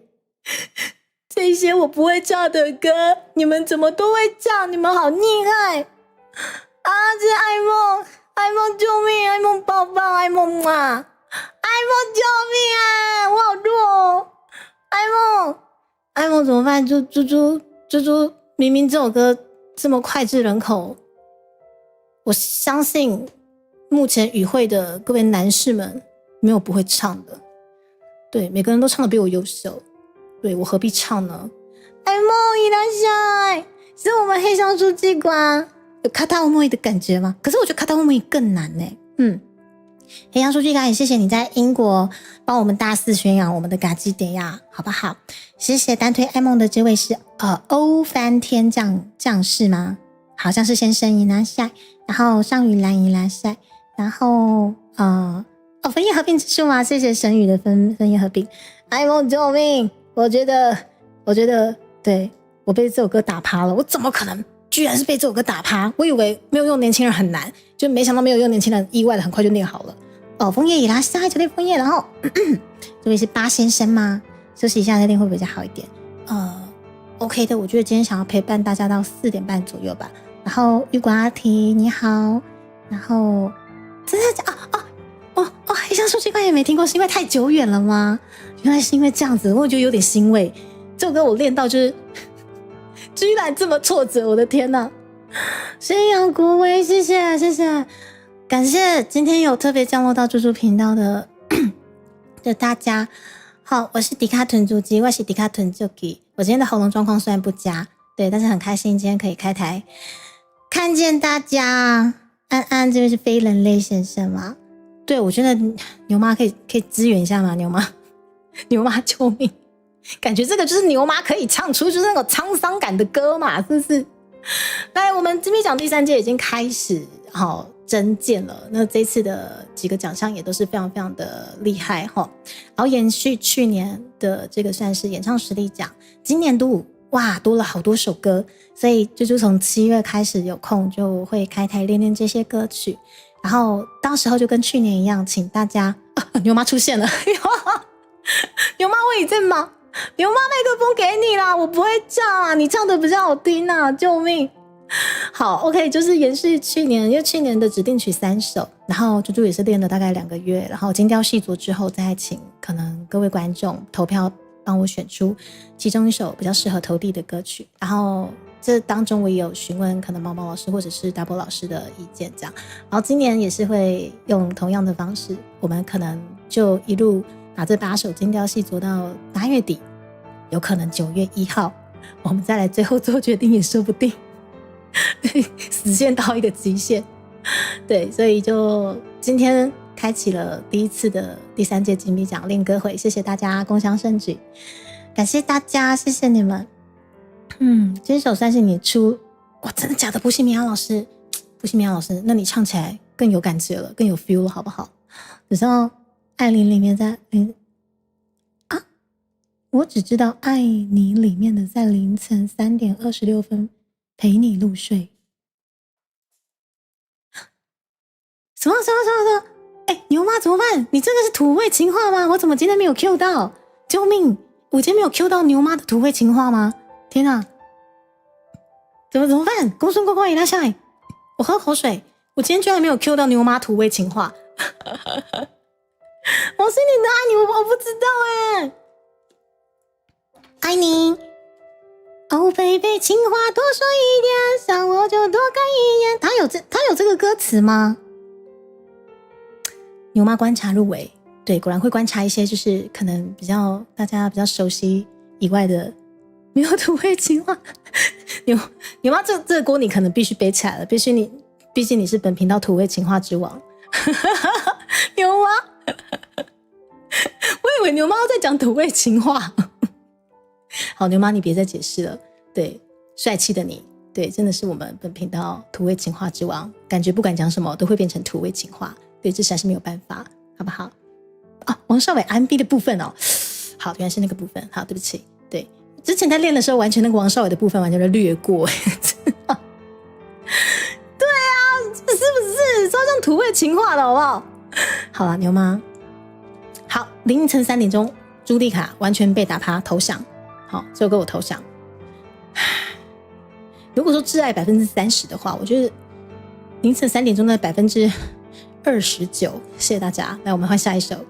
这些我不会唱的歌，你们怎么都会唱？你们好厉害啊！这是爱梦，爱梦救命！爱梦抱抱，爱梦啊！爱梦救命啊！我好弱哦！爱梦怎么办？猪猪，明明这首歌这么脍炙人口，我相信目前与会的各位男士们没有不会唱的，对，每个人都唱得比我优秀，对，我何必唱呢？爱梦いらっしゃい，是我们黑橡树机关有卡塔乌莫伊的感觉吗？可是我觉得卡塔乌莫伊更难呢。黑橡树机关也谢谢你在英国帮我们大肆宣扬我们的嘎基点呀，好不好？谢谢单推爱梦的这位是欧翻天将士吗？好像是先生伊拉塞，然后上雨兰伊拉塞，然后分叶合并之术吗？谢谢神宇的分叶合并。爱梦救命！我觉得对，我被这首歌打趴了，我怎么可能居然是被这首歌打趴？我以为没有用年轻人很难，就没想到没有用年轻人，意外的很快就练好了。枫叶伊拉塞，球队枫叶，然后这位是八先生吗？休息一下再练会不会比较好一点？OK 的，我觉得今天想要陪伴大家到4点半左右吧。然后玉果阿提你好，然后真的假黑橡树这块也没听过，是因为太久远了吗？原来是因为这样子，我觉得有点欣慰。这首歌我练到就是居然这么挫折，我的天哪！宣扬国威，谢谢，感谢今天有特别降落到猪猪频道的大家。好，我是迪卡屯猪鸡，我是迪卡屯猪鸡。我今天的喉咙状况虽然不佳，对，但是很开心今天可以开台看见大家。安安这位是非人类先生吗？对，我觉得牛妈可以支援一下吗？牛妈救命！感觉这个就是牛妈可以唱出就是那种沧桑感的歌嘛，是不是？来，我们金币奖第3届已经开始征件了，那这次的几个奖项也都是非常非常的厉害然后延续去年的这个算是演唱实力奖，今年度哇多了好多首歌，所以就从7月开始有空就会开台练这些歌曲，然后到时候就跟去年一样，请大家牛妈出现了牛妈我也在忙，牛妈麦克风给你啦，我不会唱啊，你唱的比较好听啊，救命！好 ，OK， 就是延续去年，因为去年的指定曲3首，然后猪猪也是练了大概2个月，然后精雕细琢之后，再请可能各位观众投票帮我选出其中一首比较适合投递的歌曲，然后这当中我也有询问可能毛毛老师或者是 Double 老师的意见这样，然后今年也是会用同样的方式，我们可能就一路把这8首精雕细琢到8月底，有可能9月1号我们再来最后做决定也说不定实现到一个极限，对，所以就今天开启了第1次的第3届金币奖练歌会，谢谢大家共襄盛举，感谢大家，谢谢你们。这首算是你出，哇，真的假的？不信米娅老师，那你唱起来更有感觉了，更有 feel 了，好不好？你知道爱你里面我只知道爱你里面的在凌晨3点26分陪你入睡。什么？牛妈怎么办？你这个是土味情话吗？我怎么今天没有 Q 到？救命！我今天没有 Q 到牛妈的土味情话吗？天哪！怎么办？公孙公公也拉下来，我喝口水。我今天居然没有 Q 到牛妈土味情话。我心里的爱你，我不知道爱你。哦，baby， 情话多说一点，想我就多看一眼。他有这个歌词吗？牛妈观察入围，对，果然会观察一些就是可能大家比较熟悉以外的，没有土味情话。牛妈这个锅你可能必须背起来了，毕竟你是本频道土味情话之王。牛妈，我以为牛妈在讲土味情话。好，牛妈你别再解释了。对，帅气的你，对，真的是我们本频道土味情话之王，感觉不管讲什么都会变成土味情话。对，这实在是没有办法，好不好？王少伟 R&B 的部分哦，好，原来是那个部分，好，对不起。对，之前在练的时候，完全那个王少伟的部分完全的略过。对啊，是不是超像土味情话的好不好？好了，牛妈，好，凌晨3点钟，朱莉卡完全被打趴投降。好，这首歌我投降。如果说挚爱30%的话，我觉得凌晨3点钟的29%，谢谢大家。来，我们换下一首。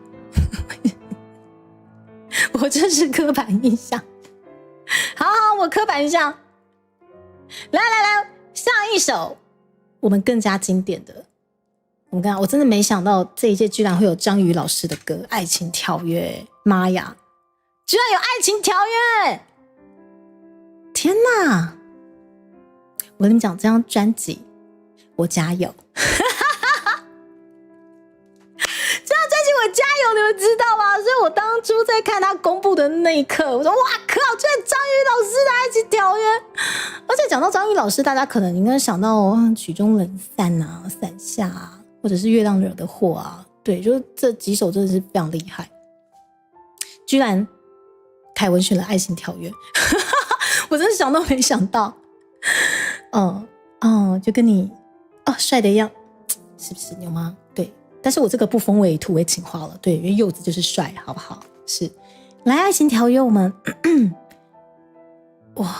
我这是刻板印象。好，我刻板印象。来，下一首，我们更加经典的。我真的没想到这一届居然会有张宇老师的歌《爱情条约》。妈呀，居然有《爱情条约》！天哪！我跟你们讲，这张专辑我加油。这张专辑我加油，你们知道吗？所以我当初在看他公布的那一刻，我说哇靠，居然张宇老师的《爱情条约》！而且讲到张宇老师，大家可能应该想到曲终人散啊、伞下啊，或者是月亮惹的祸啊，对，就是这几首真的是非常厉害。居然凯文选了《爱情条约》，我真的想都没想到。就跟你帅的一样，是不是有吗？对，但是我这个不封为土为情话了，对，因为柚子就是帅，好不好？是，来《爱情条约》，我们哇，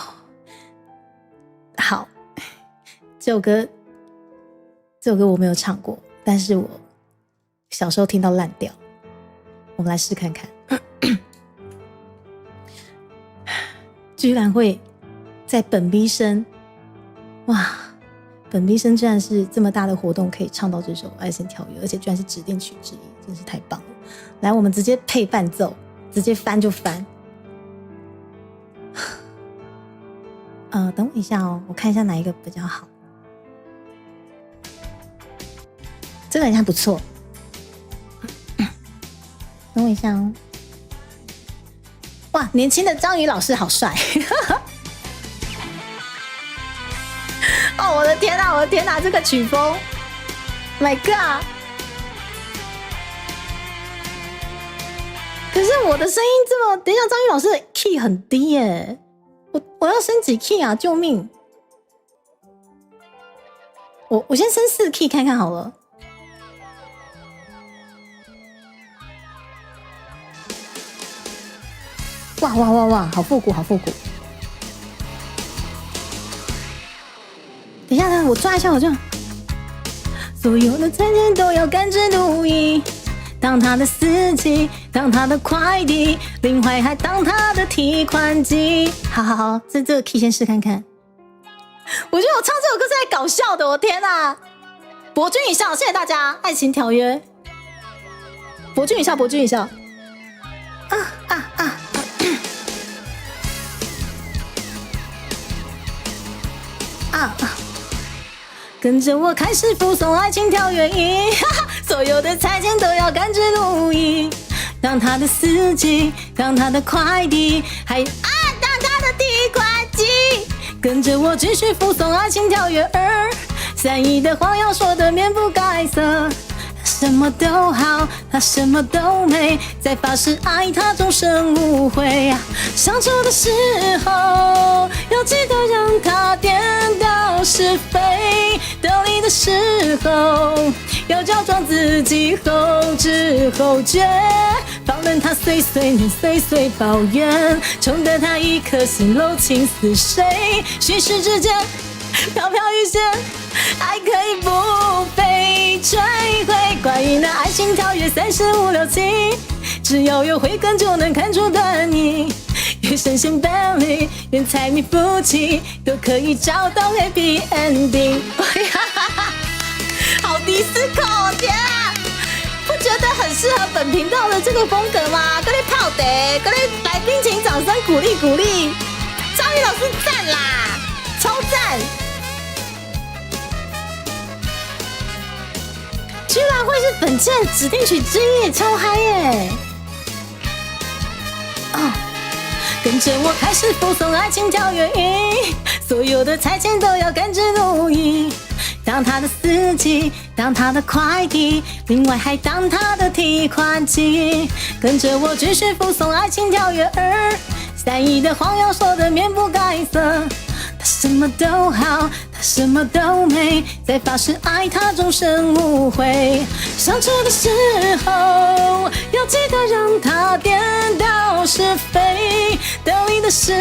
好，这首歌我没有唱过，但是我小时候听到烂掉，我们来试看看，居然会在本逼生，哇！本逼生居然是这么大的活动可以唱到这首《爱情条约》，而且居然是指定曲之一，真是太棒了！来，我们直接配伴奏，直接翻就翻。等我一下哦，我看一下哪一个比较好。这个好像不错。等我一下哦。哇，年轻的张宇老师好帅！哦，我的天哪，我的天哪，这个曲风 ，My God！ 可是我的声音这么，等一下，张宇老师的 key 很低耶，我要升几 key 啊？救命！我先升4 key 看看好了。哇哇哇哇，好复古，好复古！等一下呢，我抓一下，我就所有的再见都要甘之如饴，当他的司机，当他的快递，林怀还当他的提款机。好，这个 key 先试看看。我觉得我唱这首歌是在搞笑的，我天哪！博君一笑，谢谢大家，《爱情条约》。博君一笑，博君一笑。跟着我开始附送爱情条约1，所有的拆迁都要甘之如饴，当他的司机，当他的快递，还当他的提款机。跟着我继续附送爱情条约2，3亿的谎要说的面不改色。什么都好，他什么都没，在发誓爱他终生无悔。相处的时候要记得让他颠倒是非，得力的时候要假装自己后知后觉，放任他碎碎念碎碎抱怨，宠得他一颗心柔情似水，虚实之间飘飘欲仙，爱可以不被摧毁。关于那爱情条约35、67，只要有慧根就能看出端倪。愿神仙伴侣，愿财迷夫妻，都可以找到 happy ending。好迪斯科，天啊！不觉得很适合本频道的这个风格吗？各位泡的，各位来宾请掌声鼓励鼓励。张宇老师赞啦，超赞！居然会是本届指定曲之一，超嗨耶！跟着我开始附送爱情条约1，所有的拆迁都要甘之如饴，当他的司机，当他的快递，另外还当他的提款机。跟着我继续附送爱情条约2，3亿的谎要说的面不改色。他什么都好，他什么都没，在发誓爱他终生无悔。相处的时候要记得让他颠倒是非，得意的时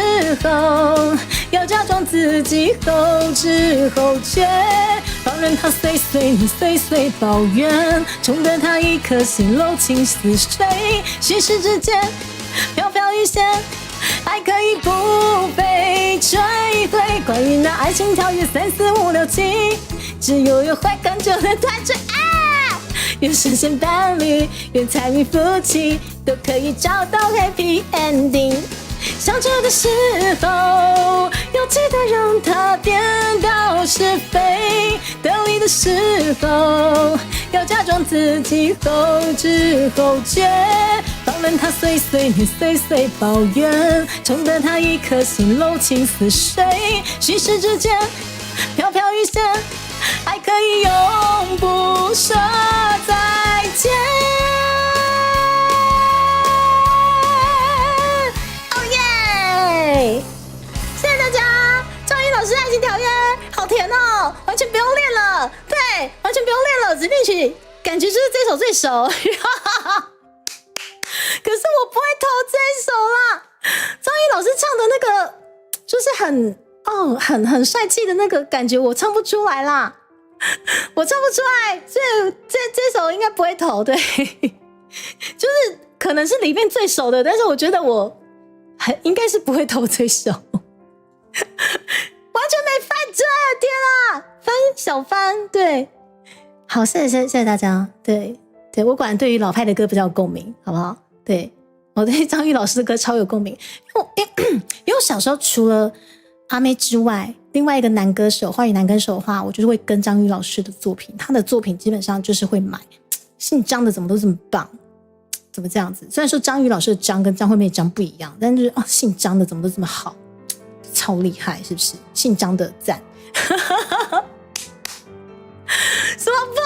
候要假装自己后知后觉，放任他碎碎念碎碎抱怨，冲得他一颗心柔情似水，虚实之间飘飘欲仙，爱可以不被摧毁。关于那爱情条约3、4、5、6、7，只有约会更久的团聚啊！愿神仙伴侣，愿财迷夫妻，都可以找到 happy ending。想着的时候，要记得让它颠倒是非；得意的时候，要假装自己后知后觉，放任它碎碎念碎碎抱怨，冲得他一颗心柔情似水，虚实之间飘飘欲仙，爱可以永不说再见。谢谢大家，张宇老师《爱情条约》好甜哦，完全不用练了，对，完全不用练了，指定曲感觉就是这首最熟，可是我不会投这首啦。张宇老师唱的那个就是很帅气的那个感觉，我唱不出来啦，我唱不出来，所以这首应该不会投，对，就是可能是里面最熟的，但是我觉得我应该是不会投这首。完全没翻正，天啊！翻小翻，对，好，谢谢大家，对，我果然对于老派的歌比较有共鸣，好不好？对，我对张宇老师的歌超有共鸣，因为我小时候除了阿妹之外，另外一个男歌手，华语男歌手的话，我就是会跟张宇老师的作品，他的作品基本上就是会买。姓张的怎么都这么棒？怎么这样子？虽然说张宇老师的张跟张惠妹的张不一样，但是姓张的怎么都这么好？超厉害，是不是？姓张的赞，什么风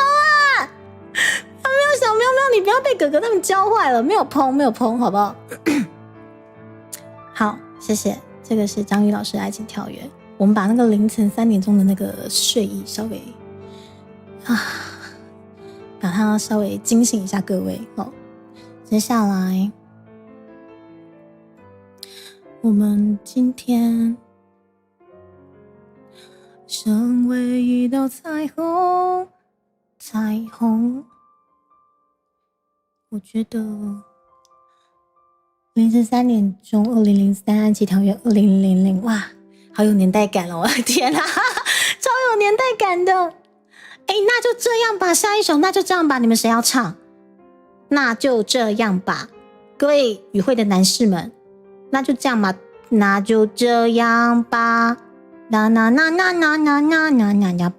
啊？没有小喵喵，你不要被哥哥他们教坏了，没有碰，好不好？好，谢谢。这个是张宇老师的《爱情条约》，我们把那个凌晨3点钟的那个睡意稍微把它稍微惊醒一下各位哦。接下来。我们今天成为一道彩虹，我觉得凌晨3点钟，2003安琪条约2000，哇，好有年代感了，我的天啊，超有年代感的。那就这样吧，下一首那就这样吧，你们谁要唱？那就这样吧，各位与会的男士们。那就这样吧，那就这样吧，那，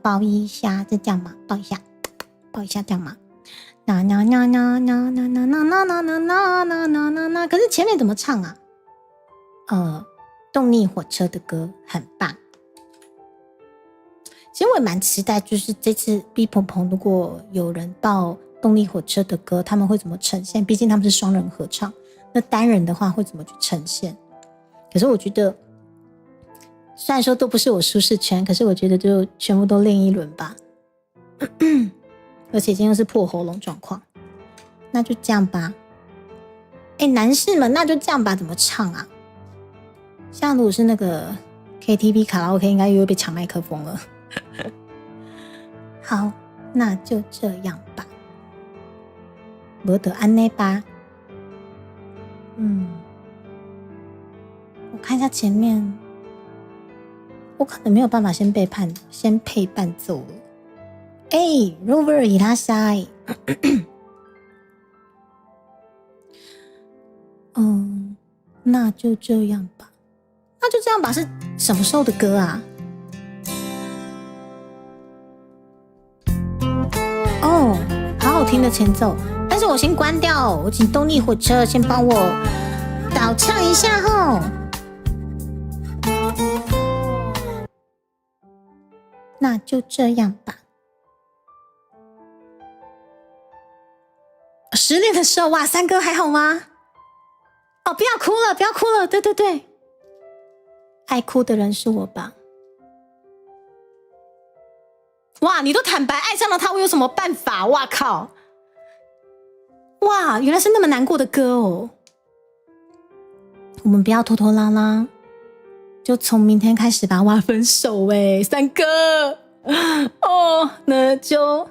抱一下，就这样吧，抱一下，这样嘛，那，可是前面怎么唱啊？动力火车的歌很棒。其实我也蛮期待，就是这次 B 鹏鹏如果有人报动力火车的歌，他们会怎么呈现？毕竟他们是双人合唱。那单人的话会怎么去呈现？可是我觉得，虽然说都不是我舒适圈，可是我觉得就全部都练一轮吧。而且今天又是破喉咙状况，那就这样吧。男士们，那就这样吧，怎么唱啊？像如果是那个 KTV 卡拉 OK， 应该又会被抢麦克风了。好，那就这样吧。没得安内吧。我看一下前面，我可能没有办法先配伴奏了。Rover 伊拉塞，那就这样吧。那就这样吧是什么时候的歌啊？好好听的前奏，但是我先关掉，我请动力火车先帮我导唱一下吼。那就这样吧。失恋的时候，哇，三哥还好吗？不要哭了，不要哭了，对，爱哭的人是我吧？哇，你都坦白爱上了他，我有什么办法？哇靠！哇，原来是那么难过的歌哦。我们不要拖拖拉拉，就从明天开始吧。我要分手三哥哦，那就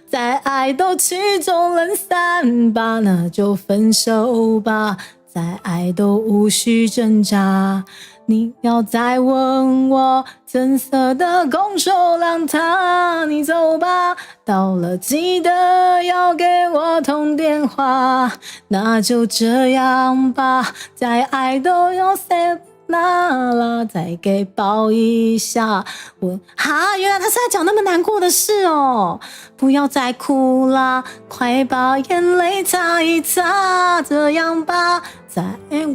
在爱斗气中冷散吧，那就分手吧，在爱都无需挣扎。你要再问我橙色的空手让它，你走吧，到了记得要给我通电话。那就这样吧，在爱都有 say 啦，再给抱一下。原来他是在讲那么难过的事哦。不要再哭啦，快把眼泪擦一擦。这样吧，在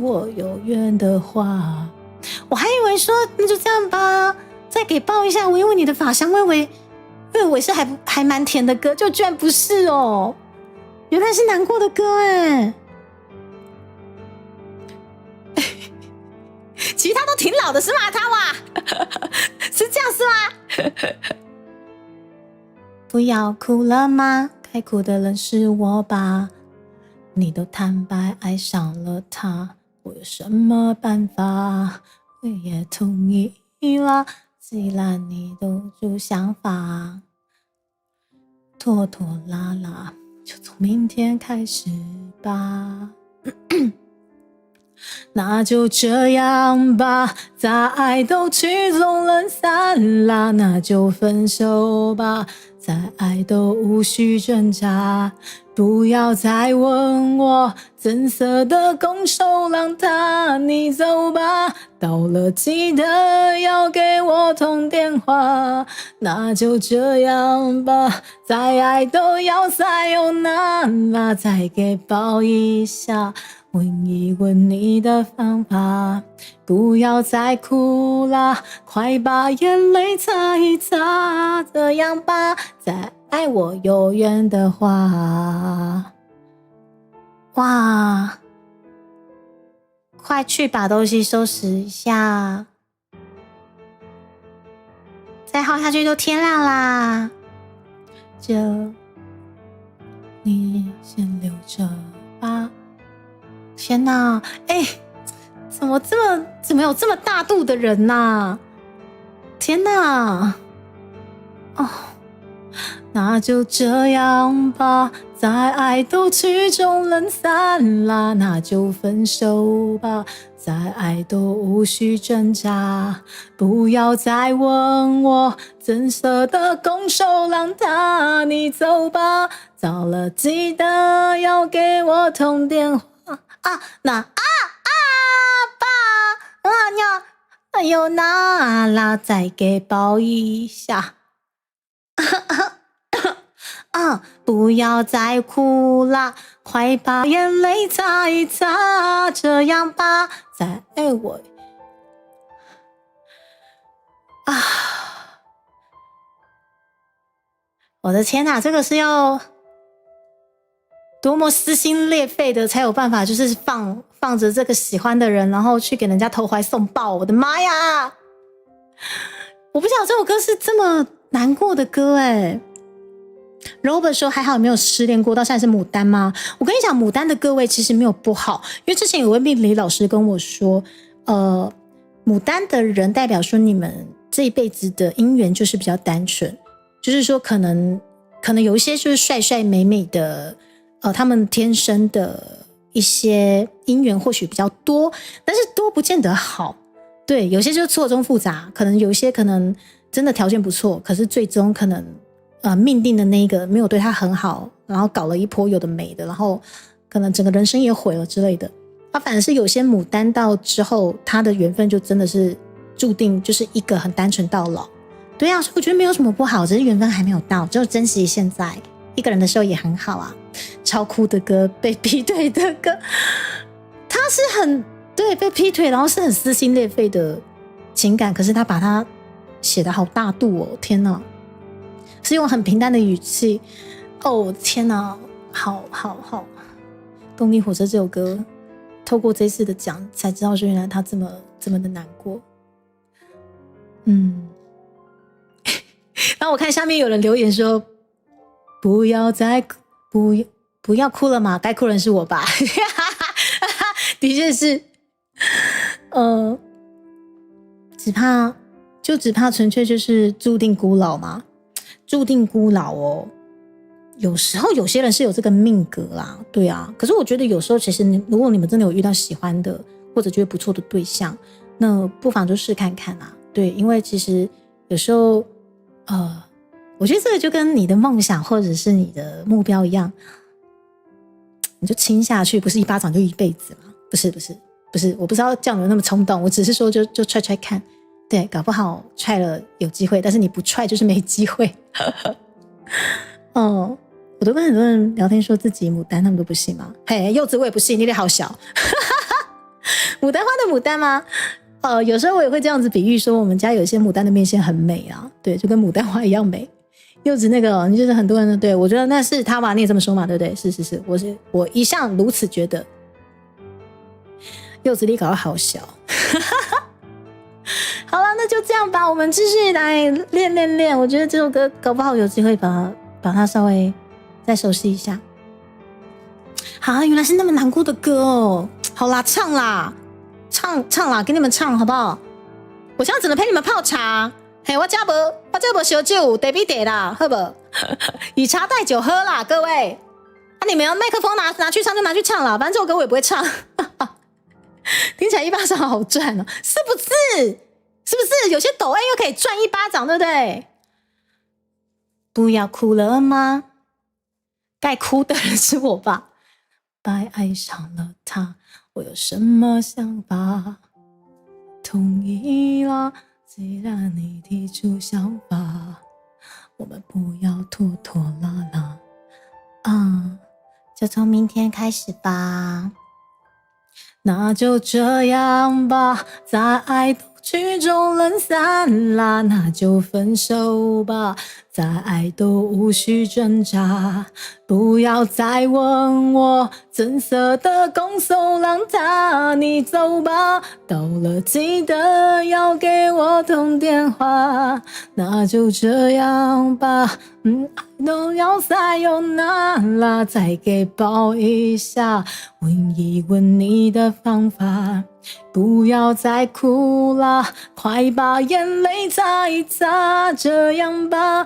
我有缘的话。我还以为说那就这样吧，再给抱一下。我以为你的发香，我以为是还蛮甜的歌，就居然不是哦，原来是难过的歌哎。其他都挺老的是吗？他哇，是这样是吗？不要哭了吗？该哭的人是我吧？你都坦白爱上了他，我有什么办法？我也同意了，既然你都有想法，拖拖拉拉就从明天开始吧。那就这样吧，在爱斗气中冷散啦，那就分手吧，在爱都无需挣扎。不要再问我橙色的空手让它，你走吧，到了记得要给我通电话。那就这样吧，再爱都要再有难啦，再给抱一下，问一问你的方法。不要再哭啦，快把眼泪擦一擦。这样吧，再爱我有缘的话。哇，快去把东西收拾一下，再耗下去就天亮啦。就你先留着吧。天哪，怎么有这么大度的人呐？天哪，哦，那就这样吧，在爱斗气中冷散啦，那就分手吧，在爱都无需挣扎。不要再问我橙色的空手让它，你走吧，早了记得要给我通电话哎呦那啦，再给抱一下。不要再哭啦，快把眼泪擦一擦。这样吧，再爱我我的天哪，这个是要多么撕心裂肺的才有办法，就是放着这个喜欢的人，然后去给人家投怀送抱。我的妈呀！我不晓得这首歌是这么难过的歌Robert 说还好没有失恋过，到现在是牡丹吗？我跟你讲，牡丹的各位其实没有不好，因为之前有位命理老师跟我说，牡丹的人代表说你们这一辈子的姻缘就是比较单纯，就是说可能有一些就是帅帅美美的，他们天生的一些姻缘或许比较多，但是多不见得好。对，有些就是错综复杂，可能有一些可能真的条件不错，可是最终可能命定的那个没有对他很好，然后搞了一波有的没的，然后可能整个人生也毁了之类的。反而是有些牡丹到之后，他的缘分就真的是注定就是一个很单纯到老。对啊，所以我觉得没有什么不好，只是缘分还没有到，就珍惜现在。一个人的时候也很好啊。超酷的歌，被劈腿的歌，他是很对被劈腿，然后是很撕心裂肺的情感，可是他把它写得好大度哦，天哪！是用很平淡的语气，哦天哪，好，动力火车这首歌，透过这次的讲才知道说原来他这么的难过。然后我看下面有人留言说，不要哭了嘛，该哭人是我吧。的确是只怕纯粹就是注定孤老嘛，注定孤老哦。有时候有些人是有这个命格啦，对啊。可是我觉得有时候其实如果你们真的有遇到喜欢的或者觉得不错的对象，那不妨就试看看啊。对，因为其实有时候我觉得这个就跟你的梦想或者是你的目标一样，你就亲下去，不是一巴掌就一辈子嘛？不是，我不知道叫你们那么冲动，我只是说就踹踹看，对，搞不好踹了有机会，但是你不踹就是没机会。哦，我都跟很多人聊天说自己牡丹，他们都不信吗？嘿，柚子我也不信，你脸好小。牡丹花的牡丹吗？有时候我也会这样子比喻说，我们家有一些牡丹的面线很美啊，对，就跟牡丹花一样美。柚子那个，你就是很多人对我觉得那是他吧，你也这么说嘛，对不对？是，我一向如此觉得。柚子你搞得好小。好了，那就这样吧，我们继续来练。我觉得这首歌搞不好有机会把它稍微再熟悉一下。好，原来是那么难过的歌哦。好啦，唱啦，给你们唱好不好？我现在只能陪你们泡茶。嘿，我这没烧酒，得比得啦，好不好？以茶代酒喝啦，各位。你们麦克风拿去唱就拿去唱啦，反正这首歌我也不会唱。听起来一巴掌好赚哦，是不是？有些抖 A 又可以赚一巴掌，对不对？不要哭了吗？该哭的人是我吧？白爱上了他，我有什么想法？同意啦。既然你提出想法，我们不要拖拖拉拉就从明天开始吧。那就这样吧，在爱都曲终人散啦，那就分手吧，在爱都无需挣扎。不要再问我橙色的公送让它你走吧，到了记得要给我通电话。那就这样吧，都要再有那啦，再给抱一下，问一问你的方法。不要再哭啦，快把眼泪擦一擦，这样吧，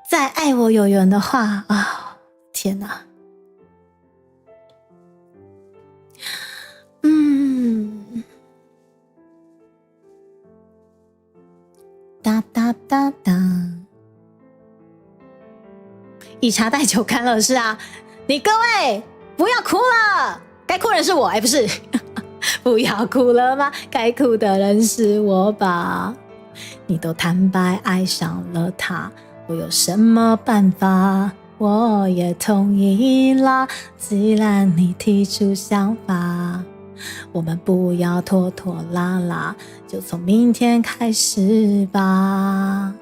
再爱我有缘的话啊！天哪，哒哒哒哒，以茶代酒干了，是啊，你各位不要哭了，该哭人是我，不是，不要哭了吗？该哭的人是我吧？你都坦白爱上了他，我有什么办法？我也同意啦，既然你提出想法，我们不要拖拖拉拉，就从明天开始吧。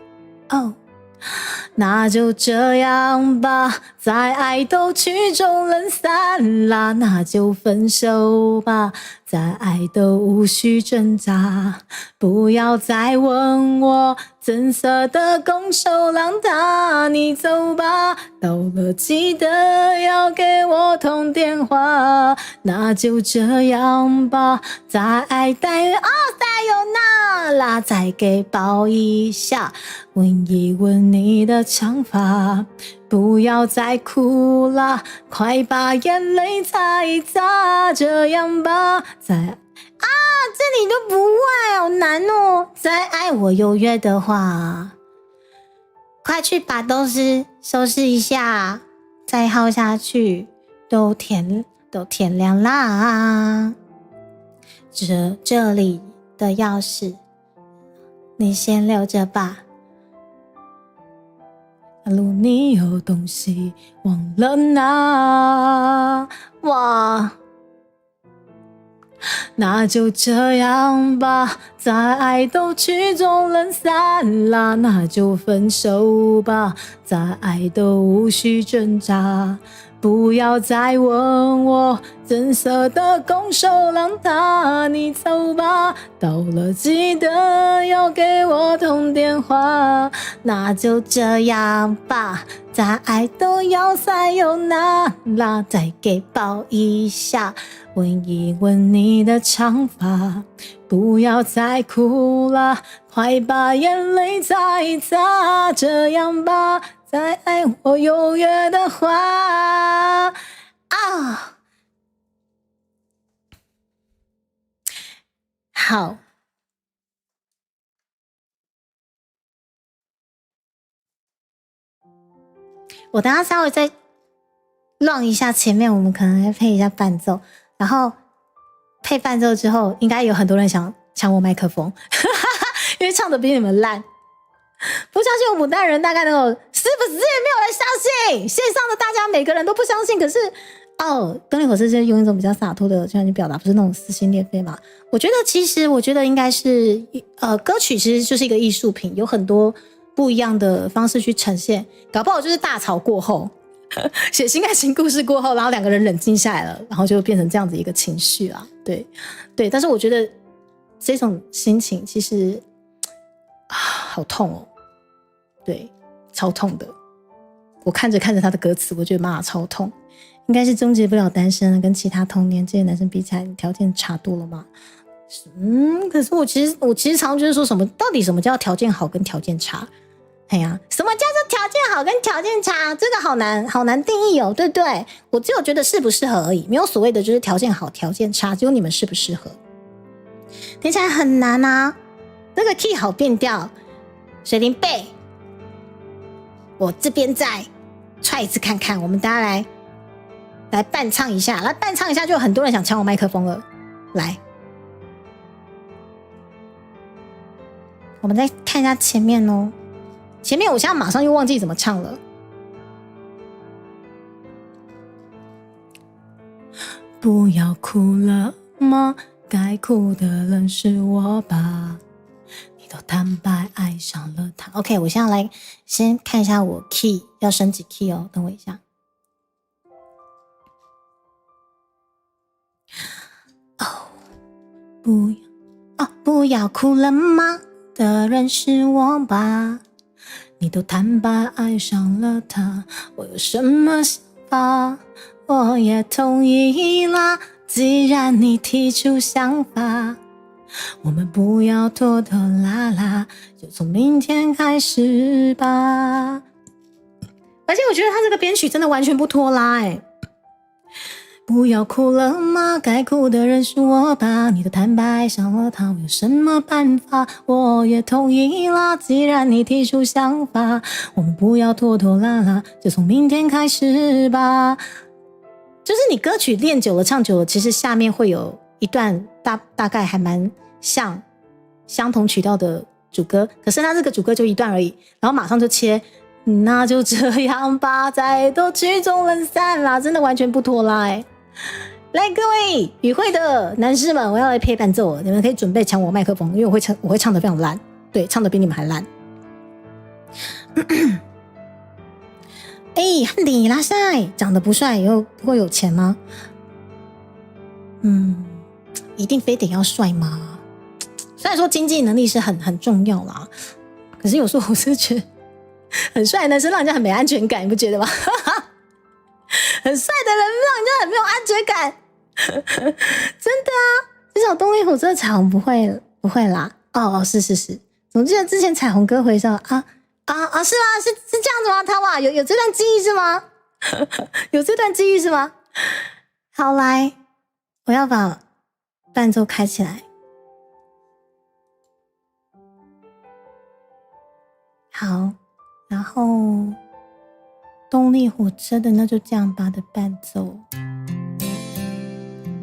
那就这样吧，在爱都曲终人散啦，那就分手吧，在爱都无需挣扎。不要再问我橙色的拱手让它你走吧，到了记得要给我通电话。那就这样吧，在爱再有那啦，再给抱一下，问一问你的想法。不要再哭啦，快把眼泪擦一擦，这样吧，这里都不会，好难哦。再爱我有约的话，快去把东西收拾一下，再耗下去都天亮啦。这里的钥匙你先留着吧，假如你有东西忘了拿，那就这样吧，在爱都曲终人散啦，那就分手吧，在爱都无需挣扎。不要再问我橙色的拱手让它你走吧，到了记得要给我通电话。那就这样吧，在爱都要塞有那啦，再给抱一下，闻一闻你的长发，不要再哭了，快把眼泪擦一擦，这样吧，再爱我永远的话啊！好，我等下稍微再乱一下前面，我们可能再配一下伴奏，然后配伴奏之后，应该有很多人想抢我麦克风，因为唱的比你们烂。不相信我牡丹人大概能有，是不是没有人相信？线上的大家每个人都不相信，可是动力火车就是用一种比较洒脱的这样去表达，不是那种撕心裂肺嘛？我觉得应该是歌曲其实就是一个艺术品，有很多不一样的方式去呈现，搞不好就是大吵过后写新爱情故事过后，然后两个人冷静下来了，然后就变成这样子一个情绪啦。对，但是我觉得这种心情其实好痛哦，对，超痛的。我看着他的歌词，我觉得妈超痛，应该是终结不了单身了，跟其他同年这些男生比起来，条件差多了吗？可是我其实常就是说什么，到底什么叫条件好跟条件差？哎呀，什么叫做条件好跟条件差？这个好难定义哦，对不对？我只有觉得适不适合而已，没有所谓的就是条件好条件差，只有你们适不适合。听起来很难啊，这个 key 好变调，水灵背，我这边再踹一次看看，我们大家来伴唱一下，就有很多人想抢我麦克风了，来。我们再看一下前面哦，前面我现在马上又忘记怎么唱了。不要哭了吗？该哭的人是我吧？你都坦白爱上了他。OK， 我现在来先看一下我 key 要升几 key 哦，等我一下。不要哭了吗？的人是我吧？你都坦白爱上了他，我有什么想法？我也同意啦。既然你提出想法，我们不要拖拖拉拉，就从明天开始吧。而且我觉得他这个编曲真的完全不拖拉不要哭了吗？该哭的人是我吧？你的坦白伤了他，我有什么办法？我也同意啦。既然你提出想法，我们不要拖拖拉拉，就从明天开始吧。就是你歌曲练久了唱久了，其实下面会有一段大概还蛮像相同曲调的主歌，可是他这个主歌就一段而已，然后马上就切那就这样吧，再都曲终人散啦，真的完全不拖拉来，各位与会的男士们，我要来配伴奏了，你们可以准备抢我麦克风，因为我会唱得非常烂，对，唱得比你们还烂。汉迪拉塞长得不帅以后不会有钱吗？一定非得要帅吗？虽然说经济能力是很重要啦，可是有时候我是觉得很帅的男生让人家很没安全感，你不觉得吗？很帅的人让人家很没有安全感，真的啊！至少动力火车彩虹不会啦。是，总记得之前彩虹歌回上是吗？是这样子吗？他哇，有这段记忆是吗？有这段记忆是吗？好，来，我要把伴奏开起来。好，然后动力火车的那就这样吧的伴奏，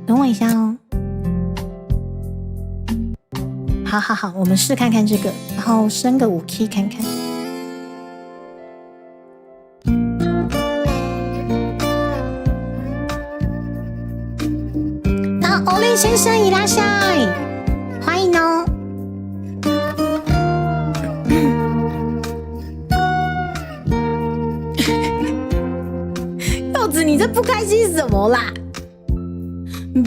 等我一下哦。好，我们试看看这个，然后升个5 key 看看。欧力先生いらっしゃい，欢迎哦。柚子，你这不开心什么啦？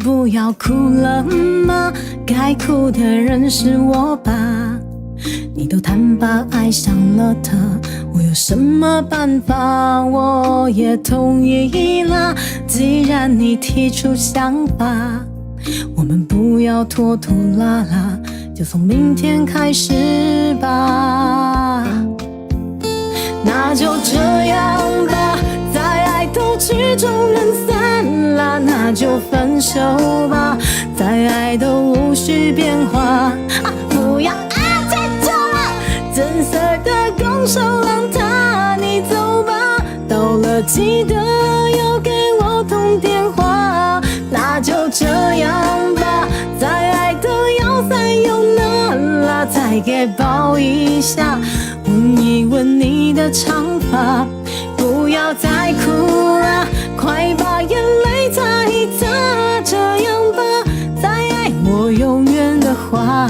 不要哭了吗？该哭的人是我吧？你都坦白爱上了他，我有什么办法？我也同意啦。既然你提出想法，我们不要拖拖拉拉，就从明天开始吧。那就这样吧，在爱斗智中人散啦，那就分手吧，在爱都无需变化。不要爱太久了，真色的拱手让它你走吧，到了记得要给我通电话。那就这样吧，在爱的要塞有哪啦，再给抱一下，闻一闻你的长发，不要再哭了，快把眼泪擦一擦，这样吧，再爱我永远的话。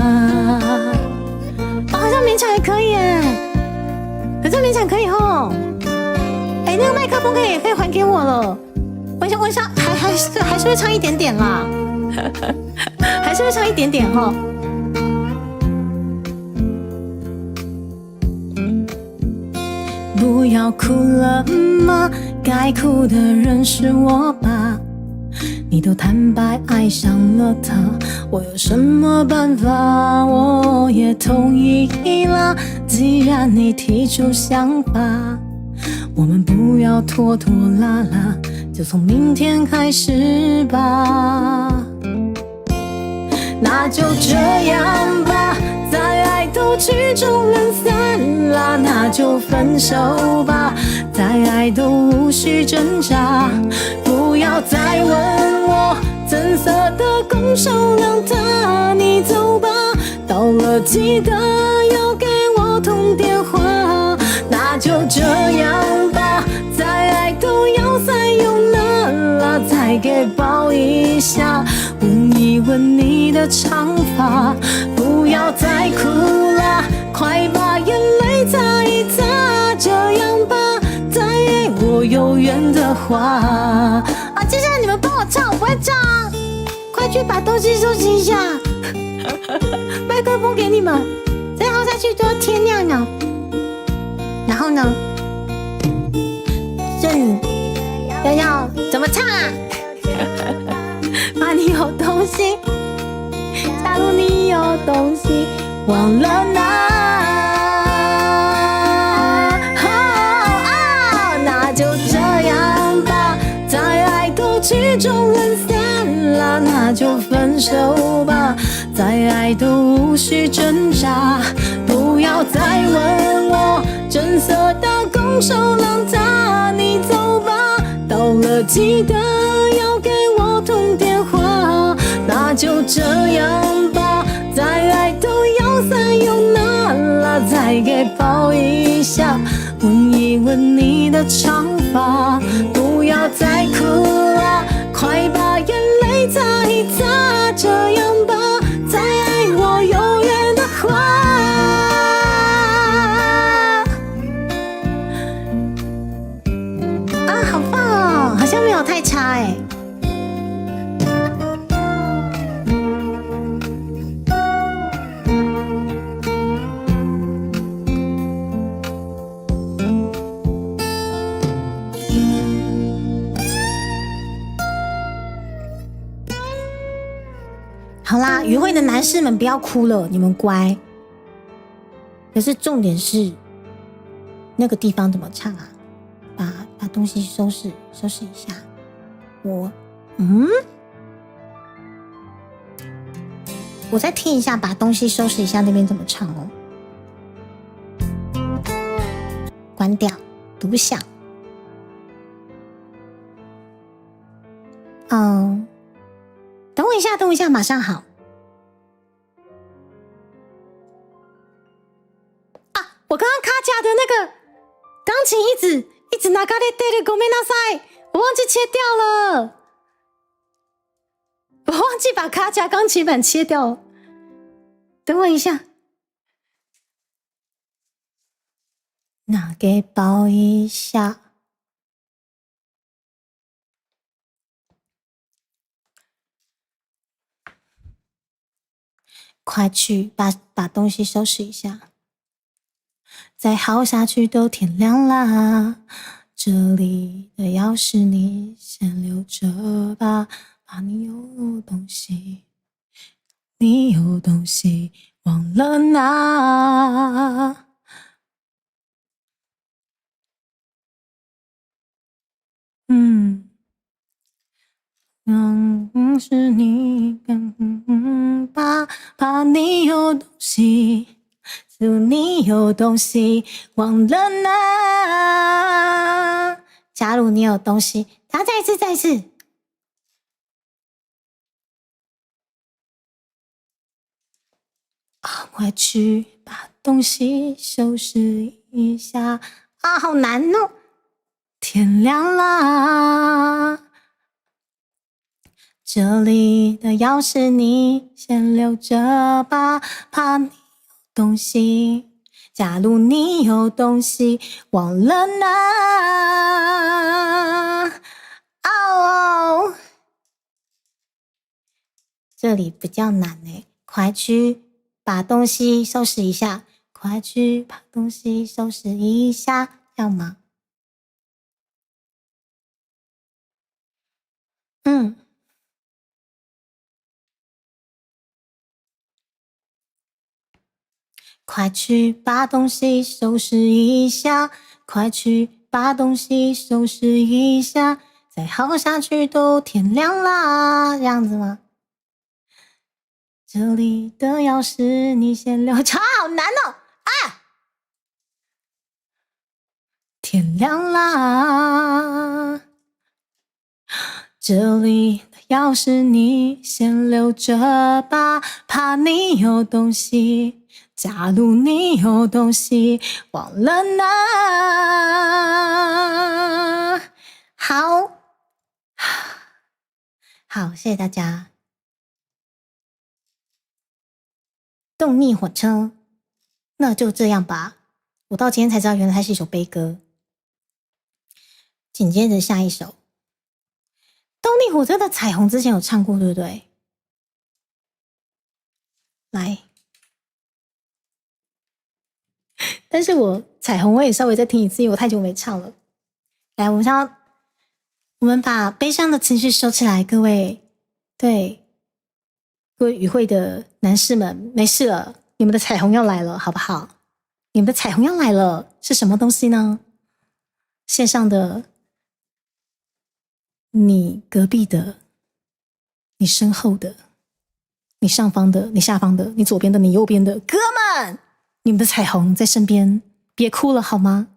好像勉强也可以耶，可是勉强可以吼。那个麦克风可以还给我了。我想还是会唱一点点啦，还是会唱一点点哈。不要哭了吗？该哭的人是我吧？你都坦白爱上了他，我有什么办法？我也同意啦。既然你提出想法，我们不要拖拖拉拉，就从明天开始吧。那就这样吧，在爱斗智中人散啦，那就分手吧，在爱都无需挣扎。不要再问我怎色的拱手让它你走吧，到了记得要给我通电话。那就这样吧，在爱都要塞有哪啦，再给抱一下，闻一闻你的长发，不要再哭啦，快把眼泪擦一擦，这样吧，再爱我有缘的话。接下来你们帮我唱，我不会唱，快去把东西收拾一下。麦克风给你们，再耗下去都要天亮了。然后呢？这里要怎么唱啊？怕你有东西，假如你有东西忘了拿，那就这样吧，在爱斗智中人散啦，那就分手吧，在爱都无需挣扎。不要再问我真色的拱手让它你走吧，到了记得要给我通电话。那就这样吧，在爱都要塞有哪啦，再给抱一下，闻一闻你的长发，不要再哭啦，快把眼泪擦一擦，这样吧，再爱我永远的话。好棒哦，好像没有太差哎。好啦，与会的男士们不要哭了，你们乖。可是重点是那个地方怎么唱啊？把东西收拾一下。我再听一下，把东西收拾一下那边怎么唱哦。关掉，读响。等我一下，马上好。我刚刚卡夹的那个钢琴一直拿嘎列带的ごめんなさい，我忘记切掉了，我忘记把卡夹钢琴板切掉了。等我一下，拿给抱一下。快去把东西收拾一下。再耗下去都天亮啦。这里的钥匙你先留着吧，怕你有东西，你有东西忘了拿。是你怕你有东西，祝你有东西忘了拿。假如你有东西，再一次，再一次。快去把东西收拾一下啊，好难哦！天亮啦。这里的钥匙你先留着吧，怕你有东西。假如你有东西忘了拿，哦，这里比较难欸，快去把东西收拾一下，快去把东西收拾一下，要吗？快去把东西收拾一下，快去把东西收拾一下，再耗下去都天亮啦，这样子吗？这里的钥匙你先留着，好难哦！啊，天亮啦。这里的钥匙你先留着吧，怕你有东西。假如你有东西忘了拿，好，好，谢谢大家。动力火车，那就这样吧。我到今天才知道，原来它是一首悲歌。紧接着下一首，动力火车的彩虹之前有唱过，对不对？来。但是我彩虹我也稍微再听一次，因为我太久没唱了。来，我们把悲伤的情绪收起来，各位，对，各位与会的男士们，没事了，你们的彩虹要来了，好不好？你们的彩虹要来了，是什么东西呢？线上的，你隔壁的，你身后的，你上方的，你下方的，你左边的，你右边的，哥们！你们的彩虹在身边，别哭了好吗？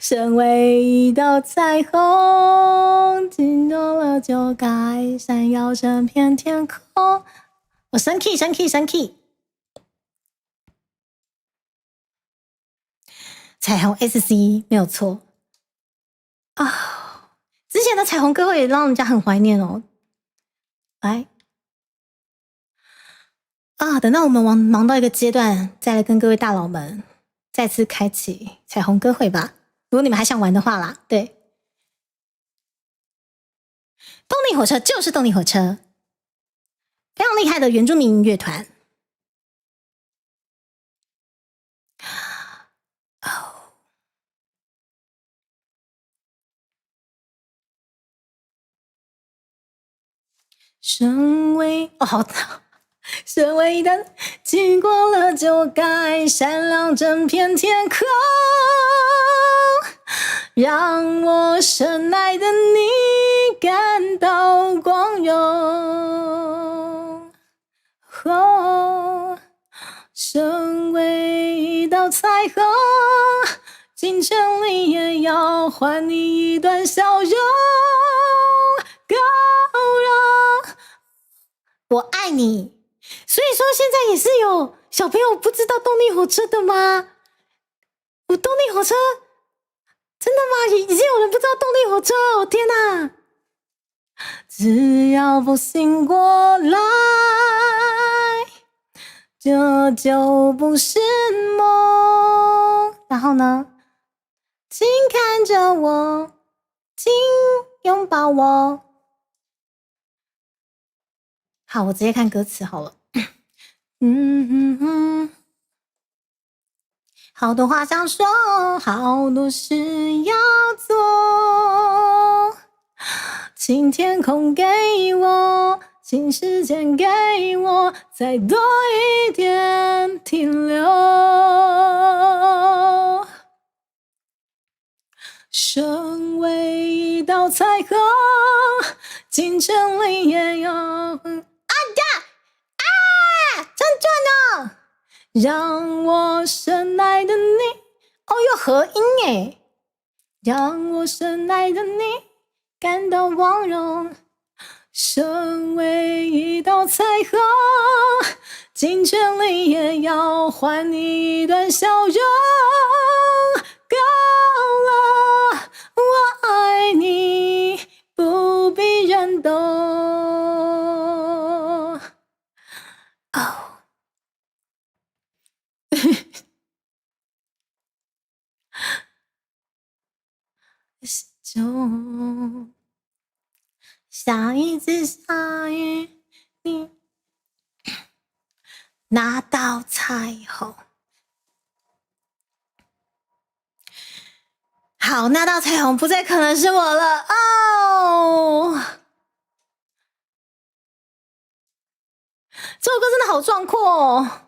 身为一道彩虹，经过了就该闪耀整片天空。我升 key， 升 key， 升 key。彩虹 SC 没有错啊！之前的彩虹歌会也让人家很怀念哦。来。啊，等到我们忙到一个阶段，再来跟各位大佬们再次开启彩虹歌会吧。如果你们还想玩的话啦，对。动力火车就是动力火车，非常厉害的原住民乐团。身为好身为的经过了就该闪亮整片天空，让我深爱的你感到光荣。身为一道彩虹，尽全力也要还你一段笑容。高荣，我爱你。所以说现在也是有小朋友不知道动力火车的吗？我动力火车真的吗？已经有人不知道动力火车，我天哪！只要不醒过来，这就不是梦。然后呢？请看着我，请拥抱我。好，我直接看歌词好了。好多话想说，好多事要做，请天空给我，请时间给我，再多一点停留。身为一道彩虹，进城里也有啊真准哦！让我深爱的你，哦哟合音耶！让我深爱的你感到光荣。身为一道彩虹，进城里也要还你一段笑容。够了，我爱你，不必人懂。哦，就下一次下雨，你那道彩虹。好，那道彩虹不再可能是我了哦。这首歌真的好壮阔哦。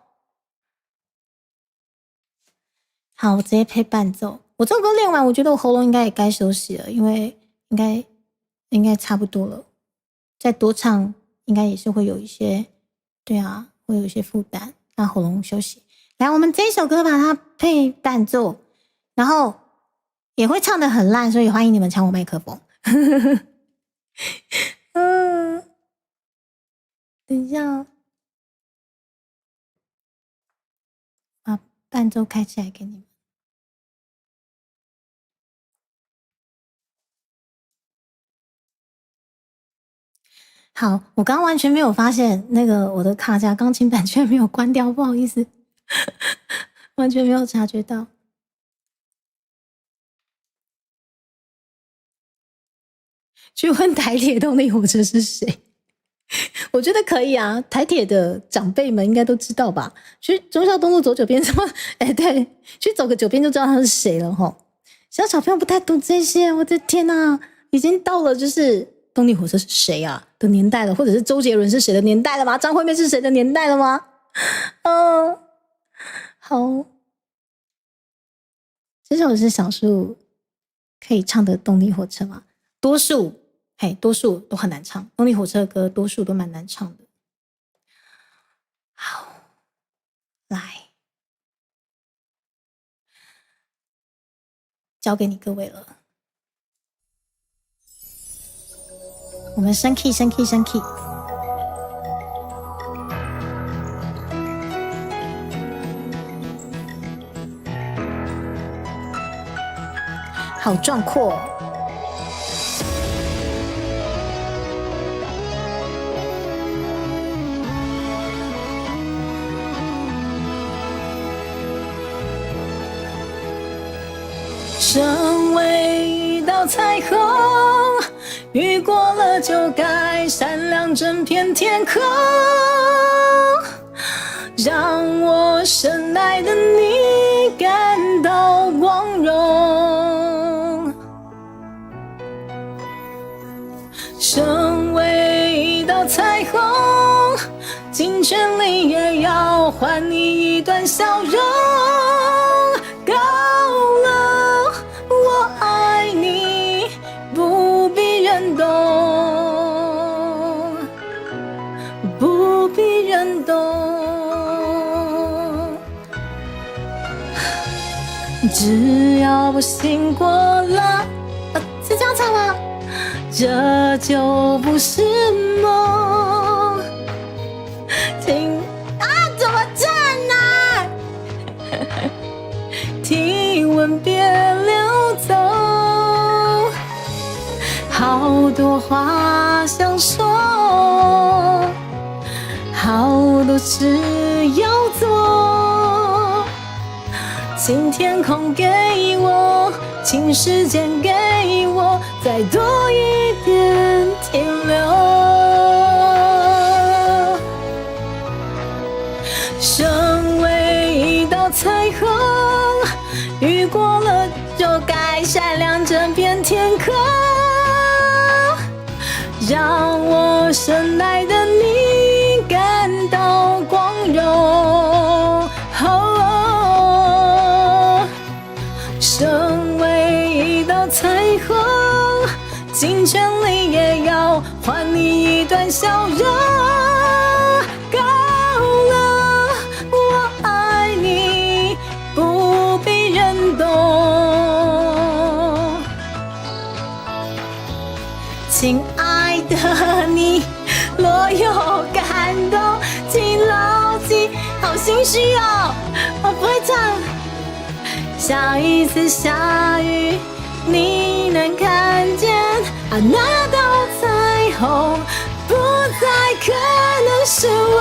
好，我直接配伴奏。我这首歌练完，我觉得我喉咙应该也该休息了，因为应该差不多了。再多唱，应该也是会有一些，对啊，会有一些负担，让喉咙休息。来，我们这一首歌把它配伴奏，然后也会唱得很烂，所以欢迎你们抢我麦克风。等一下，把伴奏开起来给你们。好，我刚刚完全没有发现那个我的卡夹钢琴版居然没有关掉，不好意思，完全没有察觉到。去问台铁动力火车是谁？我觉得可以啊，台铁的长辈们应该都知道吧？去忠孝东路走9遍什么？哎，对，去走个9遍就知道他是谁了齁。小小朋友不太懂这些，我的天哪，已经到了就是动力火车是谁啊的年代了，或者是周杰伦是谁的年代了吗？张惠妹是谁的年代了吗？好，这首是少数可以唱的动力火车吗？多数都很难唱，动力火车的歌多数都蛮难唱的。好，来，交给你各位了。我们升 key， 升 key， 升 key。好壮阔哦。身为一道彩虹，雨过了就该闪亮整片天空，让我深爱的你感到光荣。身为一道彩虹，尽全力也要还你一段笑容。够了，我爱你，不必人懂，不必人懂。只要我醒过了，是这样唱吗？这就不是梦。听怎么站呢？体温别流走，好多话想说，好多事要做，请天空给我，请时间给我，再多一点停留。身为一道彩虹，了就该闪亮整片天空，让我深爱的你感到光荣。身为一道彩虹，尽全力也要还你一段笑容。够了，我爱你，不必人懂。亲爱的你，若有感动，请牢记，好心虚哦，我不会唱。下一次下雨，你能看见那道彩虹，不再可能是我。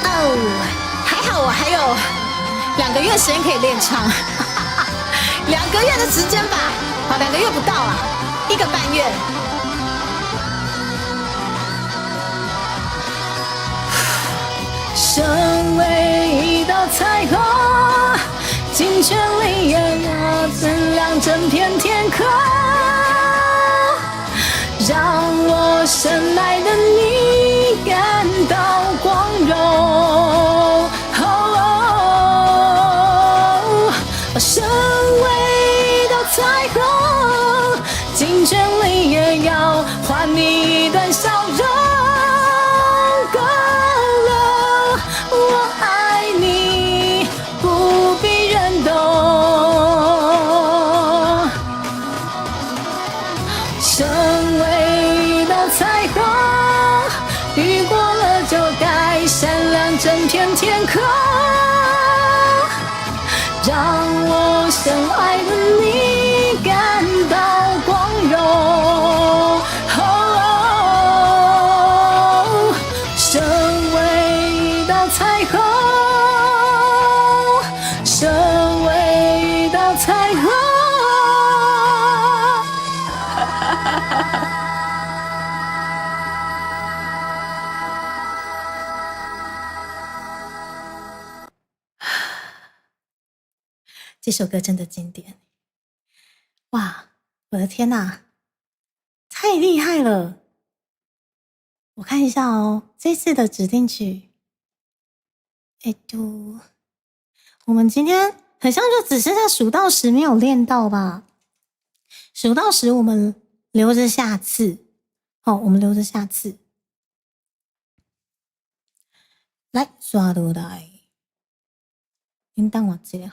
哦，还好我还有2个月时间可以练唱，2个月的时间吧，好，2个月不到啦，1个半月。身为一道彩虹，尽全力也要点亮整片天空，让我深爱的你感到光荣。身为一道彩虹，尽全力也要还你一段笑容。雨过了就该闪亮整片天空，让我深爱的你感到光荣。身为一道彩虹，身为一道彩虹。这首歌真的经典，哇！我的天哪，太厉害了！我看一下哦，这次的指定曲，我们今天好像就只剩下数到10没有练到吧？数到10我们留着下次，我们留着下次。来，刷落来，您等我一下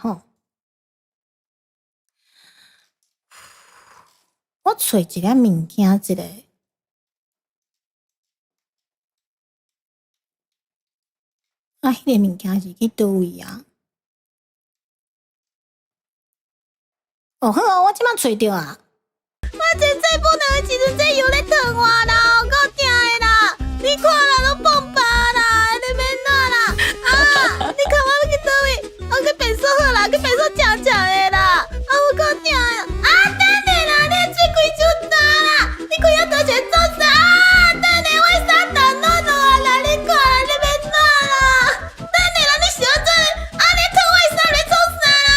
我找一个物件一个，迄个物件是去倒位啊？好哦，我即摆找到啊！我真再不能的时阵，这油咧烫我啦，够痛的啦！你看啦，都崩疤啦，你免哪啦？你看我要去倒位，我去便所好啦，去便所正正的啦，我够痛的。你快要得钱做啥？等下我啥蛋弄弄啊啦！你看啦，你免哪啦？等下啦，你想做你偷我啥来做啥啦？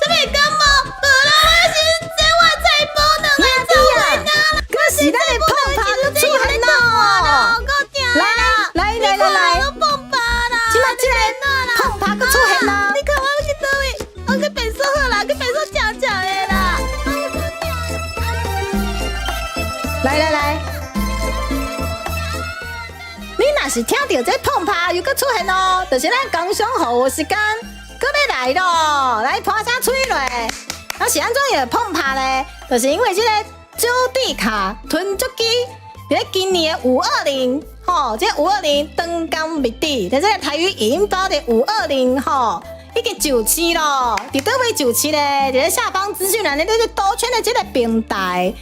什么感冒？好啦，我要先整碗菜包两个做饭啦。可是咱的碰趴都出很闹哦！来，都碰趴啦！今麦这个碰趴都出很闹。你看我要去倒位，我去便所好啦，去便所正正的啦。来，你若是听到这碰趴又搁出现哦，就是咱工商服务时间搁要来咯，来拖声吹落。那是安怎会碰趴呢？就是因为这个酒底卡囤足机，在今年的520，这520当干密底，在这个台语语音包的520，已经就市咯。伫倒位就市咧？在下方资讯栏的这个多圈的这个平台。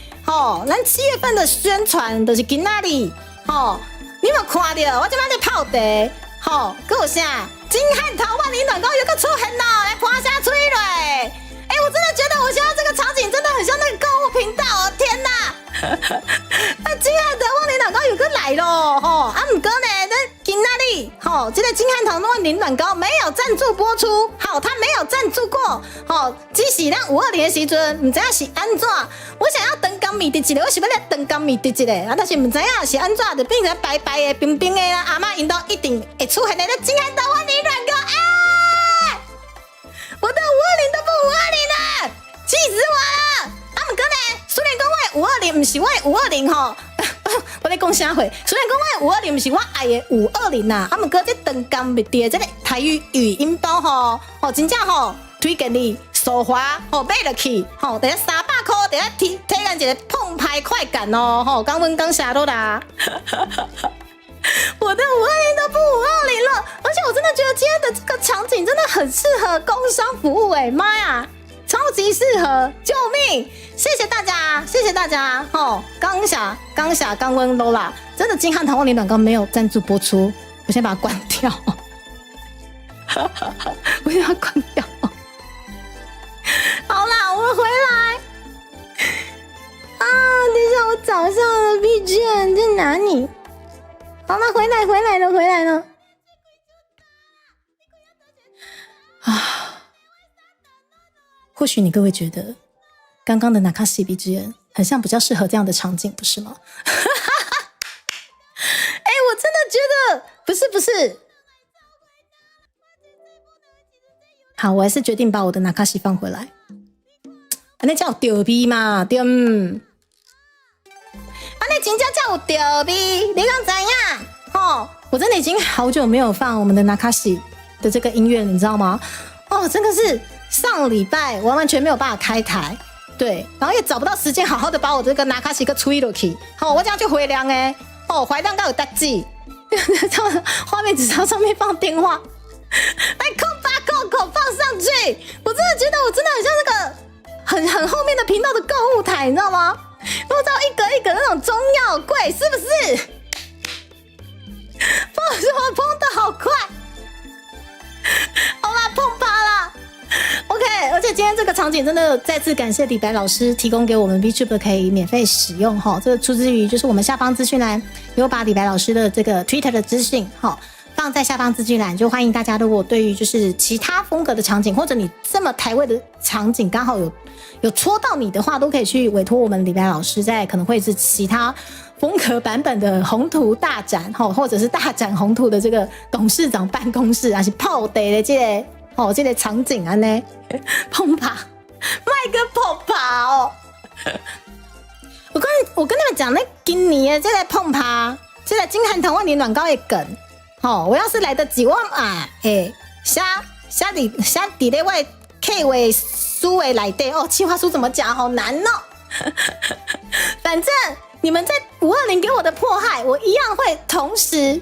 咱7月份的宣传就是今仔日，你有看到？我即摆在泡茶，还有啥？金汉桃万灵暖糕又搁出现了，来泼下吹嘞！我真的觉得我现在这个场景真的很像那个购物频道哦！天哪，金汉台湾年糕又搁来咯，吼啊，唔过呢，今仔日吼，这个金汉台湾年糕没有赞助播出，好，他没有赞助过，吼，只是咱520的时阵，唔知影是安怎，我想要长江米的一个，我想要来长江米的一个，啊，但是唔知影是安怎，就变成白白的、冰冰的啦，阿嬷因都一定会出现在这金汉台湾年糕，哎，我的520都不520了，气死我了！啊，唔过呢，虽然讲我的520唔是我的520吼。我在讲啥话？虽然讲我的520不是我爱的520啦，啊，毋过这长江密地的这个台语音包吼，真正吼推荐你手滑买落去，第一300块，第一体验一个碰拍快感哦，刚问刚下都啦。我的520都不520了，而且我真的觉得今天的这个场景真的很适合工商服务妈呀！超级适合，救命！谢谢大家，谢谢大家。刚温 Lola， 真的金汉台湾年暖糕没有赞助播出，我先把它关掉。我先把它关掉。好啦，我们回来。啊，等一下，我早上的 BGM 在哪里？好了，回来了。啊。或许你各位觉得刚刚的纳卡西比之恩很像比较适合这样的场景，不是吗？我真的觉得不是。好，我还是决定把我的纳卡西放回来。那叫丢逼嘛，对那真正叫有丢逼，你讲怎样？我真的已经好久没有放我们的纳卡西的这个音乐了，你知道吗？真的是。上礼拜完全没有办法开台，对，然后也找不到时间好好的把我这个纳卡西个吹落去，我这样就回凉回凉到有代志，画面纸张上面放电话，扣放上去，我真的觉得我真的很像那个很后面的频道的购物台，你知道吗？不知道一个一个那种中药柜是不是？我碰的好快，好啦，碰趴啦。OK， 而且今天这个场景真的再次感谢李白老师提供给我们 VTuber 可以免费使用哈，这个出自于就是我们下方资讯栏有把李白老师的这个 Twitter 的资讯放在下方资讯栏，就欢迎大家如果对于就是其他风格的场景，或者你这么台味的场景刚好有戳到你的话，都可以去委托我们李白老师，在可能会是其他风格版本的宏图大展或者是大展宏图的这个董事长办公室，还是泡地的这个场景啊呢，碰趴，卖个碰趴我跟你们讲，那今年的这个碰趴，这个金汉台湾年暖糕的梗，我要是来得及，我写伫咧我的客话书的内底企划书怎么讲，好难哦。反正你们在520给我的迫害，我一样会同时。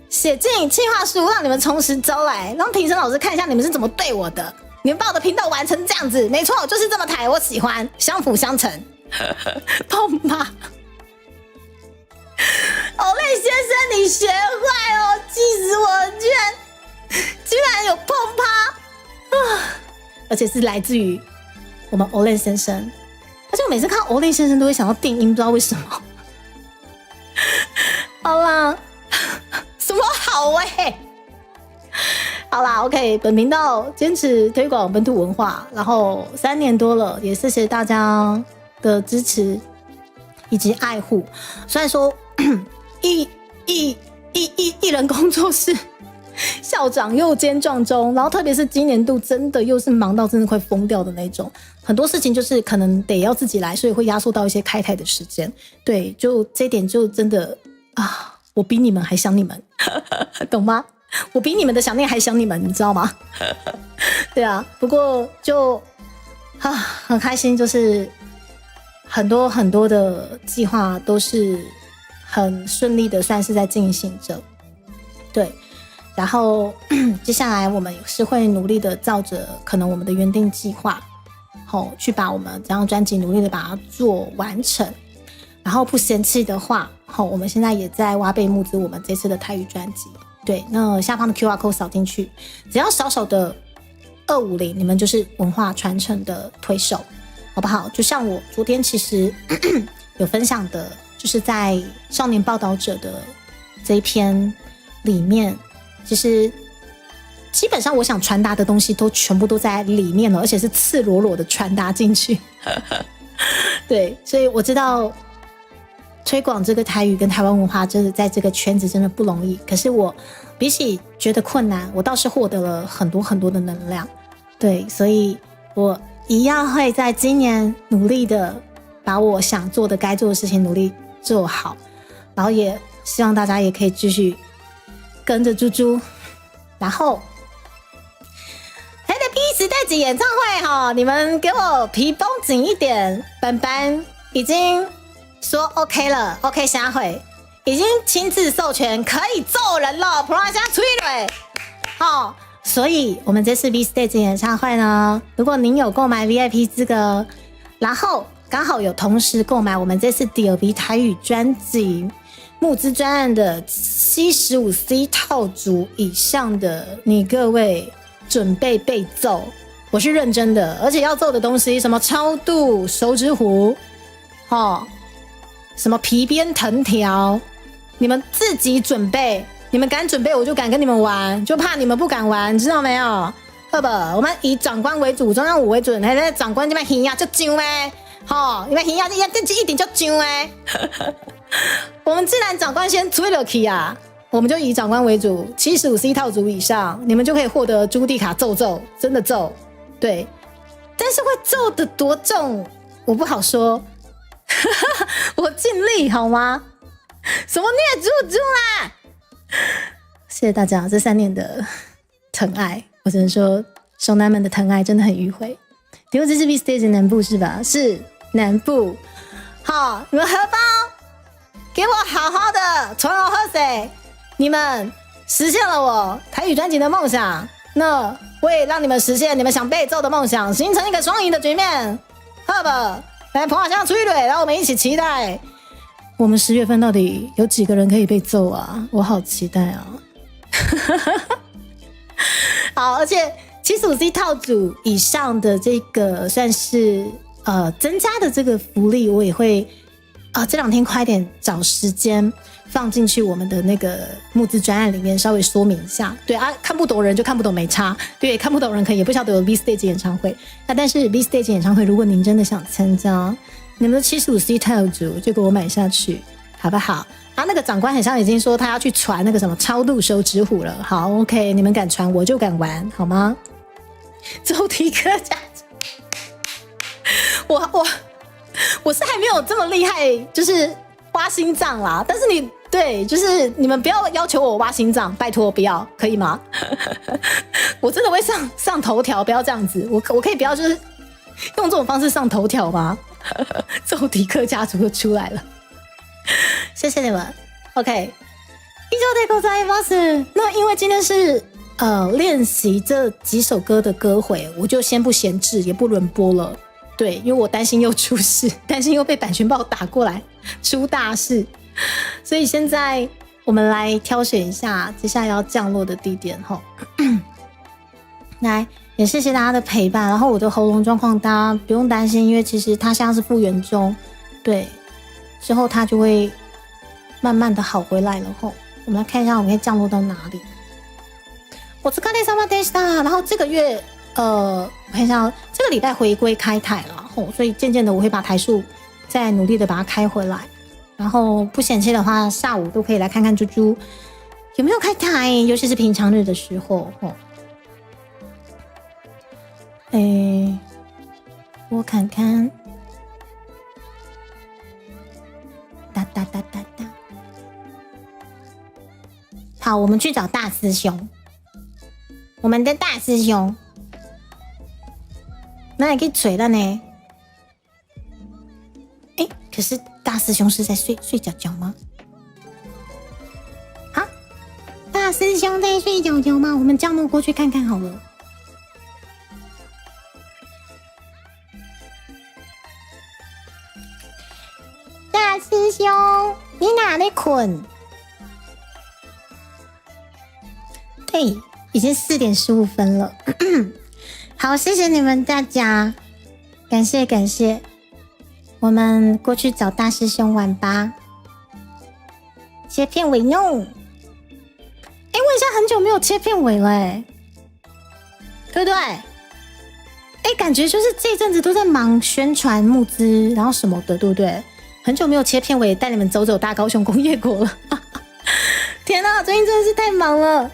写进企划书，让你们从实招来，让评审老师看一下你们是怎么对我的。你们把我的频道玩成这样子，没错，就是这么台，我喜欢，相辅相成。碰吧，欧蕾先生，你学坏气死我了！居然有碰趴而且是来自于我们欧蕾先生。而且我每次看欧蕾先生都会想到电音，不知道为什么。好啦。什么好好啦 ，OK， 本频道坚持推广本土文化，然后3年多了，也谢谢大家的支持以及爱护。虽然说艺人工作室校长又兼撞钟，然后特别是今年度真的又是忙到真的快疯掉的那种，很多事情就是可能得要自己来，所以会压缩到一些开台的时间。对，就这一点就真的我比你们还想你们，懂吗？我比你们的想念还想你们，你知道吗？对啊，不过就很开心，就是很多很多的计划都是很顺利的，算是在进行着。对，然后接下来我们也是会努力的照着可能我们的原定计划，去把我们这张专辑努力的把它做完成。然后不嫌弃的话，我们现在也在挖备募资我们这次的台语专辑。对，那下方的 QR code 扫进去，只要少少的250，你们就是文化传承的推手，好不好？就像我昨天其实有分享的，就是在少年报道者的这一篇里面，其实基本上我想传达的东西都全部都在里面了，而且是赤裸裸的传达进去。对，所以我知道推广这个台语跟台湾文化，真的在这个圈子真的不容易。可是我比起觉得困难，我倒是获得了很多很多的能量。对，所以我一样会在今年努力的把我想做的该做的事情努力做好，然后也希望大家也可以继续跟着猪猪，然后B 时代级演唱会哈，你们给我皮绷紧一点。本班已经说 OK 了 ，OK 下回已经亲自授权可以揍人了，普拉加催泪。好，所以我们这次 B Stage 演唱会呢，如果您有购买 VIP 资格，然后刚好有同时购买我们这次 DLB 台语专辑募资专案的75C 套组以上的你各位。准备被揍，我是认真的，而且要揍的东西什么超度手指虎，什么皮鞭藤条，你们自己准备，你们敢准备我就敢跟你们玩，就怕你们不敢玩，知道没有？好不？我们以长官为主，中央武为准，还在长官这边耳呀就揪咩？因为耳呀这一定就揪咩？我们既然长官先吹了去啊。我们就以长官为主，75C 套组以上，你们就可以获得朱蒂卡揍，真的揍，对，但是会揍的多重，我不好说，我尽力好吗？什么虐猪啦！谢谢大家这3年的疼爱，我只能说熊男们的疼爱真的很迂回。因为这是 B Stage 南部是吧？是南部，好，你们荷包给我好好的传我喝水。你们实现了我台语专辑的梦想，那我也让你们实现你们想被揍的梦想，形成一个双赢的局面。好吧，来彭好像催泪，然后我们一起期待，我们10月份到底有几个人可以被揍啊？我好期待啊！好，而且75C 套组以上的这个算是增加的这个福利，我也会这2天快点找时间。放进去我们的那个募资专案里面，稍微说明一下。对啊，看不懂人就看不懂没差。对，看不懂人可能也不晓得有 B Stage 演唱会。但是 B Stage 演唱会，如果您真的想参加，你们的75C 套组就给我买下去，好不好？那个长官好像已经说他要去传那个什么超度手指虎了。好 ，OK， 你们敢传我就敢玩，好吗？周提克家，我是还没有这么厉害，就是挖心脏啦。但是对，就是你们不要要求我挖心脏，拜托不要，可以吗？我真的会上头条，不要这样子。我可以不要就是用这种方式上头条吗？周迪克家族就出来了，谢谢你们。OK， 以上でございます。那因为今天是练习这几首歌的歌回，我就先不闲置，也不轮播了。对，因为我担心又出事，担心又被版权报打过来出大事。所以现在我们来挑选一下接下来要降落的地点齁。来，也谢谢大家的陪伴。然后我的喉咙状况大家不用担心，因为其实它现在是复原中，对，之后它就会慢慢的好回来了齁。我们来看一下我们可以降落到哪里。お疲れ様でした。然后这个月我看一下，这个礼拜回归开台了齁，所以渐渐的我会把台数再努力的把它开回来。然后不嫌弃的话，下午都可以来看看猪猪有没有开台，尤其是平常日的时候。我看看，哒哒哒哒哒。好，我们去找大师兄，我们的大师兄，那也可以锤了呢。可是大师兄是在睡觉觉吗？啊，大师兄在睡觉觉吗？我们降落过去看看好了。大师兄，你哪里困？对，已经4点15分了。好，谢谢你们大家，感谢感谢。我们过去找大师兄玩吧。切片尾弄，我一下很久没有切片尾了，对不对？感觉就是这阵子都在忙宣传募资，然后什么的，对不对？很久没有切片尾，带你们走走大高雄工业国了。天哪，最近真的是太忙了。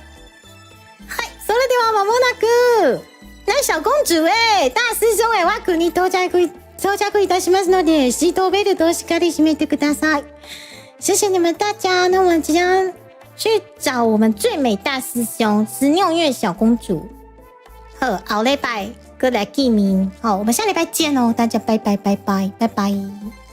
嗨，それでは間もなく。那小公主大师兄枠に到着いたしますので、シートベルトをしっかり締めてください。谢谢你们大家，那我们即将去找我们最美大师兄石纽月小公主。好，后礼拜过来见面。好，我们下礼拜见哦，大家拜拜拜拜拜拜。